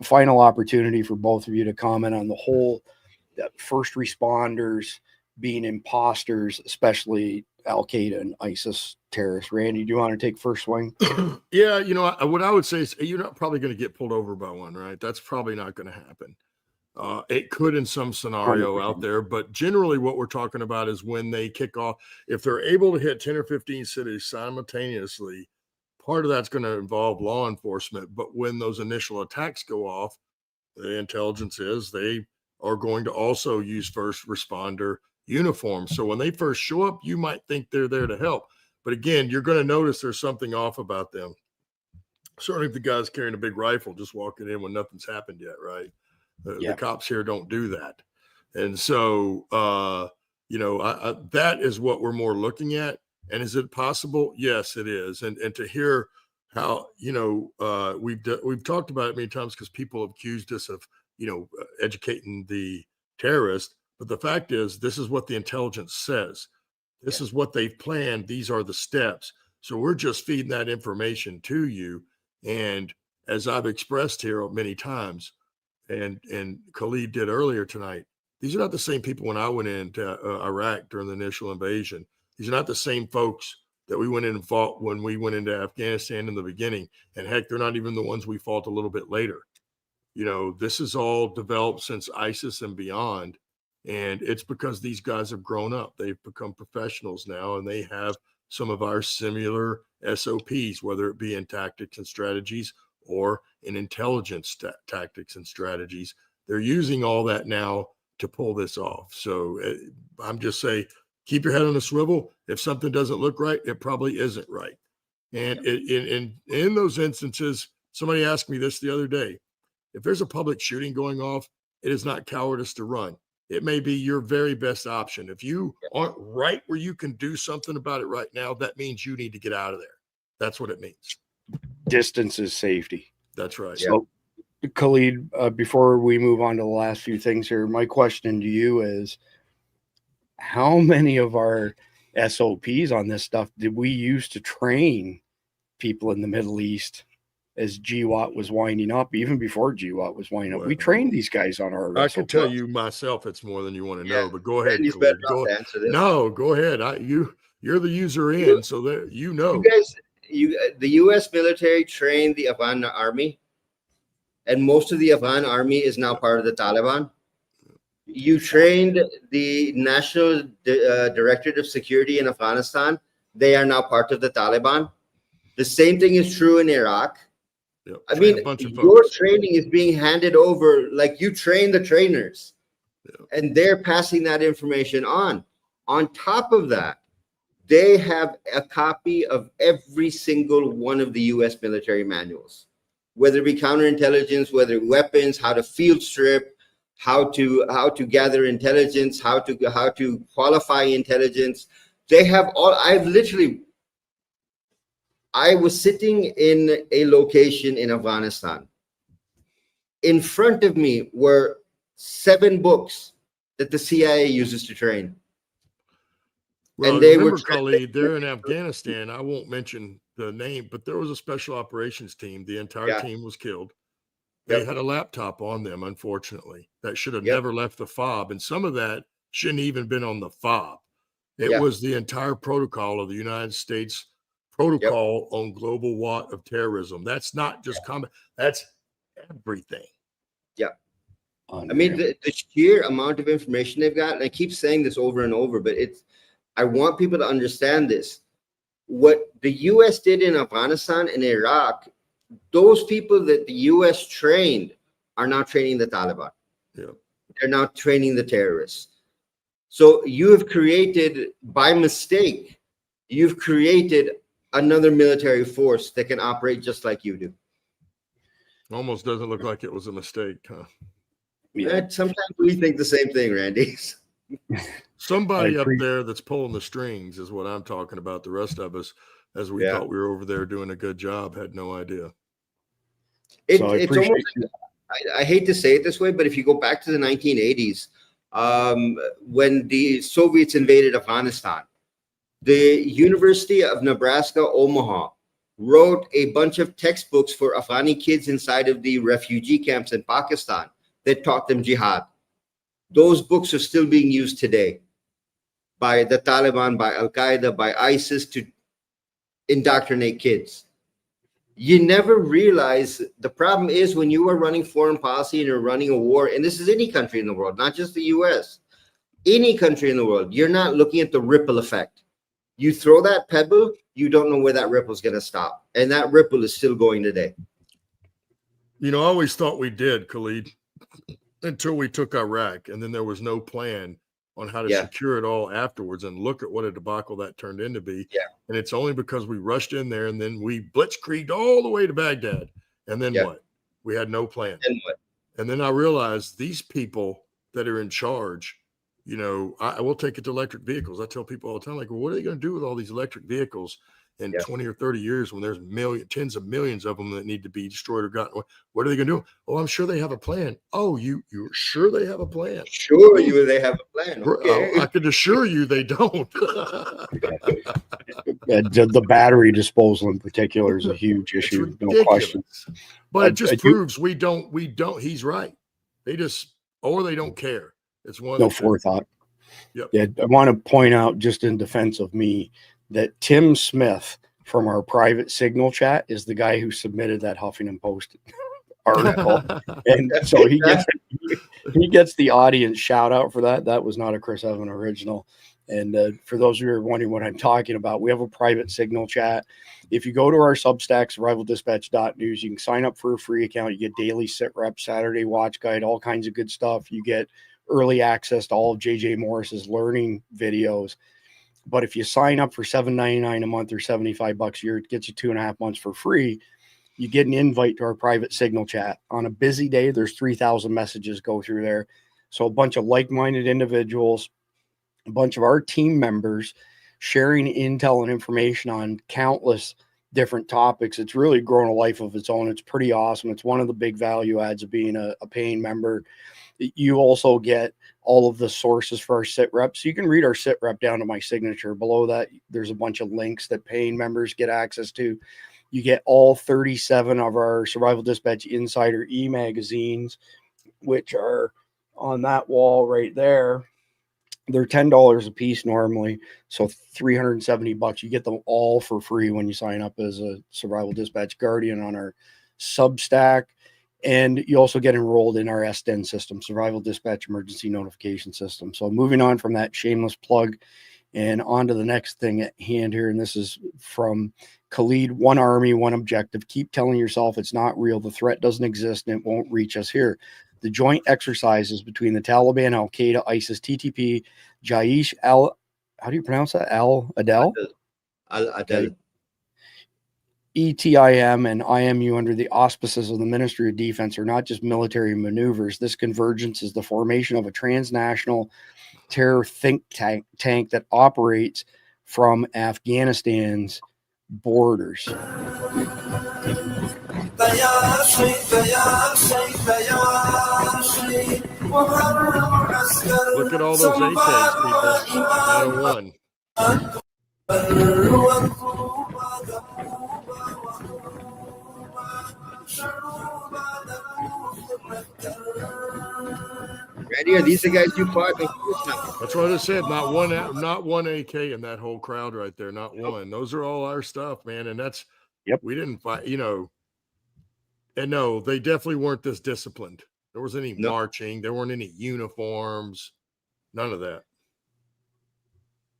final opportunity for both of you to comment on the whole first responders being imposters, especially Al-Qaeda and ISIS terrorists. Randy, do you want to take first swing? Yeah, what I would say is you're not probably going to get pulled over by one, right? That's probably not going to happen. It could in some scenario 100%. out there, but generally what we're talking about is when they kick off, if they're able to hit 10 or 15 cities simultaneously, part of that's going to involve law enforcement. But when those initial attacks go off, the intelligence is they are going to also use first responder uniforms. So when they first show up, you might think they're there to help. But again, you're going to notice there's something off about them. Certainly if the guy's carrying a big rifle, just walking in when nothing's happened yet, right? The cops here don't do that. And so, that is what we're more looking at. And is it possible? Yes, it is. And to hear how, we've talked about it many times because people have accused us of, educating the terrorist. But the fact is, this is what the intelligence says. This is what they've planned. These are the steps. So we're just feeding that information to you. And as I've expressed here many times, and Khalid did earlier tonight, these are not the same people when I went into Iraq during the initial invasion. These are not the same folks that we went in and fought when we went into Afghanistan in the beginning. And heck, they're not even the ones we fought a little bit later. This is all developed since ISIS and beyond. And it's because these guys have grown up. They've become professionals now, and they have some of our similar SOPs, whether it be in tactics and strategies or in intelligence tactics and strategies. They're using all that now to pull this off. So I'm just saying, keep your head on a swivel. If something doesn't look right, it probably isn't right. And in those instances, somebody asked me this the other day. If there's a public shooting going off, it is not cowardice to run. It may be your very best option. If you aren't right where you can do something about it right now, that means you need to get out of there. That's what it means. Distance is safety. That's right. So, Khalid, before we move on to the last few things here, my question to you is, how many of our SOPs on this stuff did we use to train people in the Middle East as GWAT was winding up, even before GWAT was winding up? We trained these guys on our I can tell you myself it's more than you want to know, but go ahead. Better not to answer this. No, go ahead. You're the user in, so that You guys, the U.S. military trained the Afghan army, and most of the Afghan army is now part of the Taliban. You trained the National Directorate of Security in Afghanistan. They are now part of the Taliban. The same thing is true in Iraq. Yep. I mean, your training is being handed over like you train the trainers, and they're passing that information on. On top of that, they have a copy of every single one of the U.S. military manuals. whether it be counterintelligence, whether weapons, how to field strip, how to gather intelligence, how to qualify intelligence. They have all. I was sitting in a location in Afghanistan. In front of me were 7 books that the CIA uses to train. Well, And they remember, were Khalid, they're in Afghanistan. I won't mention the name, but there was a special operations team. The entire team was killed. They had a laptop on them, unfortunately. That should have never left the fob. And some of that shouldn't even been on the fob. It was the entire protocol of the United States protocol on global war of terrorism. That's not just combat. That's everything. Yeah. I mean, the sheer amount of information they've got, and I keep saying this over and over, but I want people to understand this. What the U.S. did in Afghanistan and Iraq, those people that the U.S. trained are now training the Taliban. Yeah. They're now training the terrorists. So you have created, by mistake, you've created another military force that can operate just like you do. Almost doesn't look like it was a mistake, huh? Yeah. Sometimes we think the same thing, Randy. Somebody up there that's pulling the strings is what I'm talking about. The rest of us, as we thought we were over there doing a good job, had no idea. It's almost, I hate to say it this way, but if you go back to the 1980s, when the Soviets invaded Afghanistan, the University of Nebraska, Omaha, wrote a bunch of textbooks for Afghani kids inside of the refugee camps in Pakistan that taught them jihad. Those books are still being used today by the Taliban, by Al-Qaeda, by ISIS to indoctrinate kids. You never realize the problem is when you are running foreign policy and you're running a war, and this is any country in the world, not just the US, any country in the world, you're not looking at the ripple effect. You throw that pebble, you don't know where that ripple is going to stop. And that ripple is still going today. You know, I always thought we did, Khalid, until we took Iraq, and then there was no plan on how to secure it all afterwards. And look at what a debacle that turned into be. Yeah. And it's only because we rushed in there and then we blitzkrieged all the way to Baghdad. And then what? We had no plan. And what? And then I realized these people that are in charge, you know, I will take it to electric vehicles. I tell people all the time, like, well, what are they going to do with all these electric vehicles in 20 or 30 years when there's tens of millions of them that need to be destroyed or gotten? What are they going to do? Oh, I'm sure they have a plan. Oh, you're sure they have a plan? Sure, they have a plan. Okay. I can assure you they don't. The battery disposal in particular is a huge issue. No question. But it just proves we don't. He's right. They don't care. It's one. No forethought. Yep. Yeah, I want to point out, just in defense of me, that Tim Smith from our private Signal chat is the guy who submitted that Huffington Post article, and so he gets the audience shout out for that. That was not a Chris Evan original. And for those of you who are wondering what I'm talking about, we have a private Signal chat. If you go to our Substack, survivaldispatch.news, you can sign up for a free account. You get daily sit rep, Saturday watch guide, all kinds of good stuff. You get early access to all of JJ Morris's learning videos. But if you sign up for $7.99 a month or $75 a year, it gets you 2.5 months for free. You get an invite to our private Signal chat. On a busy day, there's 3,000 messages go through there. So a bunch of like-minded individuals, a bunch of our team members sharing intel and information on countless different topics. It's really grown a life of its own. It's pretty awesome. It's one of the big value adds of being a paying member. You also get all of the sources for our sit rep. So you can read our sit rep down to my signature. Below that, there's a bunch of links that paying members get access to. You get all 37 of our Survival Dispatch Insider e-magazines, which are on that wall right there. They're $10 a piece normally, so $370. You get them all for free when you sign up as a Survival Dispatch Guardian on our Substack. And you also get enrolled in our SDN system, Survival Dispatch Emergency Notification System. So moving on from that shameless plug and on to the next thing at hand here. And this is from Khalid: one army, one objective. Keep telling yourself it's not real. The threat doesn't exist and it won't reach us here. The joint exercises between the Taliban, Al-Qaeda, ISIS, TTP, Jaish, how do you pronounce that? Al-Adel? Al-Adel. ETIM and IMU under the auspices of the Ministry of Defense are not just military maneuvers. This convergence is the formation of a transnational terror think tank that operates from Afghanistan's borders. Look at all those AKs, people. Not a one. Randy, are these the guys you fought? That's what I said. Not one AK in that whole crowd right there. Not one. Those are all our stuff, man. And that's, we didn't fight, you know. And no, they definitely weren't this disciplined. There wasn't any marching. There weren't any uniforms. None of that.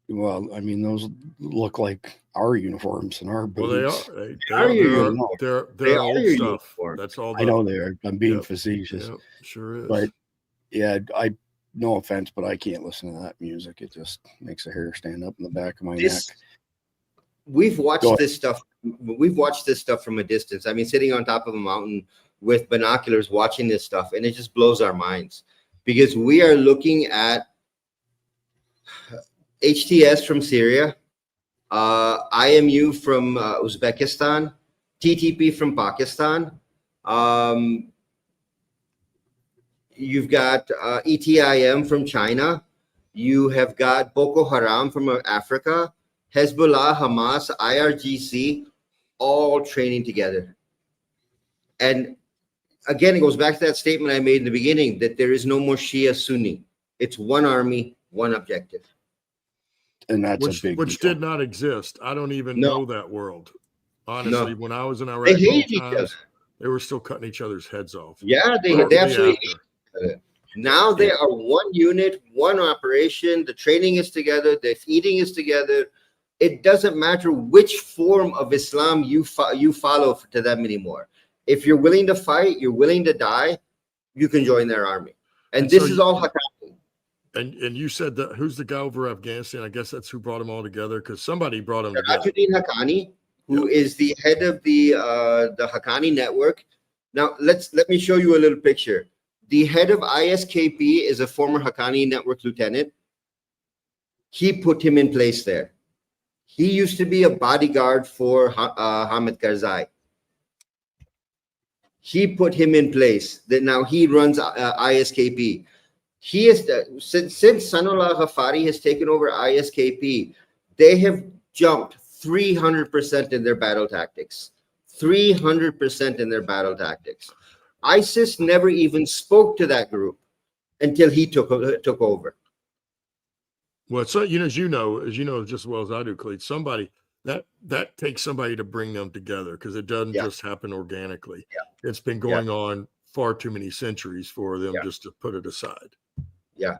Well, I mean, those look like our uniforms and our boots. Well, they're old stuff. That's all. I know they are. I'm being facetious. Yep, sure is. But yeah, no offense, but I can't listen to that music. It just makes the hair stand up in the back of my neck. We've watched this stuff. We've watched this stuff from a distance. I mean, sitting on top of a mountain with binoculars, watching this stuff, and it just blows our minds because we are looking at HTS from Syria, IMU from Uzbekistan, TTP from Pakistan. You've got ETIM from China. You have got Boko Haram from Africa, Hezbollah, Hamas, IRGC, all training together. And again, it goes back to that statement I made in the beginning that there is no more Shia Sunni. It's one army, one objective. And that's which did not exist. I don't even know that world. Honestly, when I was in Iraq, they hated each other. They were still cutting each other's heads off. Yeah, they absolutely hated each other. Now they are one unit, one operation. The training is together. The eating is together. It doesn't matter which form of Islam you follow to them anymore. If you're willing to fight, you're willing to die, you can join their army. And this is all Haqqani. And you said that who's the guy over Afghanistan? I guess that's who brought them all together because somebody brought them together. Haqqani, who is the head of the Haqqani network. Now let me show you a little picture. The head of ISKP is a former Haqqani network lieutenant. He put him in place there. He used to be a bodyguard for Hamid Karzai. He put him in place. That now he runs ISKP. He is since Sanullah Ghafari has taken over ISKP, they have jumped 300% in their battle tactics. 300% in their battle tactics. ISIS never even spoke to that group until he took over. Well, so as you know just as well as I do, Cleet, somebody that takes somebody to bring them together because it doesn't just happen organically. Yeah. It's been going on far too many centuries for them just to put it aside. Yeah.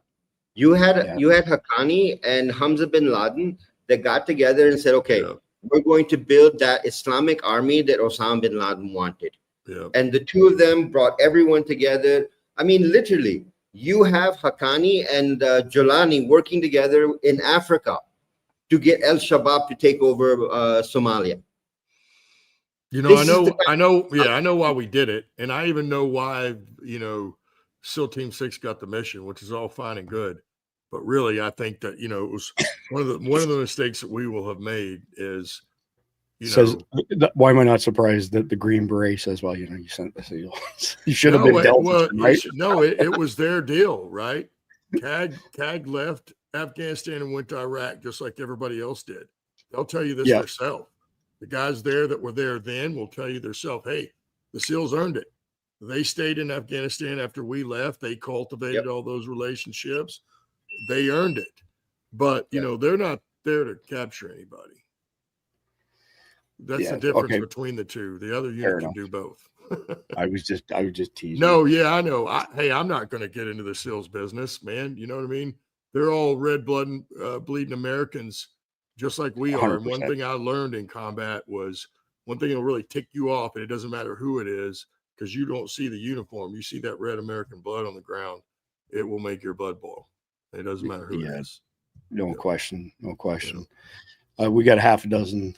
You had Haqqani and Hamza bin Laden that got together and said, okay, we're going to build that Islamic army that Osama bin Laden wanted. Yeah. And the two of them brought everyone together. I mean, literally, you have Haqqani and Jolani working together in Africa to get El Shabaab to take over Somalia. I know why we did it. And I even know why, SEAL Team 6 got the mission, which is all fine and good. But really, I think that, it was one of the mistakes that we will have made is, why am I not surprised that the Green Beret says, well, you sent the SEALs. You should have been dealt with, right? It was their deal, right? CAG left Afghanistan and went to Iraq just like everybody else did. They'll tell you this themselves. The guys there that were there then will tell you themselves, hey, the SEALs earned it. They stayed in Afghanistan after we left. They cultivated all those relationships. They earned it. But, they're not there to capture anybody. That's the difference between the two. The other unit can do both. I was just teasing. No, I know. I'm not going to get into the SEALs business, man. You know what I mean? They're all red blood bleeding Americans, just like we are. 100%. And one thing I learned in combat was one thing that'll really tick you off, and it doesn't matter who it is, because you don't see the uniform. You see that red American blood on the ground. It will make your blood boil. It doesn't matter who it is. No question. We got half a dozen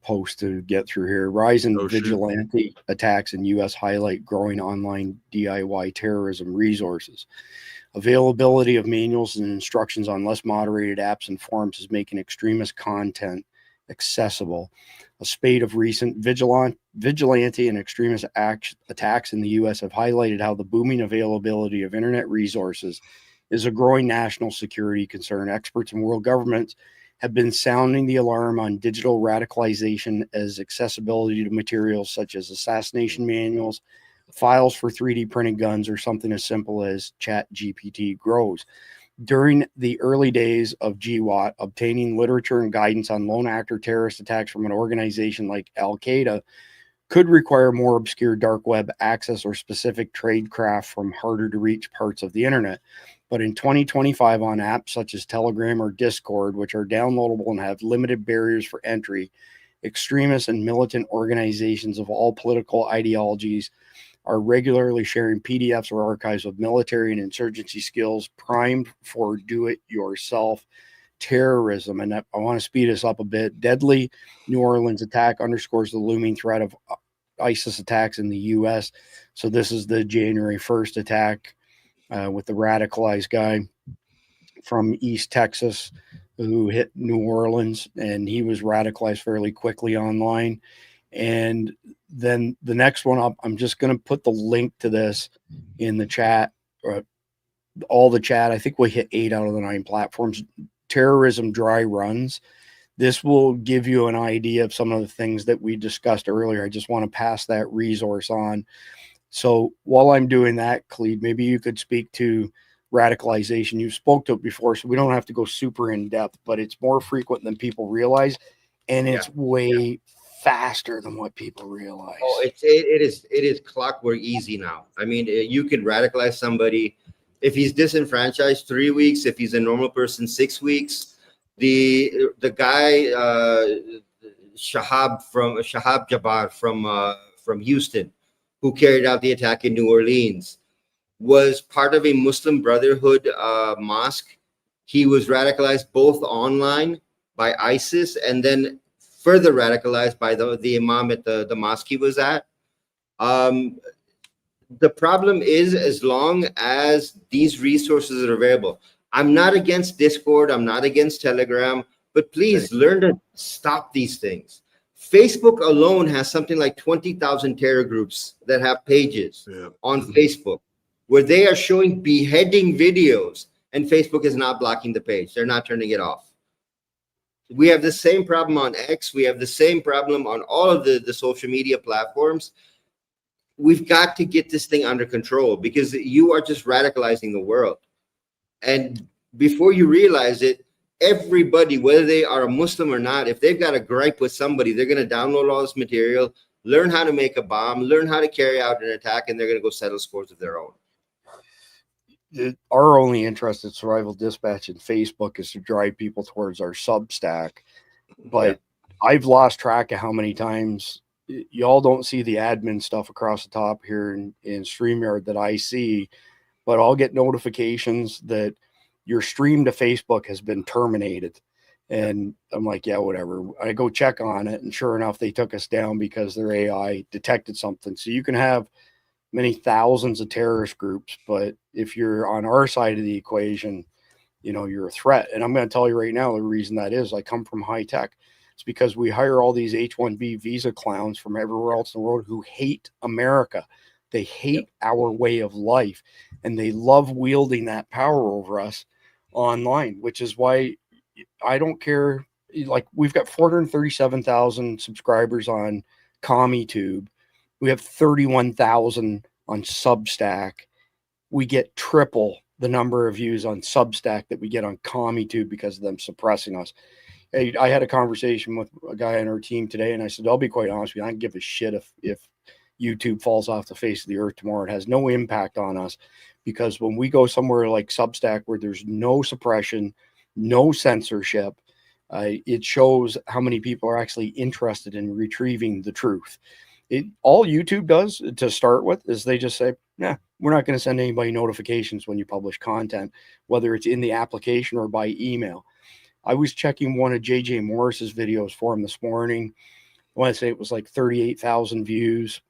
post to get through here. Rise in Oh, shoot. vigilante attacks in U.S. highlight growing online DIY terrorism resources. Availability of manuals and instructions on less moderated apps and forums is making extremist content accessible. A spate of recent vigilante and extremist attacks in the U.S. have highlighted how the booming availability of internet resources is a growing national security concern. Experts in world governments have been sounding the alarm on digital radicalization as accessibility to materials such as assassination manuals, files for 3D printed guns, or something as simple as ChatGPT grows. During the early days of GWAT, obtaining literature and guidance on lone actor terrorist attacks from an organization like Al-Qaeda could require more obscure dark web access or specific tradecraft from harder to reach parts of the internet. But in 2025, on apps such as Telegram or Discord, which are downloadable and have limited barriers for entry, extremists and militant organizations of all political ideologies are regularly sharing PDFs or archives of military and insurgency skills primed for do-it-yourself terrorism. And I want to speed this up a bit. Deadly New Orleans attack underscores the looming threat of ISIS attacks in the U.S. So this is the January 1st attack with the radicalized guy from East Texas who hit New Orleans, and he was radicalized fairly quickly online. And then the next one up, I'm just going to put the link to this in the chat, or all the chat. I think we hit 8 out of the 9 platforms. Terrorism dry runs. This will give you an idea of some of the things that we discussed earlier. I just want to pass that resource on. So while I'm doing that, Khalid, maybe you could speak to radicalization. You spoke to it before, so we don't have to go super in depth, but it's more frequent than people realize, and it's way faster than what people realize. Oh, it is clockwork easy now. I mean, you can radicalize somebody if he's disenfranchised 3 weeks, if he's a normal person 6 weeks. The guy Shahab Jabbar from Houston, who carried out the attack in New Orleans, was part of a Muslim Brotherhood mosque. He was radicalized both online by ISIS and then further radicalized by the imam at the mosque he was at. The problem is, as long as these resources are available, I'm not against Discord, I'm not against Telegram, but please learn to stop these things. Facebook alone has something like 20,000 terror groups that have pages on Facebook where they are showing beheading videos, and Facebook is not blocking the page. They're not turning it off. We have the same problem on X. We have the same problem on all of the social media platforms. We've got to get this thing under control, because you are just radicalizing the world. And before you realize it, everybody, whether they are a Muslim or not, if they've got a gripe with somebody, they're going to download all this material, learn how to make a bomb, learn how to carry out an attack, and they're going to go settle scores of their own. Our only interest at Survival Dispatch and Facebook is to drive people towards our Substack. But I've lost track of how many times y'all don't see the admin stuff across the top here in StreamYard that I see, but I'll get notifications that your stream to Facebook has been terminated. And I'm like, yeah, whatever. I go check on it, and sure enough, they took us down because their AI detected something. So you can have many thousands of terrorist groups, but if you're on our side of the equation, you know, you're a threat. And I'm going to tell you right now, the reason that is, I come from high tech. It's because we hire all these H-1B visa clowns from everywhere else in the world who hate America. They hate our way of life, and they love wielding that power over us online, which is why I don't care. Like, we've got 437,000 subscribers on CommieTube. We have 31,000 on Substack. We get triple the number of views on Substack that we get on CommieTube because of them suppressing us. I had a conversation with a guy on our team today, and I said, I'll be quite honest with you, I don't give a shit if YouTube falls off the face of the earth tomorrow. It has no impact on us, because when we go somewhere like Substack where there's no suppression, no censorship, it shows how many people are actually interested in retrieving the truth. All YouTube does to start with is they just say, nah, we're not going to send anybody notifications when you publish content, whether it's in the application or by email. I was checking one of JJ Morris's videos for him this morning. I want to say it was like 38,000 views.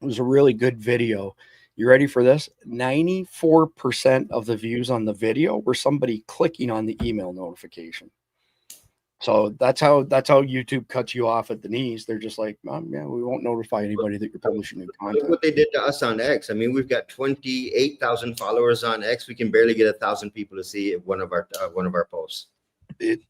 It was a really good video. You ready for this? 94% of the views on the video were somebody clicking on the email notification. So that's how YouTube cuts you off at the knees. They're just like, yeah, we won't notify anybody that you're publishing new content. Look what they did to us on X. I mean, we've got 28,000 followers on X. We can barely get 1,000 people to see one of our posts.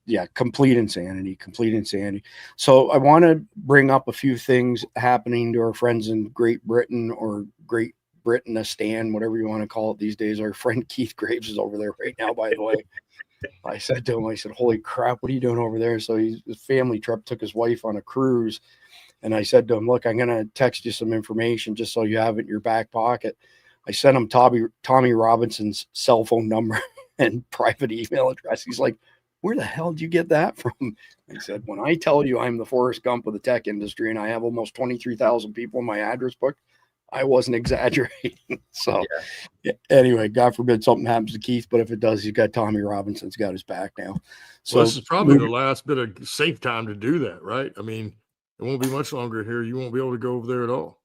Yeah, complete insanity. So I want to bring up a few things happening to our friends in Great Britain, or Great Britanistan, whatever you want to call it these days. Our friend Keith Graves is over there right now, by the way. I said to him, I said, holy crap, what are you doing over there? So his family trip took his wife on a cruise. And I said to him, look, I'm going to text you some information just so you have it in your back pocket. I sent him Tommy Robinson's cell phone number and private email address. He's like, where the hell did you get that from? I said, when I tell you I'm the Forrest Gump of the tech industry and I have almost 23,000 people in my address book, I wasn't exaggerating. So yeah, anyway, God forbid something happens to Keith, but if it does, he's got Tommy Robinson's got his back now. So this is probably the last bit of safe time to do that, right? I mean, it won't be much longer here. You won't be able to go over there at all.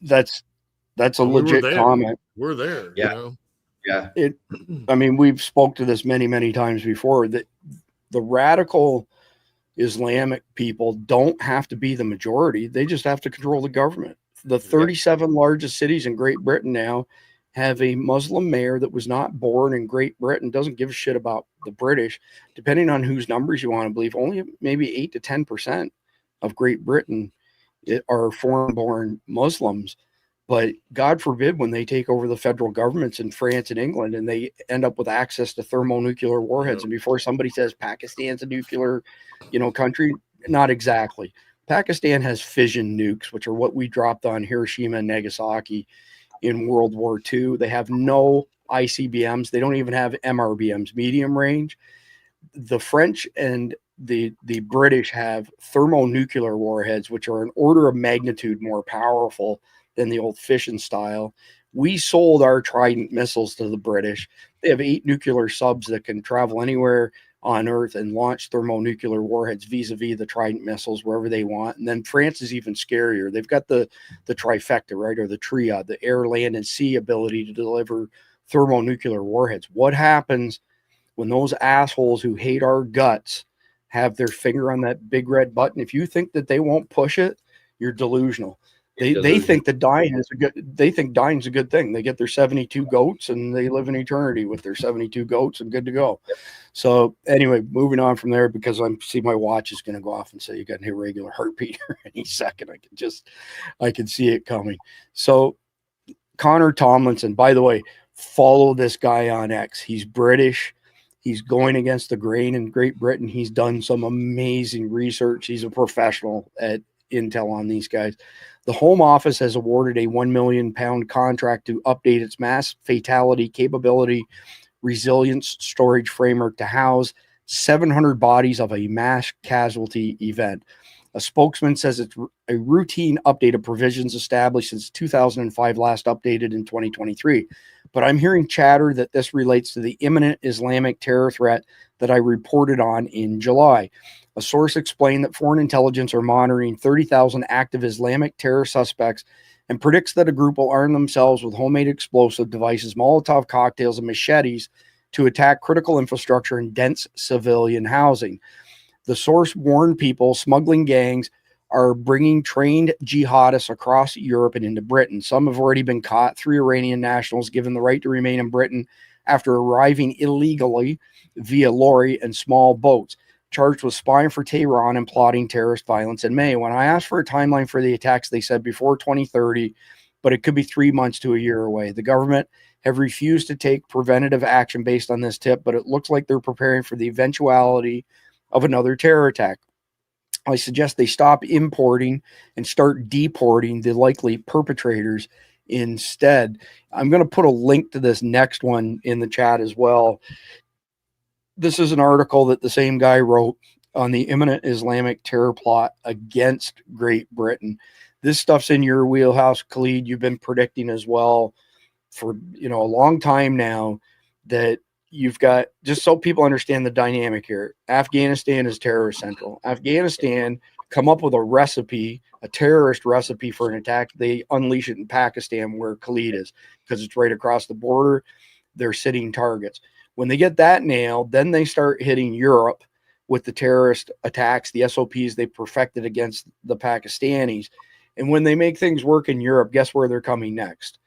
That's a legit comment. We're there. Yeah. You know? Yeah. I mean, we've spoke to this many, many times before, that the radical Islamic people don't have to be the majority. They just have to control the government. The 37 largest cities in Great Britain now have a Muslim mayor that was not born in Great Britain, doesn't give a shit about the British. Depending on whose numbers you want to believe, only maybe 8 to 10% of Great Britain are foreign-born Muslims. But God forbid when they take over the federal governments in France and England and they end up with access to thermonuclear warheads. And before somebody says Pakistan's a nuclear, country, not exactly. Pakistan has fission nukes, which are what we dropped on Hiroshima and Nagasaki in World War II. They have no ICBMs. They don't even have MRBMs, medium range. The French and the British have thermonuclear warheads, which are an order of magnitude more powerful than the old fission style. We sold our Trident missiles to the British. They have 8 nuclear subs that can travel anywhere on Earth and launch thermonuclear warheads vis-a-vis the Trident missiles wherever they want. And then France is even scarier. They've got the trifecta, right, or the triad, the air, land, and sea ability to deliver thermonuclear warheads. What happens when those assholes who hate our guts have their finger on that big red button? If you think that they won't push it, you're delusional. They think that dying is a good thing. They get their 72 goats and they live in eternity with their 72 goats and good to go. So anyway, moving on from there, because I see my watch is going to go off and say you got an irregular heartbeat any second. I can see it coming. So Connor Tomlinson, by the way, follow this guy on X. He's British. He's going against the grain in Great Britain. He's done some amazing research. He's a professional at intel on these guys. The Home Office has awarded a £1 million contract to update its mass fatality capability resilience storage framework to house 700 bodies of a mass casualty event. A spokesman says it's a routine update of provisions established since 2005, last updated in 2023. But I'm hearing chatter that this relates to the imminent Islamic terror threat that I reported on in July. A source explained that foreign intelligence are monitoring 30,000 active Islamic terror suspects and predicts that a group will arm themselves with homemade explosive devices, Molotov cocktails, and machetes to attack critical infrastructure and dense civilian housing. The source warned people smuggling gangs are bringing trained jihadists across Europe and into Britain. Some have already been caught. 3 Iranian nationals given the right to remain in Britain after arriving illegally via lorry and small boats, charged with spying for Tehran and plotting terrorist violence in May. When I asked for a timeline for the attacks, they said before 2030, but it could be 3 months to a year away. The government have refused to take preventative action based on this tip, but it looks like they're preparing for the eventuality of another terror attack. I suggest they stop importing and start deporting the likely perpetrators instead. I'm going to put a link to this next one in the chat as well. This is an article that the same guy wrote on the imminent Islamic terror plot against Great Britain. This stuff's in your wheelhouse, Khalid. You've been predicting as well for a long time now that you've got, just so people understand the dynamic here, Afghanistan is terrorist central. Afghanistan come up with a recipe, a terrorist recipe for an attack. They unleash it in Pakistan, where Khalid is, because it's right across the border. They're sitting targets. When they get that nailed, then they start hitting Europe with the terrorist attacks, the SOPs they perfected against the Pakistanis. And when they make things work in Europe, guess where they're coming next?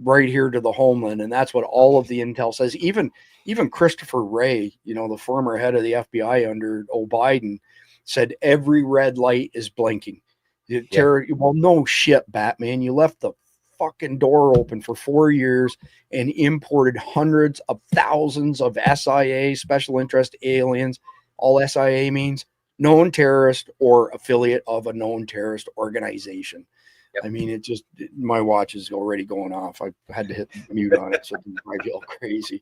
Right here to the homeland. And that's what all of the intel says. Even Christopher Wray, you know, the former head of the FBI under Biden, said every red light is blinking. Well, no shit, Batman. You left the fucking door open for 4 years and imported hundreds of thousands of SIA, special interest aliens. All SIA means known terrorist or affiliate of a known terrorist organization. I mean, it just, my watch is already going off. I had to hit mute on it, so it didn't drive you all crazy.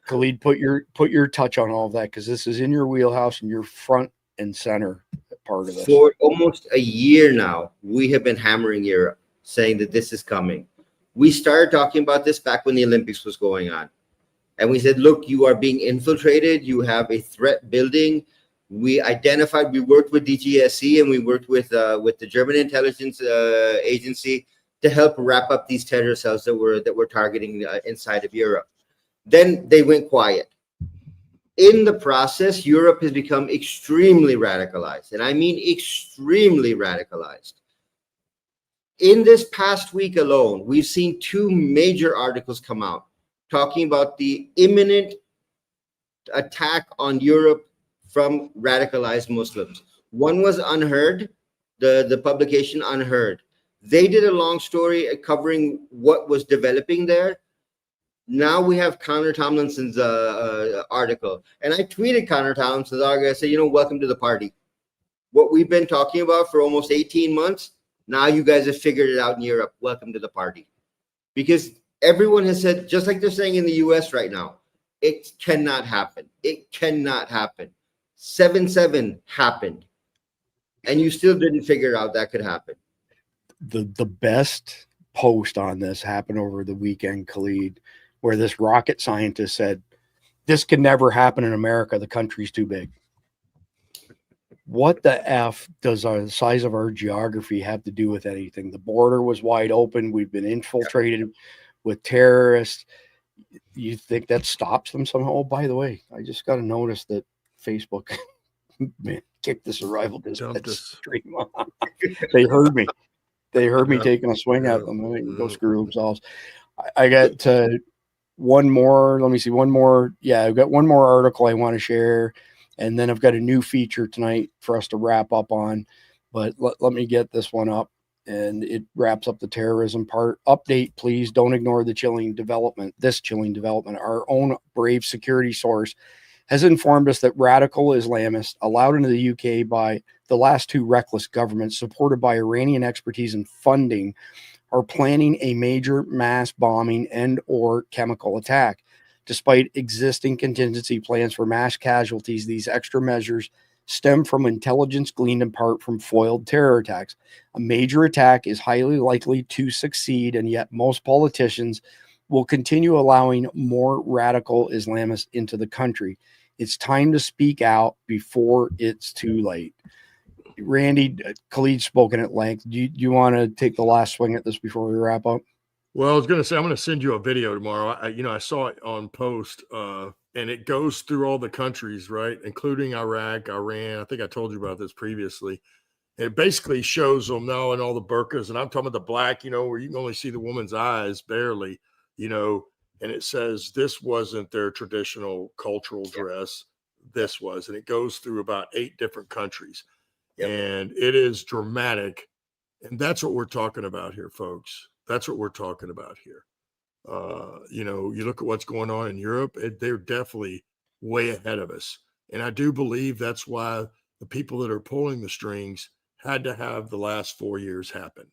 Khalid, put your touch on all of that, because this is in your wheelhouse and you're front and center part of this. For almost a year now, we have been hammering Europe, saying that this is coming. We started talking about this back when the Olympics was going on. And we said, look, you are being infiltrated. You have a threat building. We identified, we worked with DGSE and we worked with the German intelligence agency to help wrap up these terror cells that were targeting inside of Europe. Then they went quiet. In the process, Europe has become extremely radicalized, and I mean extremely radicalized. In this past week alone, we've seen 2 major articles come out talking about the imminent attack on Europe from radicalized Muslims. One was Unheard, the publication Unheard. They did a long story covering what was developing there. Now we have Connor Tomlinson's article. And I tweeted Connor Tomlinson's article. I said, you know, welcome to the party. What we've been talking about for almost 18 months, now you guys have figured it out in Europe. Welcome to the party. Because everyone has said, just like they're saying in the US right now, it cannot happen. It cannot happen. 7/7 happened. And you still didn't figure out that could happen. The best post on this happened over the weekend, Khalid, where this rocket scientist said, this can never happen in America. The country's too big. What the F does the size of our geography have to do with anything? The border was wide open. We've been infiltrated with terrorists. You think that stops them somehow? Oh, by the way, I just got to notice that Facebook man, kicked the survival stream on. They heard me. They heard me taking a swing at them. They can go screw themselves. I got one more. Let me see. One more. Yeah, I've got one more article I want to share. And then I've got a new feature tonight for us to wrap up on. But let me get this one up. And it wraps up the terrorism part. Update, please. Don't ignore the chilling development. This chilling development. Our own brave security source has informed us that radical Islamists allowed into the UK by the last 2 reckless governments, supported by Iranian expertise and funding, are planning a major mass bombing and or chemical attack. Despite existing contingency plans for mass casualties, these extra measures stem from intelligence gleaned in part from foiled terror attacks. A major attack is highly likely to succeed, and yet most politicians will continue allowing more radical Islamists into the country. It's time to speak out before it's too late. Randy, Khalid's spoken at length. Do you want to take the last swing at this before we wrap up? Well, I was going to say, I'm going to send you a video tomorrow. I saw it on post, and it goes through all the countries, right, including Iraq, Iran. I think I told you about this previously. It basically shows them now in all the burqas, and I'm talking about the black, where you can only see the woman's eyes barely, and it says this wasn't their traditional cultural dress. This was, and it goes through about 8 different countries. Yep. And it is dramatic. And that's what we're talking about here, folks. That's what we're talking about here. You look at what's going on in Europe, they're definitely way ahead of us. And I do believe that's why the people that are pulling the strings had to have the last 4 years happen,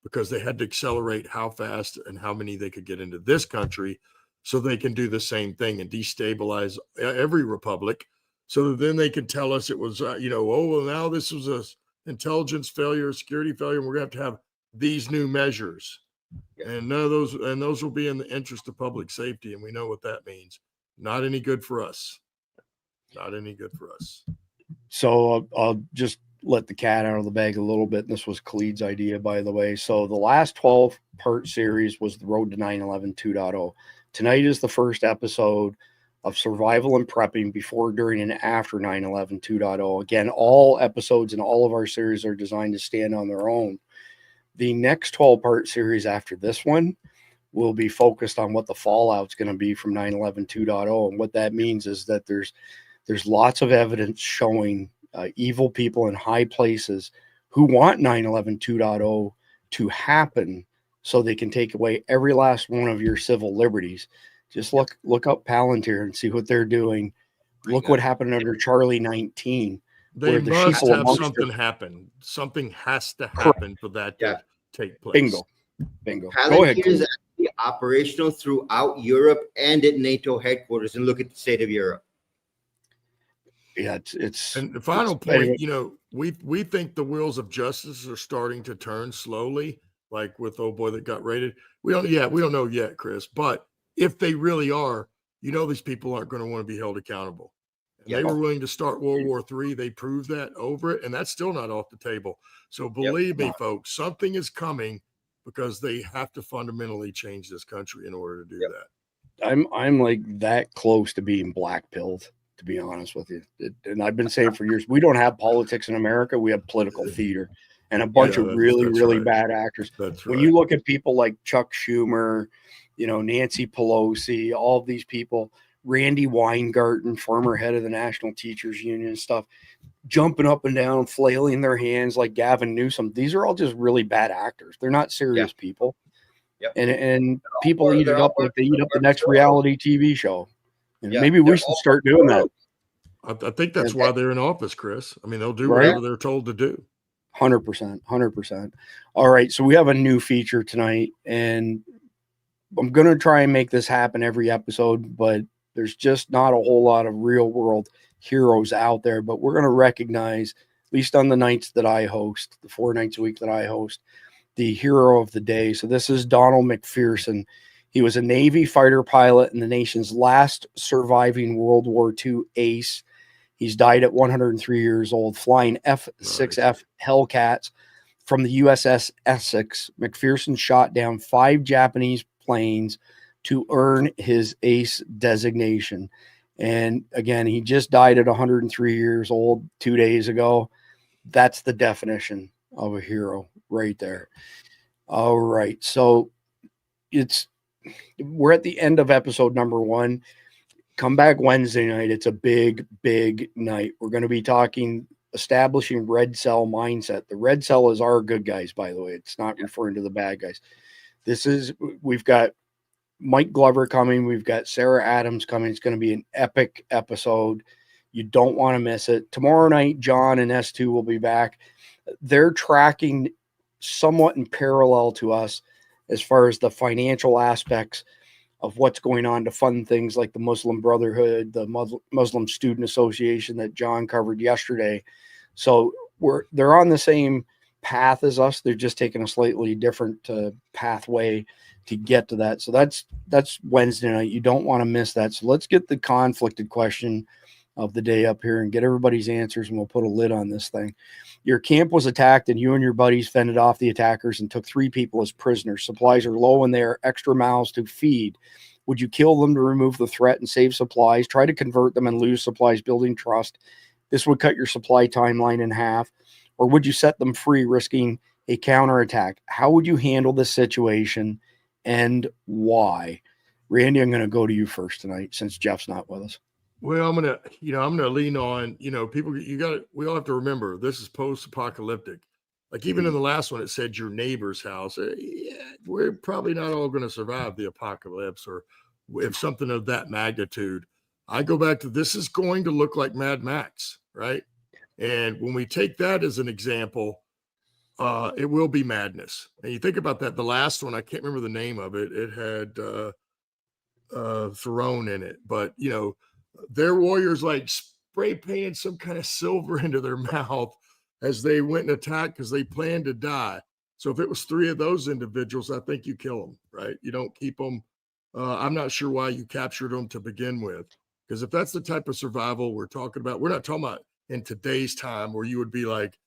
because they had to accelerate how fast and how many they could get into this country so they can do the same thing and destabilize every republic. So then they can tell us it was, now this was a intelligence failure, security failure, and we're going to have these new measures. And none of those will be in the interest of public safety. And we know what that means. Not any good for us. Not any good for us. So I'll just let the cat out of the bag a little bit. This was Khalid's idea, by the way. So the last 12-part series was the Road to 9/11 2.0. Tonight is the first episode of Survival and Prepping Before, During, and After 9/11 2.0. Again, all episodes in all of our series are designed to stand on their own. The next 12-part series after this one will be focused on what the fallout's going to be from 9/11 2.0. And what that means is that there's lots of evidence showing evil people in high places who want 9/11 2.0 to happen so they can take away every last one of your civil liberties. Just look up Palantir and see what they're doing. Look what happened under Charlie 19. They where the must sheeple have amongst something their- happen. Something has to happen for that to take place. Bingo. Go Palantir ahead. is actually operational throughout Europe and at NATO headquarters. And look at the state of Europe. Yeah, it's And the final it's- point, anyway. you know, we think the wheels of justice are starting to turn slowly, like with old boy that got raided. We don't know yet, Chris. But if they really are, you know, these people aren't going to want to be held accountable. And they were willing to start World War III. They proved that over it, and that's still not off the table. So believe me, folks, something is coming because they have to fundamentally change this country in order to do that. I'm like that close to being black-pilled, to be honest with you. And I've been saying for years, we don't have politics in America. We have political theater and a bunch of really right. bad actors. That's When right. you look at people like Chuck Schumer, you know, Nancy Pelosi, all of these people, Randy Weingarten, former head of the National Teachers Union and stuff, jumping up and down, flailing their hands like Gavin Newsom. These are all just really bad actors. They're not serious people. Yep. And people eat they're it all up like they eat up the next reality TV show. And Yeah, maybe we they're should all start doing that. I think that's why they're in office, Chris. I mean, they'll do Right? whatever they're told to do. 100%. All right. So we have a new feature tonight, and I'm going to try and make this happen every episode, but there's just not a whole lot of real world heroes out there. But we're going to recognize, at least on the nights that I host, the 4 nights a week that I host, the hero of the day. So this is Donald McPherson. He was a Navy fighter pilot and the nation's last surviving World War II ace. He's died at 103 years old, flying F-6F Hellcats from the USS Essex. McPherson shot down 5 Japanese planes to earn his ace designation. And again, he just died at 103 years old 2 days ago. That's the definition of a hero right there. All right. So we're at the end of episode number 1. Come back Wednesday night. It's a big night. We're going to be talking establishing red cell mindset. The red cell is our good guys, by the way. It's not referring to the bad guys. We've got Mike Glover coming. We've got Sarah Adams coming. It's going to be an epic episode. You don't want to miss it. Tomorrow night, John and S2 will be back. They're tracking somewhat in parallel to us as far as the financial aspects of what's going on to fund things like the Muslim Brotherhood, the Muslim Student Association that John covered yesterday. So they're on the same path as us. They're just taking a slightly different pathway to get to that. So that's Wednesday night. You don't want to miss that. So let's get the conflicted question of the day up here and get everybody's answers, and we'll put a lid on this thing. Your camp was attacked and you and your buddies fended off the attackers and took 3 people as prisoners. Supplies are low and there are extra mouths to feed. Would you kill them to remove the threat and save supplies? Try to convert them and lose supplies, building trust. This would cut your supply timeline in half. Or would you set them free, risking a counterattack? How would you handle this situation and why? Randy, I'm going to go to you first tonight since Jeff's not with us. Well, I'm gonna lean on, people. We all have to remember this is post-apocalyptic. Like even in the last one, it said your neighbor's house. Yeah, we're probably not all going to survive the apocalypse, or if something of that magnitude. I go back to this is going to look like Mad Max, right? And when we take that as an example, it will be madness. And you think about that. The last one, I can't remember the name of it. It had Theron in it, but their warriors like spray painted some kind of silver into their mouth as they went and attacked because they planned to die. So if it was 3 of those individuals, I think you kill them, right? You don't keep them I'm not sure why you captured them to begin with. Because if that's the type of survival we're talking about, we're not talking about in today's time where you would be like,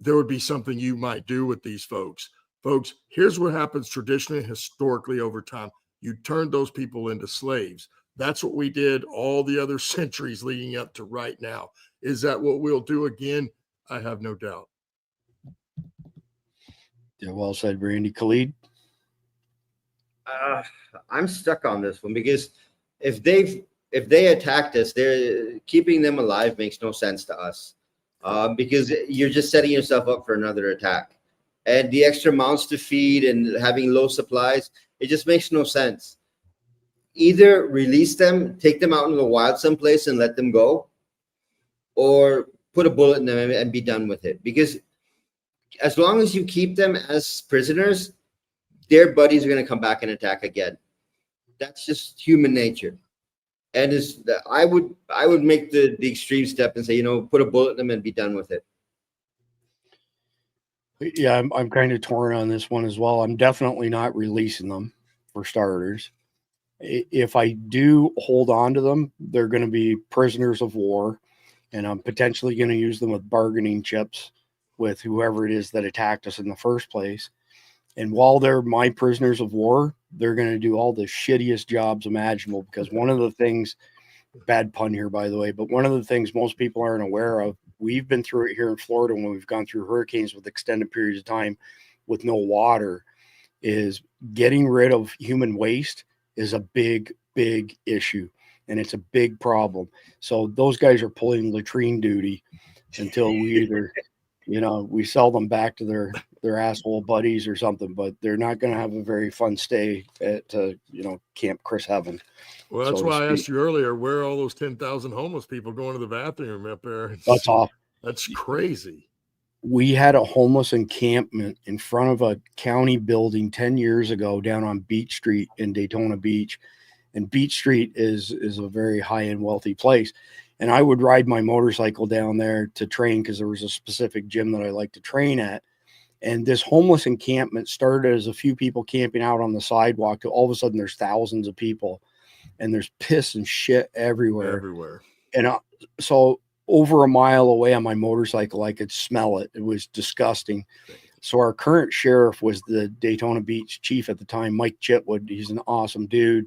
there would be something you might do with these folks. Folks, here's what happens traditionally, historically over time. You turned those people into slaves. That's what we did all the other centuries leading up to right now. Is that what we'll do again? I have no doubt. Yeah, well said, Randy. Khalid? I'm stuck on this one because if they attacked us, they're keeping them alive makes no sense to us, because you're just setting yourself up for another attack, and the extra mouths to feed and having low supplies, it just makes no sense. Either release them, take them out in the wild someplace and let them go, or put a bullet in them and be done with it. Because as long as you keep them as prisoners, their buddies are going to come back and attack again. That's just human nature. And I would make the extreme step and say, put a bullet in them and be done with it. Yeah, I'm kind of torn on this one as well. I'm definitely not releasing them, for starters. If I do hold on to them, they're going to be prisoners of war, and I'm potentially going to use them with bargaining chips with whoever it is that attacked us in the first place. And while they're my prisoners of war, they're going to do all the shittiest jobs imaginable, because one of the things, bad pun here, by the way, but one of the things most people aren't aware of, we've been through it here in Florida when we've gone through hurricanes with extended periods of time with no water, is getting rid of human waste is a big, big issue. And it's a big problem. So those guys are pulling latrine duty until we either, we sell them back to their asshole buddies or something, but they're not going to have a very fun stay at, Camp Chris Heaven. Well, that's why I asked you earlier, where are all those 10,000 homeless people going to the bathroom up there? That's off. That's crazy. We had a homeless encampment in front of a county building 10 years ago down on Beach Street in Daytona Beach. And Beach Street is a very high-end wealthy place. And I would ride my motorcycle down there to train because there was a specific gym that I like to train at. And this homeless encampment started as a few people camping out on the sidewalk to all of a sudden there's thousands of people and there's piss and shit everywhere. And so over a mile away on my motorcycle, I could smell it. It was disgusting. So our current sheriff was the Daytona Beach chief at the time, Mike Chitwood. He's an awesome dude.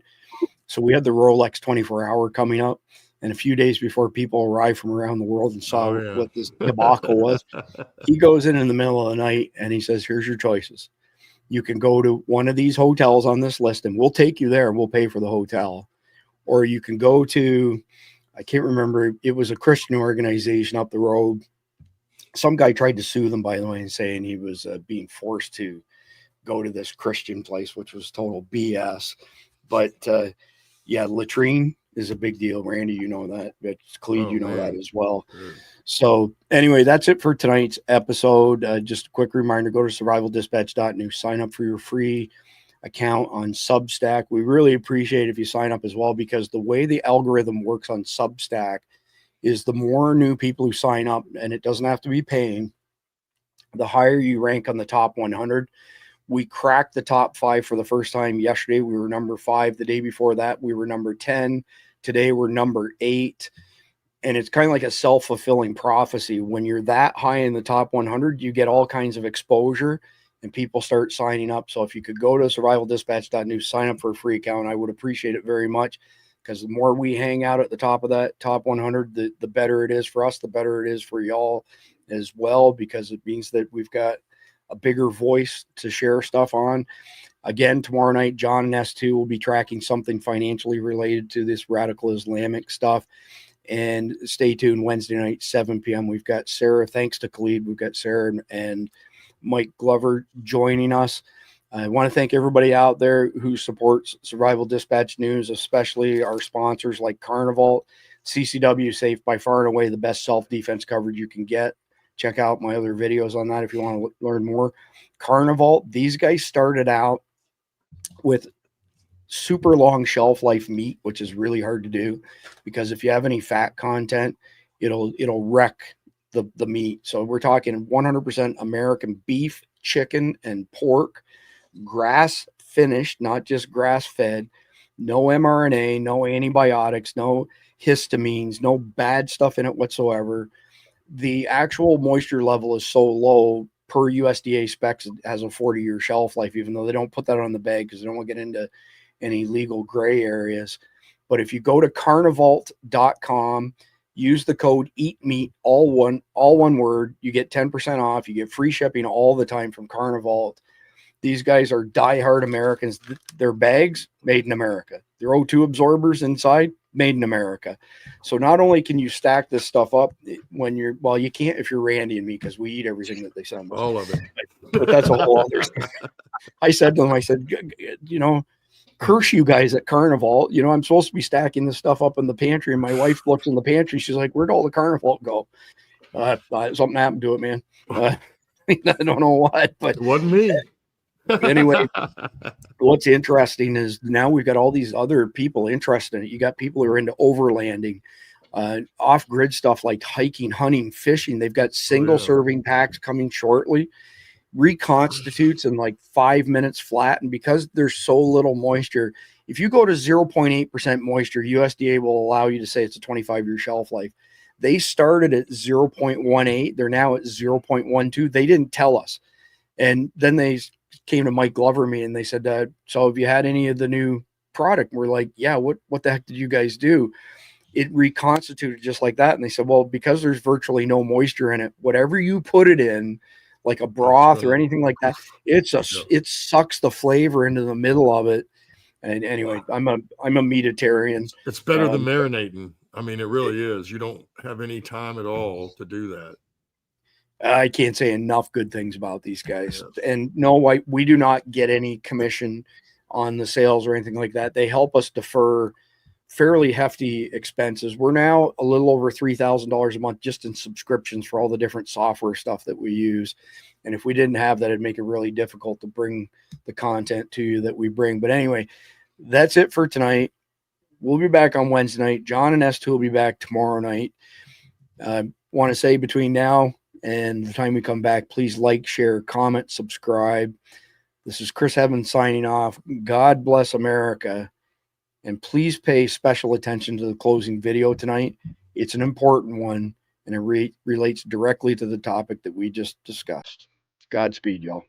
So we had the Rolex 24-hour coming up. And a few days before people arrived from around the world and saw what this debacle was, he goes in the middle of the night and he says, here's your choices. You can go to one of these hotels on this list and we'll take you there and we'll pay for the hotel. Or you can go to, I can't remember, it was a Christian organization up the road. Some guy tried to sue them, by the way, and saying he was being forced to go to this Christian place, which was total BS. But yeah, latrine is a big deal. Randy, you know that. But Khalid, that as well. So anyway, that's it for tonight's episode. Just a quick reminder, go to survivaldispatch.news, sign up for your free account on Substack. We really appreciate if you sign up as well, because the way the algorithm works on Substack is the more new people who sign up, and it doesn't have to be paying, the higher you rank on the top 100. We cracked the top 5 for the first time yesterday. We were number 5. The day before that, we were number 10. Today, we're number 8. And it's kind of like a self-fulfilling prophecy. When you're that high in the top 100, you get all kinds of exposure and people start signing up. So if you could go to survivaldispatch.news, sign up for a free account, I would appreciate it very much, because the more we hang out at the top of that top 100, the better it is for us, the better it is for y'all as well, because it means that we've got a bigger voice to share stuff on. Again, tomorrow night, John and S2 will be tracking something financially related to this radical Islamic stuff. And stay tuned Wednesday night, 7 p.m. We've got Sarah, thanks to Khalid, we've got Sarah and Mike Glover joining us. I want to thank everybody out there who supports Survival Dispatch News, especially our sponsors like Carnival, CCW Safe, by far and away the best self-defense coverage you can get. Check out my other videos on that if you want to learn more. Carnival, these guys started out with super long shelf life meat, which is really hard to do, because if you have any fat content, it'll wreck the meat. So we're talking 100% American beef, chicken, and pork, grass finished, not just grass fed. no mRNA, no antibiotics, no histamines, no bad stuff in it whatsoever. The actual moisture level is so low per USDA specs, it has a 40-year shelf life, even though they don't put that on the bag because they don't want to get into any legal gray areas. But if you go to carnivalt.com, use the code EATMEAT, all one word, you get 10% off. You get free shipping all the time from Carnivalt. These guys are diehard Americans. Their bags made in America. Their O2 absorbers inside made in America. So not only can you stack this stuff up when you're, well, you can't if you're Randy and me because we eat everything that they send us. All of it. But that's a whole other. I said to them, I said, you know, curse you guys at Carnival. You know, I'm supposed to be stacking this stuff up in the pantry, and my wife looks in the pantry. She's like, "Where'd all the Carnival go?" Something happened to it, man. I don't know what, but It wasn't me. Anyway, what's interesting is now we've got all these other people interested in it. You got people who are into overlanding, off-grid stuff like hiking, hunting, fishing. They've got single-serving packs coming shortly. Reconstitutes in like 5 minutes flat. And because there's so little moisture, if you go to 0.8% moisture, USDA will allow you to say it's a 25-year shelf life. They started at 0.18. They're now at 0.12. They didn't tell us. And then they came to Mike Glover and me and they said, so have you had any of the new product? We're like, yeah, what the heck did you guys do? It reconstituted just like that. And they said, well, because there's virtually no moisture in it, whatever you put it in, like a broth or anything like that, it sucks the flavor into the middle of it. And anyway, I'm a meatitarian. It's better than marinating. I mean, it really is. You don't have any time at all to do that. I can't say enough good things about these guys. Yes. And no, we do not get any commission on the sales or anything like that. They help us defer fairly hefty expenses. We're now a little over $3,000 a month just in subscriptions for all the different software stuff that we use. And if we didn't have that, it'd make it really difficult to bring the content to you that we bring. But anyway, that's it for tonight. We'll be back on Wednesday night. John and S2 will be back tomorrow night. Want to say between now and the time we come back, please like, share, comment, subscribe. This is Chris Evans signing off. God bless America. And please pay special attention to the closing video tonight. It's an important one, and it relates directly to the topic that we just discussed. Godspeed, y'all.